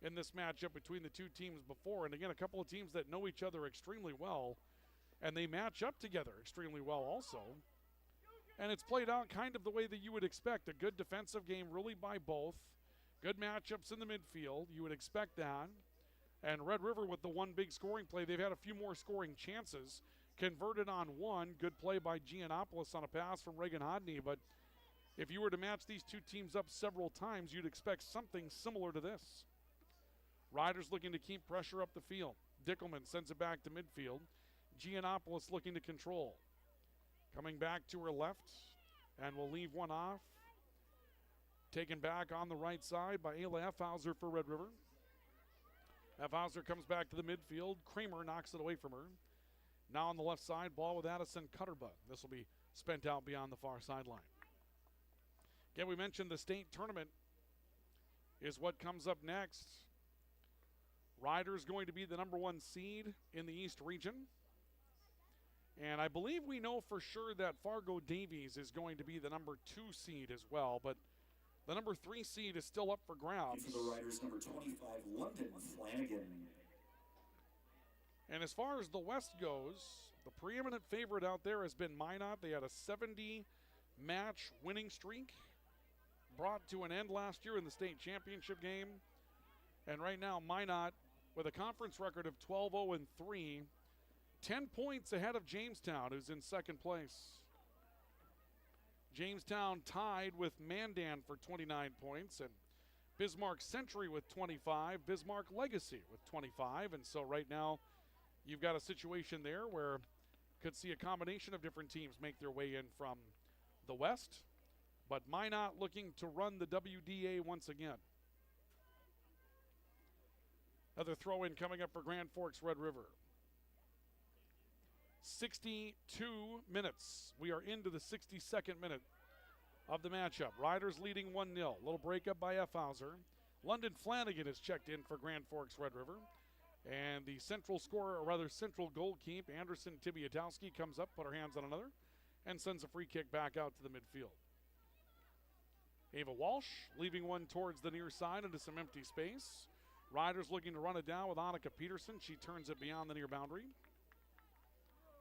in this matchup between the two teams before. And again, a couple of teams that know each other extremely well, and they match up together extremely well also. And it's played out kind of the way that you would expect. A good defensive game really by both. Good matchups in the midfield. You would expect that. And Red River with the one big scoring play. They've had a few more scoring chances. Converted on one. Good play by Giannopoulos on a pass from Reagan Hodney. But if you were to match these two teams up several times, you'd expect something similar to this. Riders looking to keep pressure up the field. Dickelman sends it back to midfield. Giannopoulos looking to control. Coming back to her left, and will leave one off. Taken back on the right side by Ayla Effhauser for Red River. Effhauser comes back to the midfield. Kramer knocks it away from her. Now on the left side, ball with Addison Cutterbud. This will be spent out beyond the far sideline. Again, we mentioned the state tournament is what comes up next. Riders going to be the #1 seed in the East region. And I believe we know for sure that Fargo Davies is going to be the #2 seed as well, but the #3 seed is still up for grabs. For the Riders, number 25, London Flanagan. And as far as the West goes, the preeminent favorite out there has been Minot. They had a 70-match winning streak brought to an end last year in the state championship game. And right now, Minot, with a conference record of 12-0-3, 10 points ahead of Jamestown, who's in second place. Jamestown tied with Mandan for 29 points, and Bismarck Century with 25, Bismarck Legacy with 25. And so right now, you've got a situation there where could see a combination of different teams make their way in from the West, but Minot looking to run the WDA once again. Another throw-in coming up for Grand Forks Red River. 62 minutes. We are into the 62nd minute of the matchup. Riders leading 1-0. Little breakup by Effhauser. London Flanagan is checked in for Grand Forks Red River. And the central scorer, or rather central goalkeeper, Anderson Tibiatowski, comes up, put her hands on another, and sends a free kick back out to the midfield. Ava Walsh leaving one towards the near side into some empty space. Riders looking to run it down with Annika Peterson. She turns it beyond the near boundary.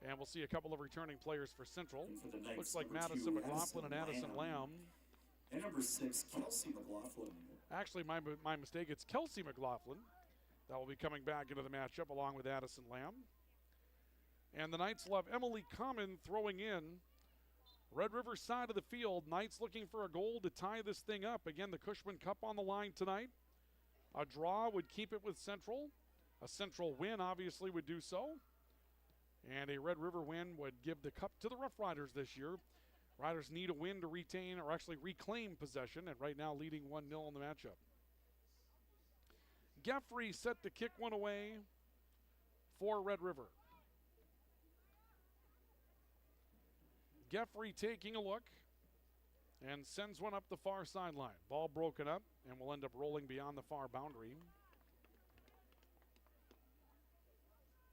And we'll see a couple of returning players for Central. Looks like Madison McLaughlin and Addison Lamb. And number 6, Kelsey McLaughlin. Actually, my mistake. It's Kelsey McLaughlin that will be coming back into the matchup along with Addison Lamb. And the Knights will have Emily Common throwing in. Red River side of the field. Knights looking for a goal to tie this thing up. Again, the Cushman Cup on the line tonight. A draw would keep it with Central. A Central win obviously would do so. And a Red River win would give the cup to the Rough Riders this year. Riders need a win to retain or actually reclaim possession, and right now leading 1-0 in the matchup. Geffrey set to kick one away for Red River. Geffrey taking a look and sends one up the far sideline. Ball broken up and will end up rolling beyond the far boundary.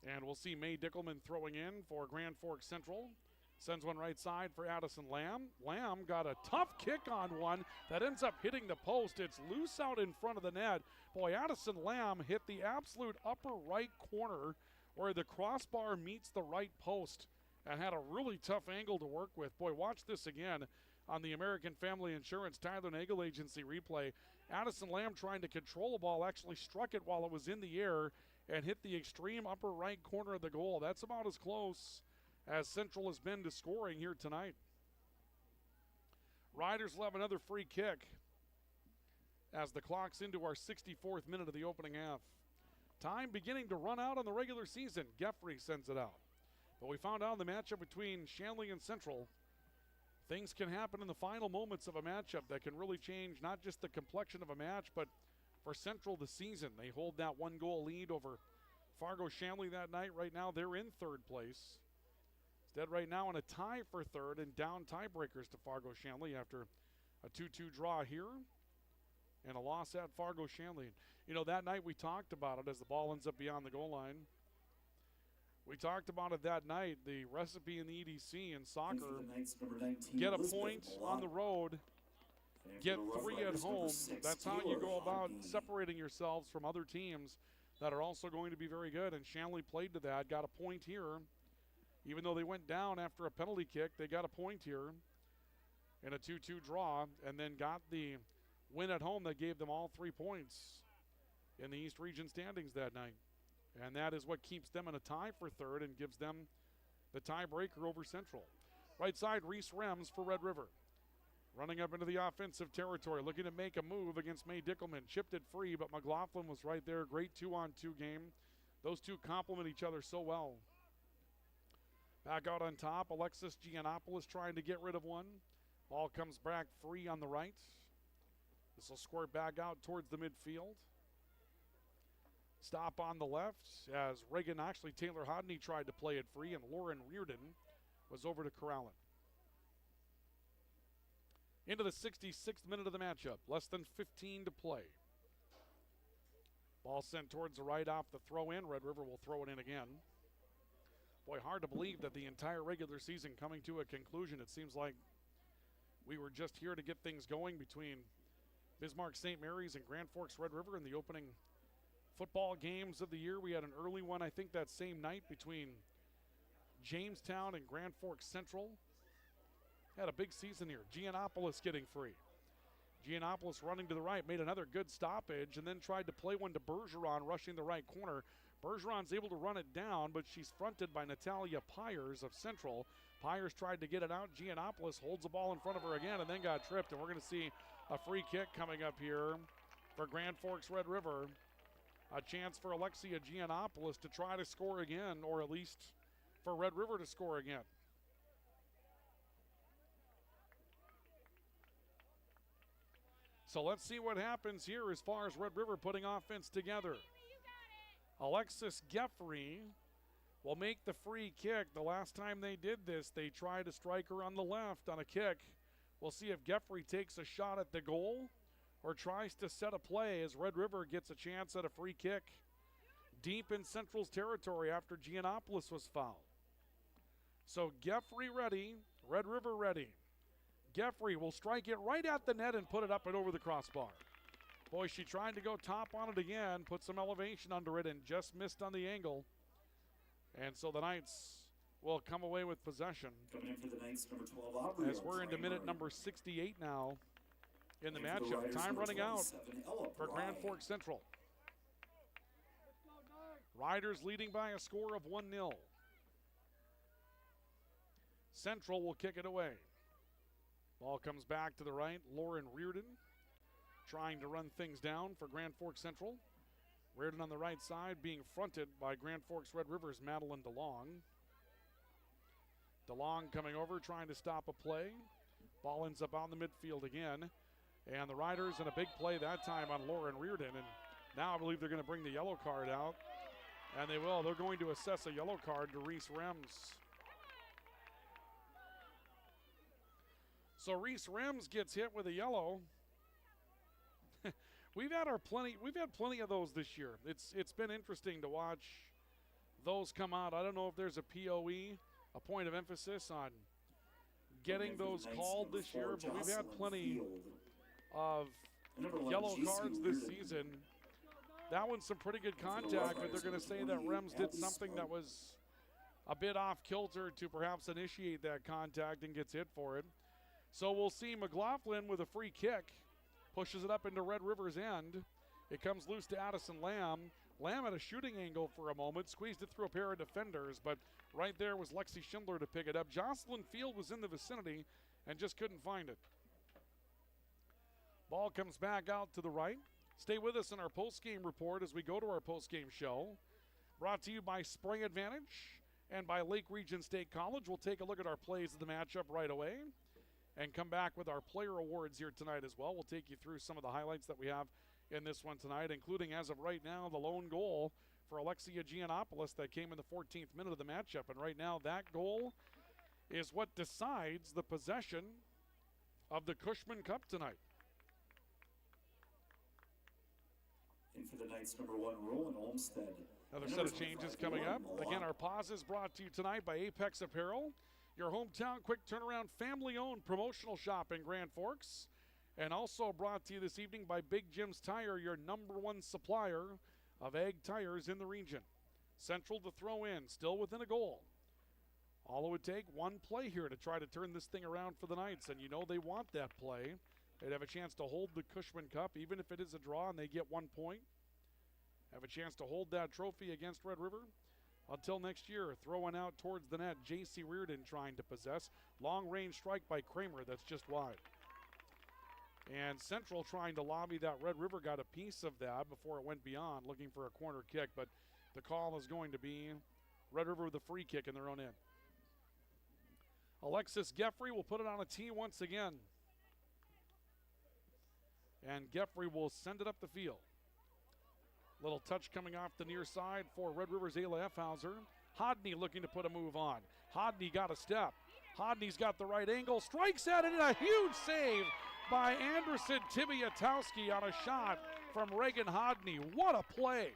And we'll see May Dickelman throwing in for Grand Forks Central. Sends one right side for Addison Lamb. Lamb got a tough kick on one that ends up hitting the post. It's loose out in front of the net. Boy, Addison Lamb hit the absolute upper right corner where the crossbar meets the right post. and had a really tough angle to work with. Boy, watch this again on the American Family Insurance Tyler Nagel Agency replay. Addison Lamb trying to control the ball, actually struck it while it was in the air and hit the extreme upper right corner of the goal. That's about as close as Central has been to scoring here tonight. Riders will have another free kick as the clock's into our 64th minute of the opening half. Time beginning to run out on the regular season. Geffrey sends it out. But we found out in the matchup between Shanley and Central, things can happen in the final moments of a matchup that can really change not just the complexion of a match, but for Central the season. They hold that 1-goal lead over Fargo Shanley that night. Right now they're in third place. Instead, right now in a tie for third and down tiebreakers to Fargo Shanley after a 2-2 draw here and a loss at Fargo Shanley. You know, that night we talked about it as the ball ends up beyond the goal line. We talked about it that night, the recipe in the EDC in soccer. Get a point on the road, get 3 at home. That's how you go about separating yourselves from other teams that are also going to be very good. And Shanley played to that, got a point here. Even though they went down after a penalty kick, they got a point here in a 2-2 draw and then got the win at home that gave them all 3 points in the East Region standings that night. And that is what keeps them in a tie for third and gives them the tiebreaker over Central. Right side, Reese Rems for Red River. Running up into the offensive territory, looking to make a move against May Dickelman. Chipped it free, but McLaughlin was right there. Great 2-on-2 game. Those two complement each other so well. Back out on top, Alexis Giannopoulos trying to get rid of one. Ball comes back free on the right. This will squirt back out towards the midfield. Stop on the left as Taylor Hodney tried to play it free, and Lauren Reardon was over to corral it. Into the 66th minute of the matchup, less than 15 to play. Ball sent towards the right off the throw in. Red River will throw it in again. Boy, hard to believe that the entire regular season coming to a conclusion. It seems like we were just here to get things going between Bismarck St. Mary's and Grand Forks Red River in the opening football games of the year. We had an early one, I think, that same night between Jamestown and Grand Forks Central. Had a big season here. Giannopoulos getting free. Giannopoulos running to the right, made another good stoppage, and then tried to play one to Bergeron, rushing the right corner. Bergeron's able to run it down, but she's fronted by Natalia Pyers of Central. Pyers tried to get it out. Giannopoulos holds the ball in front of her again and then got tripped, and we're going to see a free kick coming up here for Grand Forks Red River. A chance for Alexia Giannopoulos to try to score again, or at least for Red River to score again. So let's see what happens here as far as Red River putting offense together. Alexis Geffrey will make the free kick. The last time they did this, they tried to strike her on the left on a kick. We'll see if Geffrey takes a shot at the goal or tries to set a play as Red River gets a chance at a free kick deep in Central's territory after Giannopoulos was fouled. So Geffrey ready, Red River ready. Geffrey will strike it right at the net and put it up and over the crossbar. Boy, she tried to go top on it again, put some elevation under it, and just missed on the angle. And so the Knights will come away with possession. Coming in for the Knights, number 12, Aubrey. As we're into minute number 68 now in the matchup. Time running out for Grand Forks Central. Riders leading by a score of 1-0. Central will kick it away. Ball comes back to the right. Lauren Reardon trying to run things down for Grand Forks Central. Reardon on the right side being fronted by Grand Forks Red River's Madeline DeLong. DeLong coming over trying to stop a play. Ball ends up on the midfield again. And the Riders in a big play that time on Lauren Reardon. And now I believe they're going to bring the yellow card out. And they will. They're going to assess a yellow card to Reese Rems. So Reese Rems gets hit with a yellow. We've had plenty of those this year. It's been interesting to watch those come out. I don't know if there's a POE, a point of emphasis on getting those called this year, but we've had plenty of yellow cards this season. That one's some pretty good contact, but they're going to say that Rems did something that was a bit off kilter to perhaps initiate that contact and gets hit for it. So we'll see McLaughlin with a free kick. Pushes it up into Red River's end. It comes loose to Addison Lamb. Lamb at a shooting angle for a moment, squeezed it through a pair of defenders, but right there was Lexi Schindler to pick it up. Jocelyn Field was in the vicinity and just couldn't find it. Ball comes back out to the right. Stay with us in our post-game report as we go to our post-game show. Brought to you by Spray Advantage and by Lake Region State College. We'll take a look at our plays of the matchup right away and come back with our player awards here tonight as well. We'll take you through some of the highlights that we have in this one tonight, including, as of right now, the lone goal for Alexia Giannopoulos that came in the 14th minute of the matchup. And right now, that goal is what decides the possession of the Cushman Cup tonight. In for the Knights, number 1, Roland Olmstead. Another set of changes coming up. Again, our pause is brought to you tonight by Apex Apparel, your hometown quick turnaround family-owned promotional shop in Grand Forks. And also brought to you this evening by Big Jim's Tire, your number 1 supplier of ag tires in the region. Central to throw in, still within a goal. All it would take, one play here to try to turn this thing around for the Knights, and you know they want that play. They'd have a chance to hold the Cushman Cup, even if it is a draw and they get 1 point. Have a chance to hold that trophy against Red River. Until next year, throwing out towards the net, J.C. Reardon trying to possess. Long-range strike by Kramer, that's just wide. And Central trying to lobby that. Red River got a piece of that before it went beyond, looking for a corner kick, but the call is going to be Red River with a free kick in their own end. Alexis Geffrey will put it on a tee once again. And Geffrey will send it up the field. Little touch coming off the near side for Red River's Ayla Effhauser. Hodney looking to put a move on. Hodney got a step. Hodney's got the right angle, strikes at it, and a huge save by Anderson Tibiatowski on a shot from Reagan Hodney. What a play.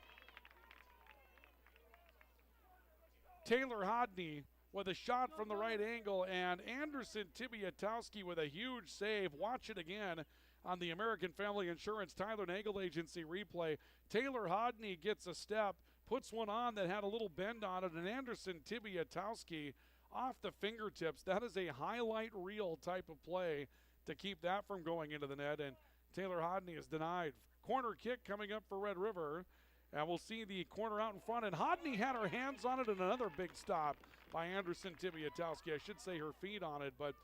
Taylor Hodney with a shot from the right angle, and Anderson Tibiatowski with a huge save. Watch it again on the American Family Insurance Tyler Nagel Agency replay. Taylor Hodney gets a step, puts one on that had a little bend on it, and Anderson Tibiatowski off the fingertips. That is a highlight reel type of play to keep that from going into the net, and Taylor Hodney is denied. Corner kick coming up for Red River, and we'll see the corner out in front, and Hodney had her hands on it, and another big stop by Anderson Tibiatowski. I should say her feet on it, but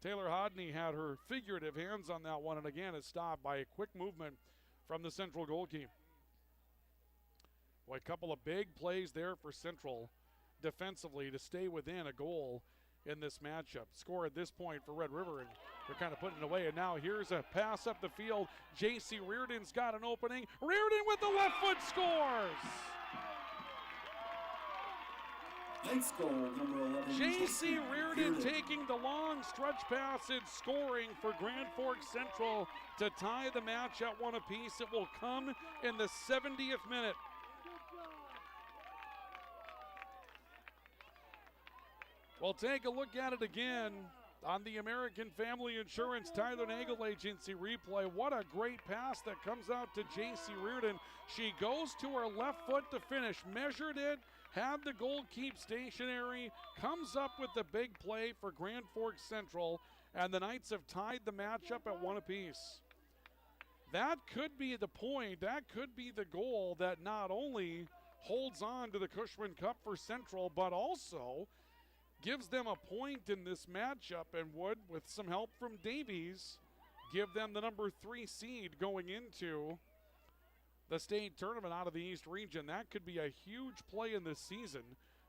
Taylor Hodney had her figurative hands on that one, and again, it's stopped by a quick movement from the Central goalkeeper. Boy, a couple of big plays there for Central defensively to stay within a goal in this matchup. Score at this point for Red River, and they're kind of putting it away. And now here's a pass up the field. J.C. Reardon's got an opening. Reardon with the left foot scores! Knights goal, number 11. J.C. Reardon taking the long stretch pass and scoring for Grand Forks Central to tie the match at 1 apiece. It will come in the 70th minute. We'll take a look at it again on the American Family Insurance Tyler Nagel Agency replay. What a great pass that comes out to J.C. Reardon. She goes to her left foot to finish, measured it, had the goal keep stationary, comes up with the big play for Grand Forks Central, and the Knights have tied the matchup at 1 apiece. That could be the point, that could be the goal that not only holds on to the Cushman Cup for Central, but also gives them a point in this matchup and would, with some help from Davies, give them the number 3 seed going into the state tournament out of the East region. That could be a huge play in this season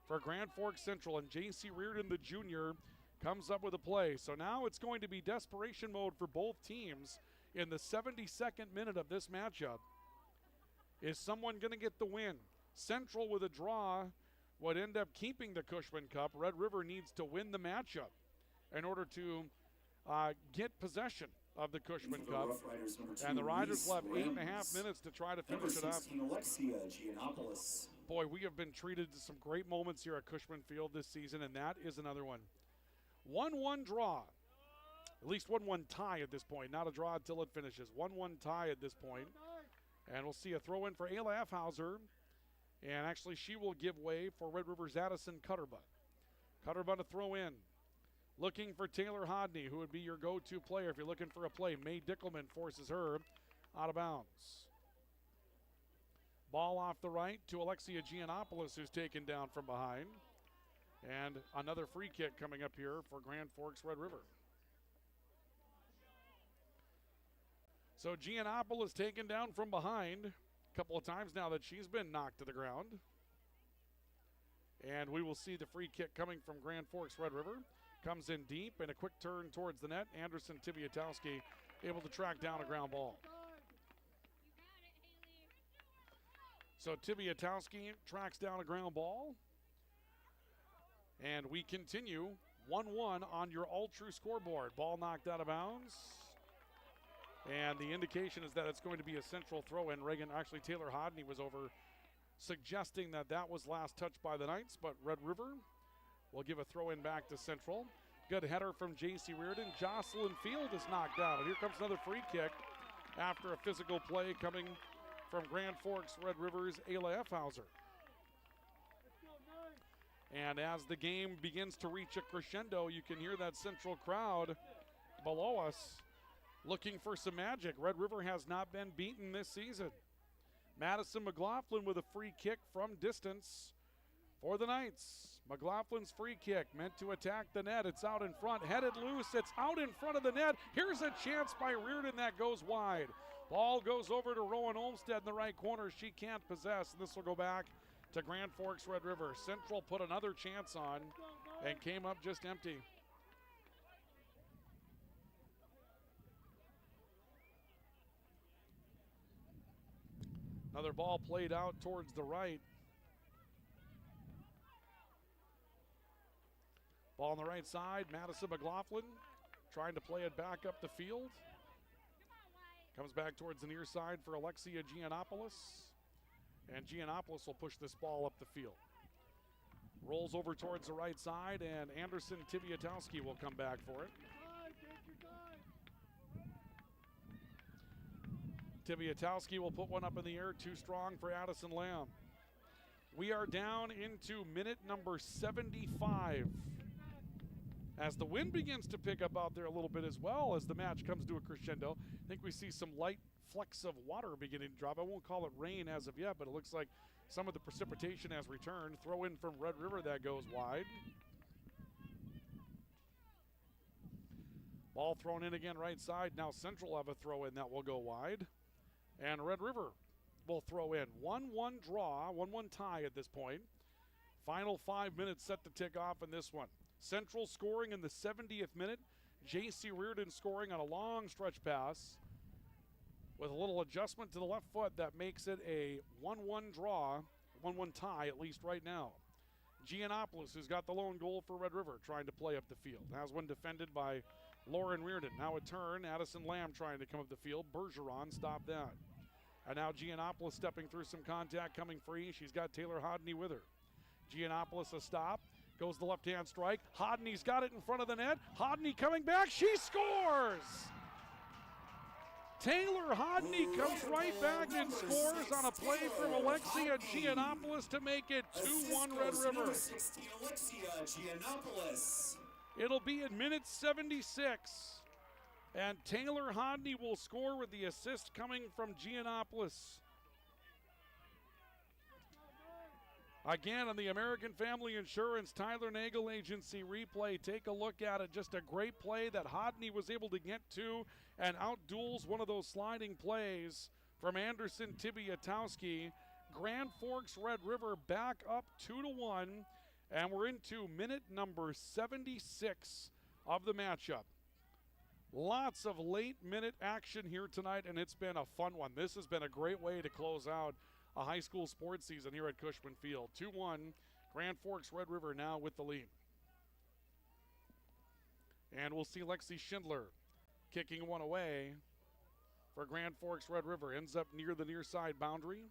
for Grand Forks Central, and J.C. Reardon, the junior, comes up with a play. So now it's going to be desperation mode for both teams in the 72nd minute of this matchup. Is someone going to get the win? Central with a draw would end up keeping the Cushman Cup. Red River needs to win the matchup in order to get possession of the Cushman Cup. And the Riders left 8.5 minutes to try to finish it up. Alexia Giannopoulos. Boy, we have been treated to some great moments here at Cushman Field this season, and that is another one. 1-1 draw. At least 1-1 tie at this point. Not a draw until it finishes. 1-1 tie at this point. And we'll see a throw in for Ayla Effhauser. And actually, she will give way for Red River's Addison Cutterbutt. Cutterbutt to throw in. Looking for Taylor Hodney, who would be your go-to player if you're looking for a play. May Dickelman forces her out of bounds. Ball off the right to Alexia Giannopoulos, who's taken down from behind. And another free kick coming up here for Grand Forks Red River. So Giannopoulos taken down from behind a couple of times now that she's been knocked to the ground. And we will see the free kick coming from Grand Forks Red River. Comes in deep and a quick turn towards the net. Anderson Tibiatowski able to track down a ground ball. So Tibiatowski tracks down a ground ball. And we continue 1-1 on your all-true scoreboard. Ball knocked out of bounds. And the indication is that it's going to be a central throw-in. Taylor Hodney was over suggesting that that was last touched by the Knights, but Red River will give a throw-in back to Central. Good header from J.C. Reardon. Jocelyn Field is knocked out. And here comes another free kick after a physical play coming from Grand Forks Red River's Ayla Effhauser. And as the game begins to reach a crescendo, you can hear that Central crowd below us looking for some magic. Red River has not been beaten this season. Madison McLaughlin with a free kick from distance for the Knights. McLaughlin's free kick meant to attack the net. It's out in front, headed loose. It's out in front of the net. Here's a chance by Reardon that goes wide. Ball goes over to Rowan Olmstead in the right corner. She can't possess, and this will go back to Grand Forks Red River. Central put another chance on and came up just empty. Another ball played out towards the right. Ball on the right side, Madison McLaughlin trying to play it back up the field. Comes back towards the near side for Alexia Giannopoulos. And Giannopoulos will push this ball up the field. Rolls over towards the right side, and Anderson Tibiatowski will come back for it. Tibiatowski will put one up in the air, too strong for Addison Lamb. We are down into minute number 75. As the wind begins to pick up out there a little bit as well as the match comes to a crescendo, I think we see some light flecks of water beginning to drop. I won't call it rain as of yet, but it looks like some of the precipitation has returned. Throw in from Red River that goes wide. Ball thrown in again right side. Now Central will have a throw in that will go wide. And Red River will throw in. 1-1 draw, 1-1 tie at this point. Final 5 minutes set to tick off in this one. Central scoring in the 70th minute. J.C. Reardon scoring on a long stretch pass with a little adjustment to the left foot that makes it a 1-1 draw, 1-1 tie at least right now. Giannopoulos, who's got the lone goal for Red River, trying to play up the field. Has one defended by Lauren Reardon. Now a turn, Addison Lamb trying to come up the field. Bergeron stopped that. And now Giannopoulos stepping through some contact, coming free. She's got Taylor Hodney with her. Giannopoulos a stop. Goes the left-hand strike. Hodney's got it in front of the net. Hodney coming back. She scores! Taylor Hodney comes right back and scores on a play from Alexia Giannopoulos to make it 2-1 Red River. 16, Alexia Giannopoulos. It'll be at minute 76. And Taylor Hodney will score with the assist coming from Giannopoulos. Again, on the American Family Insurance Tyler Nagel Agency replay, take a look at it. Just a great play that Hodney was able to get to and outduels one of those sliding plays from Anderson Tibiatowski. Grand Forks Red River back up 2-1, and we're into minute number 76 of the matchup. Lots of late-minute action here tonight, and it's been a fun one. This has been a great way to close out a high school sports season here at Cushman Field. 2-1, Grand Forks Red River now with the lead. And we'll see Lexi Schindler kicking one away for Grand Forks Red River. Ends up near the near side boundary.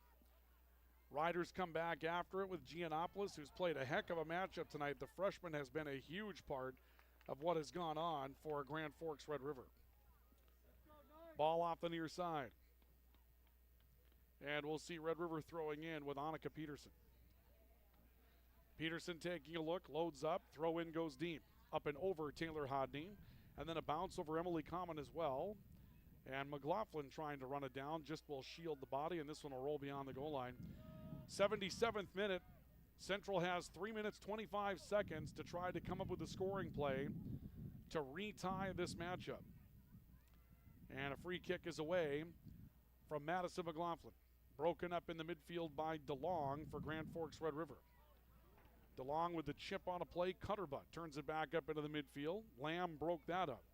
Riders come back after it with Giannopoulos, who's played a heck of a matchup tonight. The freshman has been a huge part of what has gone on for Grand Forks Red River. Ball off the near side. And we'll see Red River throwing in with Annika Peterson. Peterson taking a look, loads up, throw in goes deep. Up and over Taylor Hodney, and then a bounce over Emily Common as well. And McLaughlin trying to run it down, just will shield the body, and this one will roll beyond the goal line. 77th minute, Central has 3 minutes, 25 seconds to try to come up with a scoring play to retie this matchup. And a free kick is away from Madison McLaughlin. Broken up in the midfield by DeLong for Grand Forks Red River. DeLong with the chip on a play, Cutterbutt turns it back up into the midfield. Lamb broke that up.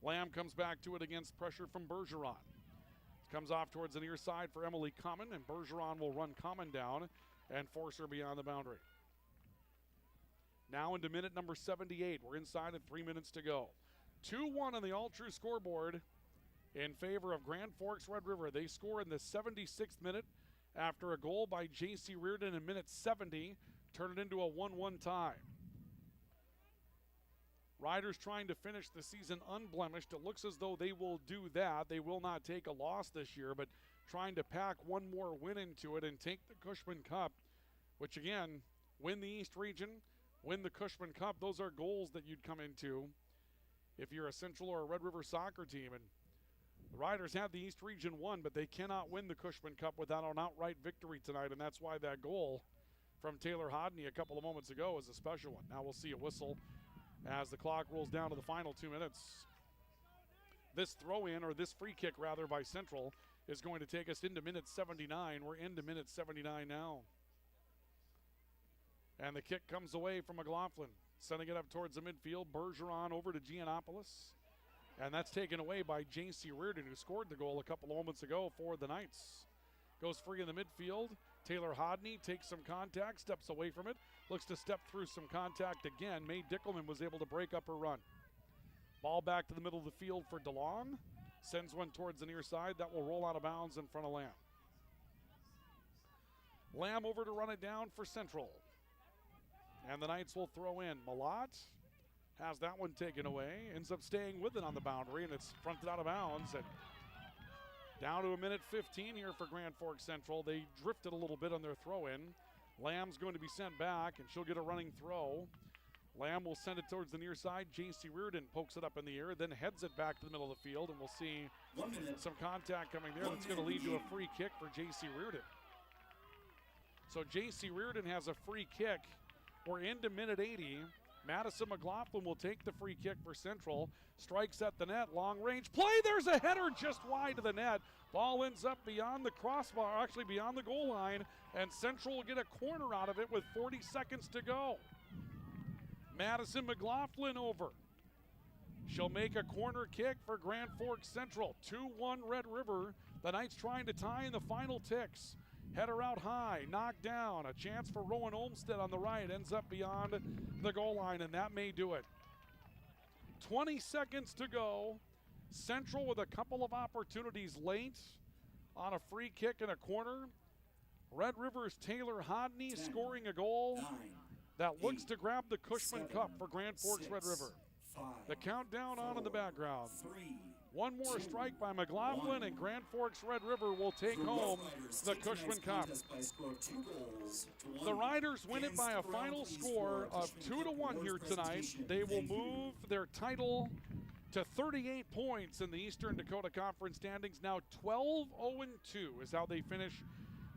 Lamb comes back to it against pressure from Bergeron. Comes off towards the near side for Emily Common, and Bergeron will run Common down and force her beyond the boundary. Now into minute number 78. We're inside at 3 minutes to go. 2-1 on the all-true scoreboard in favor of Grand Forks Red River. They score in the 76th minute after a goal by J.C. Reardon in minute 70. Turn it into a 1-1 tie. Riders trying to finish the season unblemished. It looks as though they will do that. They will not take a loss this year, but trying to pack one more win into it and take the Cushman Cup, which again, win the East Region, win the Cushman Cup. Those are goals that you'd come into if you're a Central or a Red River soccer team. And the Riders have the East Region won, but they cannot win the Cushman Cup without an outright victory tonight, and that's why that goal from Taylor Hodney a couple of moments ago is a special one. Now we'll see a whistle as the clock rolls down to the final 2 minutes. This throw-in, or this free kick rather, by Central is going to take us into minute 79. We're into minute 79 now. And the kick comes away from McLaughlin, sending it up towards the midfield. Bergeron over to Giannopoulos. And that's taken away by J.C. Reardon, who scored the goal a couple of moments ago for the Knights. Goes free in the midfield. Taylor Hodney takes some contact, steps away from it, looks to step through some contact again. May Dickelman was able to break up her run. Ball back to the middle of the field for DeLong. Sends one towards the near side. That will roll out of bounds in front of Lamb. Lamb over to run it down for Central. And the Knights will throw in. Malott has that one taken away. Ends up staying with it on the boundary, and it's fronted out of bounds. And down to a minute 15 here for Grand Forks Central. They drifted a little bit on their throw-in. Lamb's going to be sent back, and she'll get a running throw. Lamb will send it towards the near side. J.C. Reardon pokes it up in the air, then heads it back to the middle of the field, and we'll see some contact coming there. That's going to lead to a free kick for J.C. Reardon. So J.C. Reardon has a free kick. We're into minute 80. Madison McLaughlin will take the free kick for Central. Strikes at the net, long range play. There's a header just wide of the net. Ball ends up beyond the crossbar, actually beyond the goal line, and Central will get a corner out of it with 40 seconds to go. Madison McLaughlin over. She'll make a corner kick for Grand Forks Central. 2-1 Red River. The Knights trying to tie in the final ticks. Header out high, knocked down. A chance for Rowan Olmsted on the right. Ends up beyond the goal line, and that may do it. 20 seconds to go. Central with a couple of opportunities late on a free kick and a corner. Red River's Taylor Hodney scoring a goal that looks to grab the Cushman Cup for Grand Forks Red River. The countdown on in the background. One more strike by McLaughlin, and Grand Forks Red River will take home the Cushman Cup. The Riders win it by a final score of 2-1 here tonight. They will move their title to 38 points in the Eastern Dakota Conference standings. Now 12-0-2 is how they finish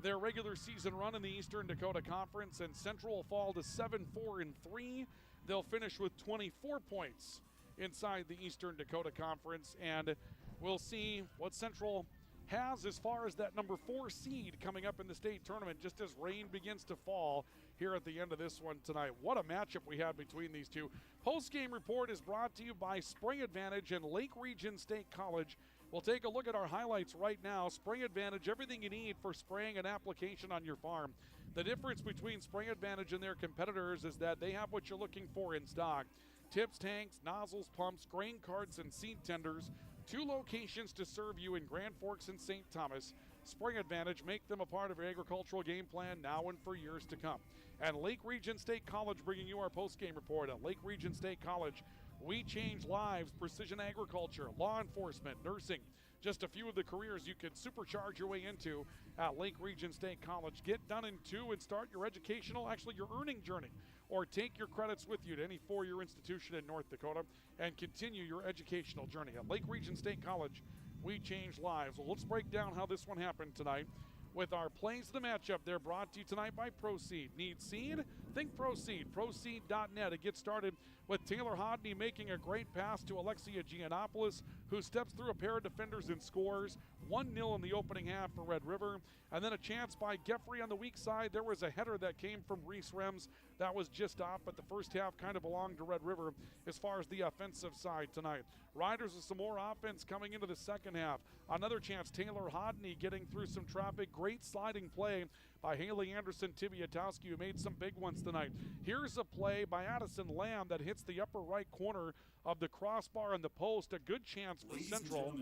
their regular season run in the Eastern Dakota Conference, and Central will fall to 7-4-3. They'll finish with 24 points inside the Eastern Dakota Conference, and we'll see what Central has as far as that number 4 seed coming up in the state tournament just as rain begins to fall here at the end of this one tonight. What a matchup we had between these two. Post-game report is brought to you by Spray Advantage and Lake Region State College. We'll take a look at our highlights right now. Spray Advantage, everything you need for spraying an application on your farm. The difference between Spray Advantage and their competitors is that they have what you're looking for in stock. Tips, tanks, nozzles, pumps, grain carts, and seed tenders. 2 locations to serve you in Grand Forks and St. Thomas. Spray Advantage, make them a part of your agricultural game plan now and for years to come. And Lake Region State College bringing you our post-game report. At Lake Region State College, we change lives, precision agriculture, law enforcement, nursing, Just a few of the careers you could supercharge your way into at Lake Region State College. Get done in 2 and start your your earning journey, or take your credits with you to any four-year institution in North Dakota and continue your educational journey. At Lake Region State College, we change lives. Well, let's break down how this one happened tonight with our plays of the matchup. They're brought to you tonight by Proseed. Need seed? Think Proseed. Proseed.net. It gets started with Taylor Hodney making a great pass to Alexia Giannopoulos, who steps through a pair of defenders and scores. 1-0 in the opening half for Red River. And then a chance by Geffrey on the weak side. There was a header that came from Reese Rems that was just off, but the first half kind of belonged to Red River as far as the offensive side tonight. Riders with some more offense coming into the second half. Another chance, Taylor Hodney getting through some traffic. Great sliding play by Haley Anderson Tibiatowski, who made some big ones tonight. Here's a play by Addison Lamb that hits the upper right corner of the crossbar and the post. A good chance for Central.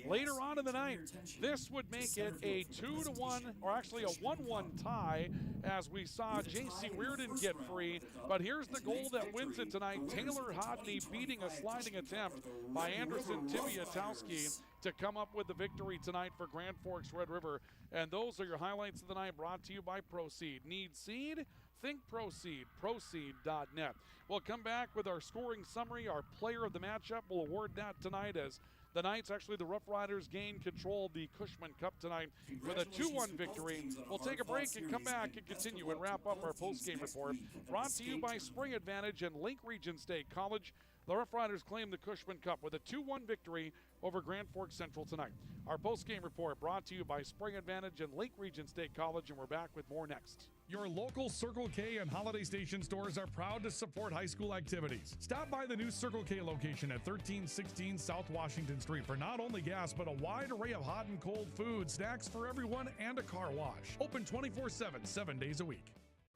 Later on in the night, this would make it a 2-1, or actually a 1-1 tie, as we saw J.C. Reardon get free. But here's the goal that wins it tonight. Taylor Hodney beating a sliding attempt by Anderson Tibiatowski to come up with the victory tonight for Grand Forks Red River. And those are your highlights of the night, brought to you by Proseed. Need seed? Think Proseed. Proseed.net. We'll come back with our scoring summary, our player of the matchup. We'll award that tonight as the Knights, actually the Rough Riders, gain control of the Cushman Cup tonight with a 2-1 victory. We'll take a break and come back and continue and wrap up our post-game report. Brought to you by Spring Advantage and Lake Region State College. The Rough Riders claim the Cushman Cup with a 2-1 victory over Grand Forks Central tonight. Our post-game report brought to you by Spring Advantage and Lake Region State College, and we're back with more next. Your local Circle K and Holiday Station stores are proud to support high school activities. Stop by the new Circle K location at 1316 South Washington Street for not only gas, but a wide array of hot and cold food, snacks for everyone, and a car wash. Open 24/7, 7 days a week.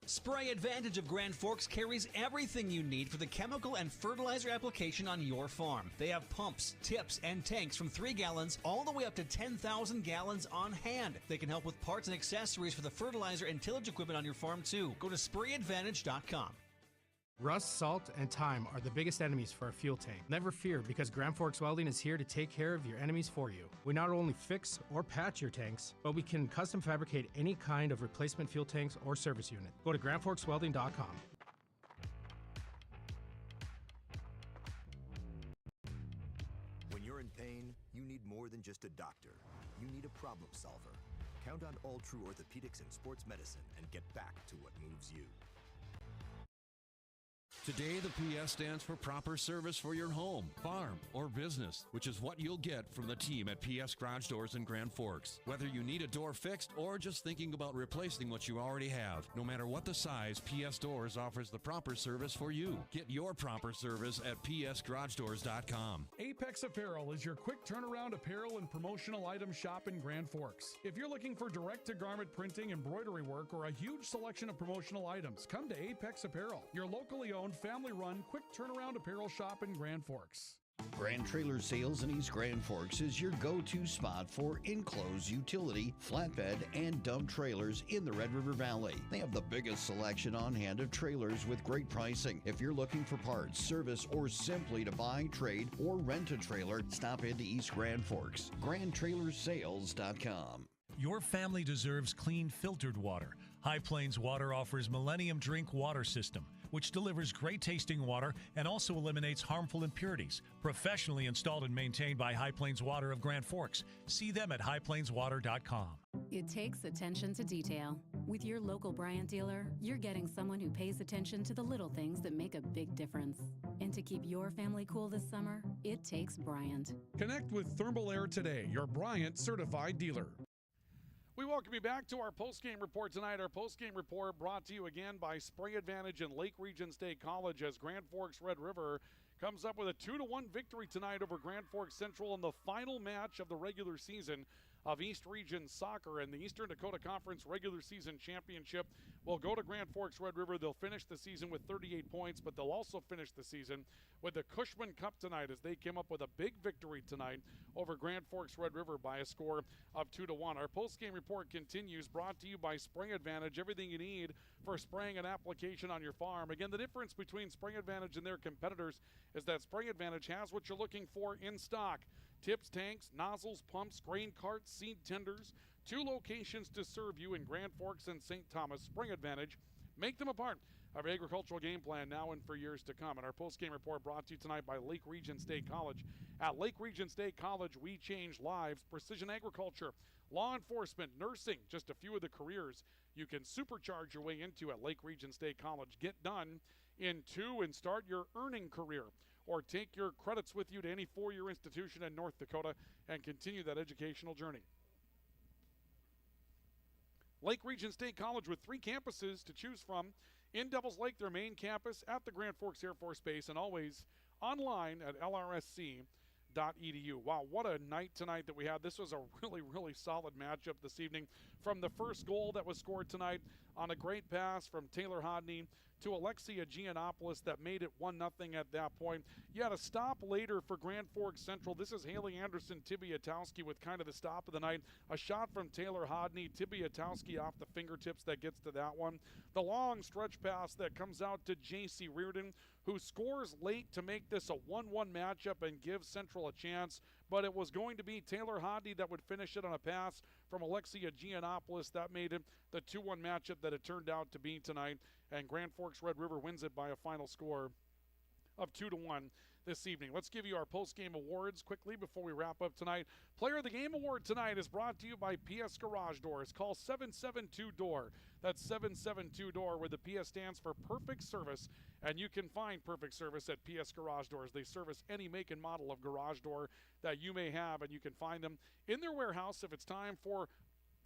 Spray Advantage of Grand Forks carries everything you need for the chemical and fertilizer application on your farm. They have pumps, tips, and tanks from 3 gallons all the way up to 10,000 gallons on hand. They can help with parts and accessories for the fertilizer and tillage equipment on your farm too. Go to sprayadvantage.com. Rust, salt, and time are the biggest enemies for a fuel tank. Never fear, because Grand Forks Welding is here to take care of your enemies for you. We not only fix or patch your tanks, but we can custom fabricate any kind of replacement fuel tanks or service unit. Go to grandforkswelding.com. When you're in pain, you need more than just a doctor. You need a problem solver. Count on All True Orthopedics and Sports Medicine and get back to what moves you. Today, the PS stands for proper service for your home, farm, or business, which is what you'll get from the team at PS Garage Doors in Grand Forks. Whether you need a door fixed or just thinking about replacing what you already have, no matter what the size, PS Doors offers the proper service for you. Get your proper service at psgaragedoors.com. Apex Apparel is your quick turnaround apparel and promotional item shop in Grand Forks. If you're looking for direct-to-garment printing, embroidery work, or a huge selection of promotional items, come to Apex Apparel, your locally owned, family-run, quick turnaround apparel shop in Grand Forks. Grand Trailer Sales in East Grand Forks is your go-to spot for enclosed utility, flatbed, and dump trailers in the Red River Valley. They have the biggest selection on hand of trailers with great pricing. If you're looking for parts, service, or simply to buy, trade, or rent a trailer, stop into East Grand Forks. GrandTrailersSales.com. Your family deserves clean, filtered water. High Plains Water offers Millennium Drink Water System, which delivers great tasting water and also eliminates harmful impurities. Professionally installed and maintained by High Plains Water of Grand Forks. See them at highplainswater.com. It takes attention to detail. With your local Bryant dealer, you're getting someone who pays attention to the little things that make a big difference. And to keep your family cool this summer, it takes Bryant. Connect with Thermal Air today, your Bryant certified dealer. We welcome you back to our post-game report tonight. Our post-game report brought to you again by Spring Advantage and Lake Region State College, as Grand Forks Red River comes up with a 2-1 victory tonight over Grand Forks Central in the final match of the regular season of East Region Soccer, and the Eastern Dakota Conference regular season championship will go to Grand Forks Red River. They'll finish the season with 38 points, but they'll also finish the season with the Cushman Cup tonight, as they came up with a big victory tonight over Grand Forks Red River by a score of 2-1. Our post-game report continues, brought to you by Spring Advantage, everything you need for spraying an application on your farm. Again, the difference between Spring Advantage and their competitors is that Spring Advantage has what you're looking for in stock. Tips, tanks, nozzles, pumps, grain carts, seed tenders. 2 locations to serve you in Grand Forks and St. Thomas. Spring Advantage. Make them a part of your agricultural game plan now and for years to come. And our post-game report brought to you tonight by Lake Region State College. At Lake Region State College, we change lives. Precision agriculture, law enforcement, nursing, just a few of the careers you can supercharge your way into at Lake Region State College. Get done in 2 and start your earning career, or take your credits with you to any 4-year institution in North Dakota and continue that educational journey. Lake Region State College with 3 campuses to choose from. In Devils Lake, their main campus, at the Grand Forks Air Force Base, and always online at lrsc.edu. Wow, what a night tonight that we had. This was a really, really solid matchup this evening. From the first goal that was scored tonight on a great pass from Taylor Hodney to Alexia Giannopoulos that made it 1-0 at that point. You had a stop later for Grand Forks Central. This is Haley Anderson Tibiatowski with kind of the stop of the night. A shot from Taylor Hodney. Tibiatowski off the fingertips that gets to that one. The long stretch pass that comes out to J.C. Reardon, who scores late to make this a 1-1 matchup and give Central a chance. But it was going to be Taylor Hodney that would finish it on a pass from Alexia Giannopoulos. That made it the 2-1 matchup that it turned out to be tonight. And Grand Forks Red River wins it by a final score of 2-1 this evening. Let's give you our post-game awards quickly before we wrap up tonight. Player of the Game award tonight is brought to you by PS Garage Doors. Call 772-DOOR. That's 772-DOOR, where the PS stands for Perfect Service, and you can find Perfect Service at PS Garage Doors. They service any make and model of garage door that you may have, and you can find them in their warehouse if it's time for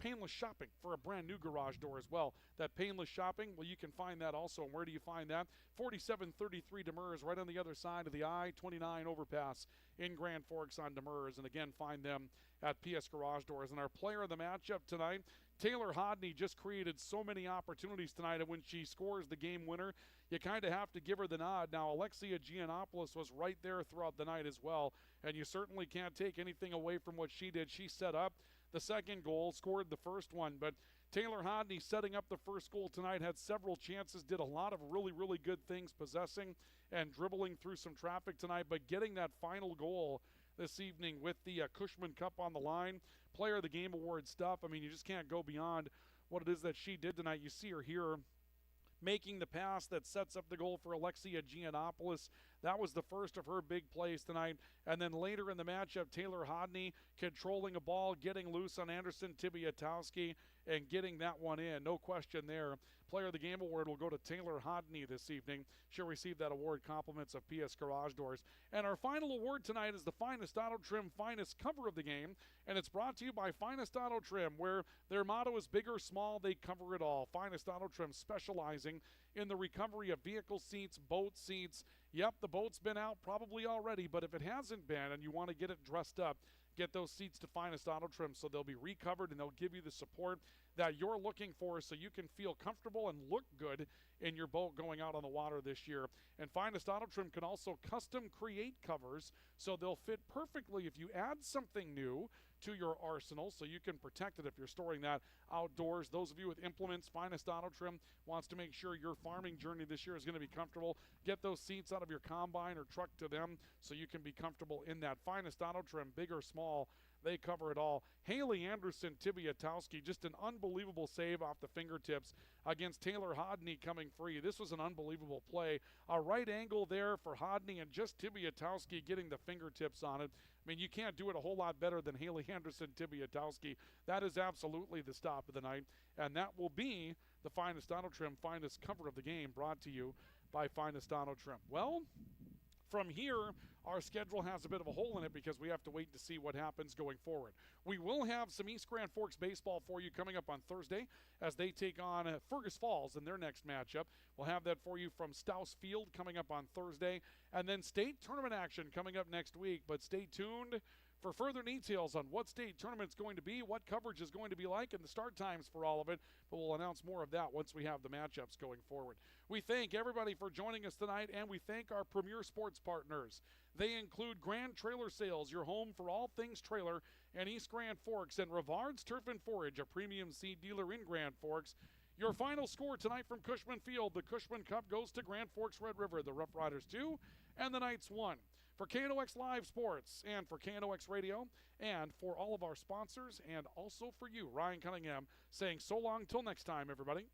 painless shopping for a brand new garage door as well. That painless shopping, well, you can find that also. And where do you find that? 4733 Demers, right on the other side of the I-29 overpass in Grand Forks on Demers. And again, find them at PS Garage Doors. And our player of the matchup tonight, Taylor Hodney, just created so many opportunities tonight, and when she scores the game winner, you kind of have to give her the nod. Now, Alexia Giannopoulos was right there throughout the night as well, and you certainly can't take anything away from what she did. She set up the second goal, scored the first one, but Taylor Hodney, setting up the first goal tonight, had several chances, did a lot of really, really good things, possessing and dribbling through some traffic tonight, but getting that final goal this evening with the Cushman Cup on the line. Player of the Game award stuff. I mean, you just can't go beyond what it is that she did tonight. You see her here making the pass that sets up the goal for Alexia Giannopoulos. That was the first of her big plays tonight. And then later in the matchup, Taylor Hodney controlling a ball, getting loose on Anderson Tibiatowski, and getting that one in. No question there. Player of the Game award will go to Taylor Hodney this evening. She'll receive that award, compliments of PS Garage Doors. And our final award tonight is the Finest Auto Trim Finest Cover of the Game, and it's brought to you by Finest Auto Trim, where their motto is big or small, they cover it all. Finest Auto Trim specializing in the recovery of vehicle seats, boat seats. Yep, the boat's been out probably already, but if it hasn't been and you want to get it dressed up, get those seats to Finest Auto Trim so they'll be recovered and they'll give you the support that you're looking for so you can feel comfortable and look good in your boat going out on the water this year. And Finest Auto Trim can also custom create covers so they'll fit perfectly if you add something new to your arsenal so you can protect it if you're storing that outdoors. Those of you with implements, Finest Auto Trim wants to make sure your farming journey this year is going to be comfortable. Get those seats out of your combine or truck to them so you can be comfortable in that. Finest Auto Trim, big or small, they cover it all. Haley Anderson Tibiatowski, just an unbelievable save off the fingertips against Taylor Hodney coming free. This was an unbelievable play. A right angle there for Hodney and just Tibiatowski getting the fingertips on it. I mean, you can't do it a whole lot better than Haley Anderson Tibiatowski. That is absolutely the stop of the night, and that will be the Finest Auto Trim Finest Cover of the Game, brought to you by Finest Auto Trim. Well, from here, our schedule has a bit of a hole in it because we have to wait to see what happens going forward. We will have some East Grand Forks baseball for you coming up on Thursday as they take on Fergus Falls in their next matchup. We'll have that for you from Stouse Field coming up on Thursday. And then state tournament action coming up next week. But stay tuned for further details on what state tournament's going to be, what coverage is going to be like, and the start times for all of it. But we'll announce more of that once we have the matchups going forward. We thank everybody for joining us tonight, and we thank our premier sports partners. They include Grand Trailer Sales, your home for all things trailer, and East Grand Forks, and Rivard's Turf and Forage, a premium seed dealer in Grand Forks. Your final score tonight from Cushman Field. The Cushman Cup goes to Grand Forks Red River. The Rough Riders 2 and the Knights 1. For KNOX Live Sports and for KNOX Radio and for all of our sponsors and also for you, Ryan Cunningham, saying so long till next time, everybody.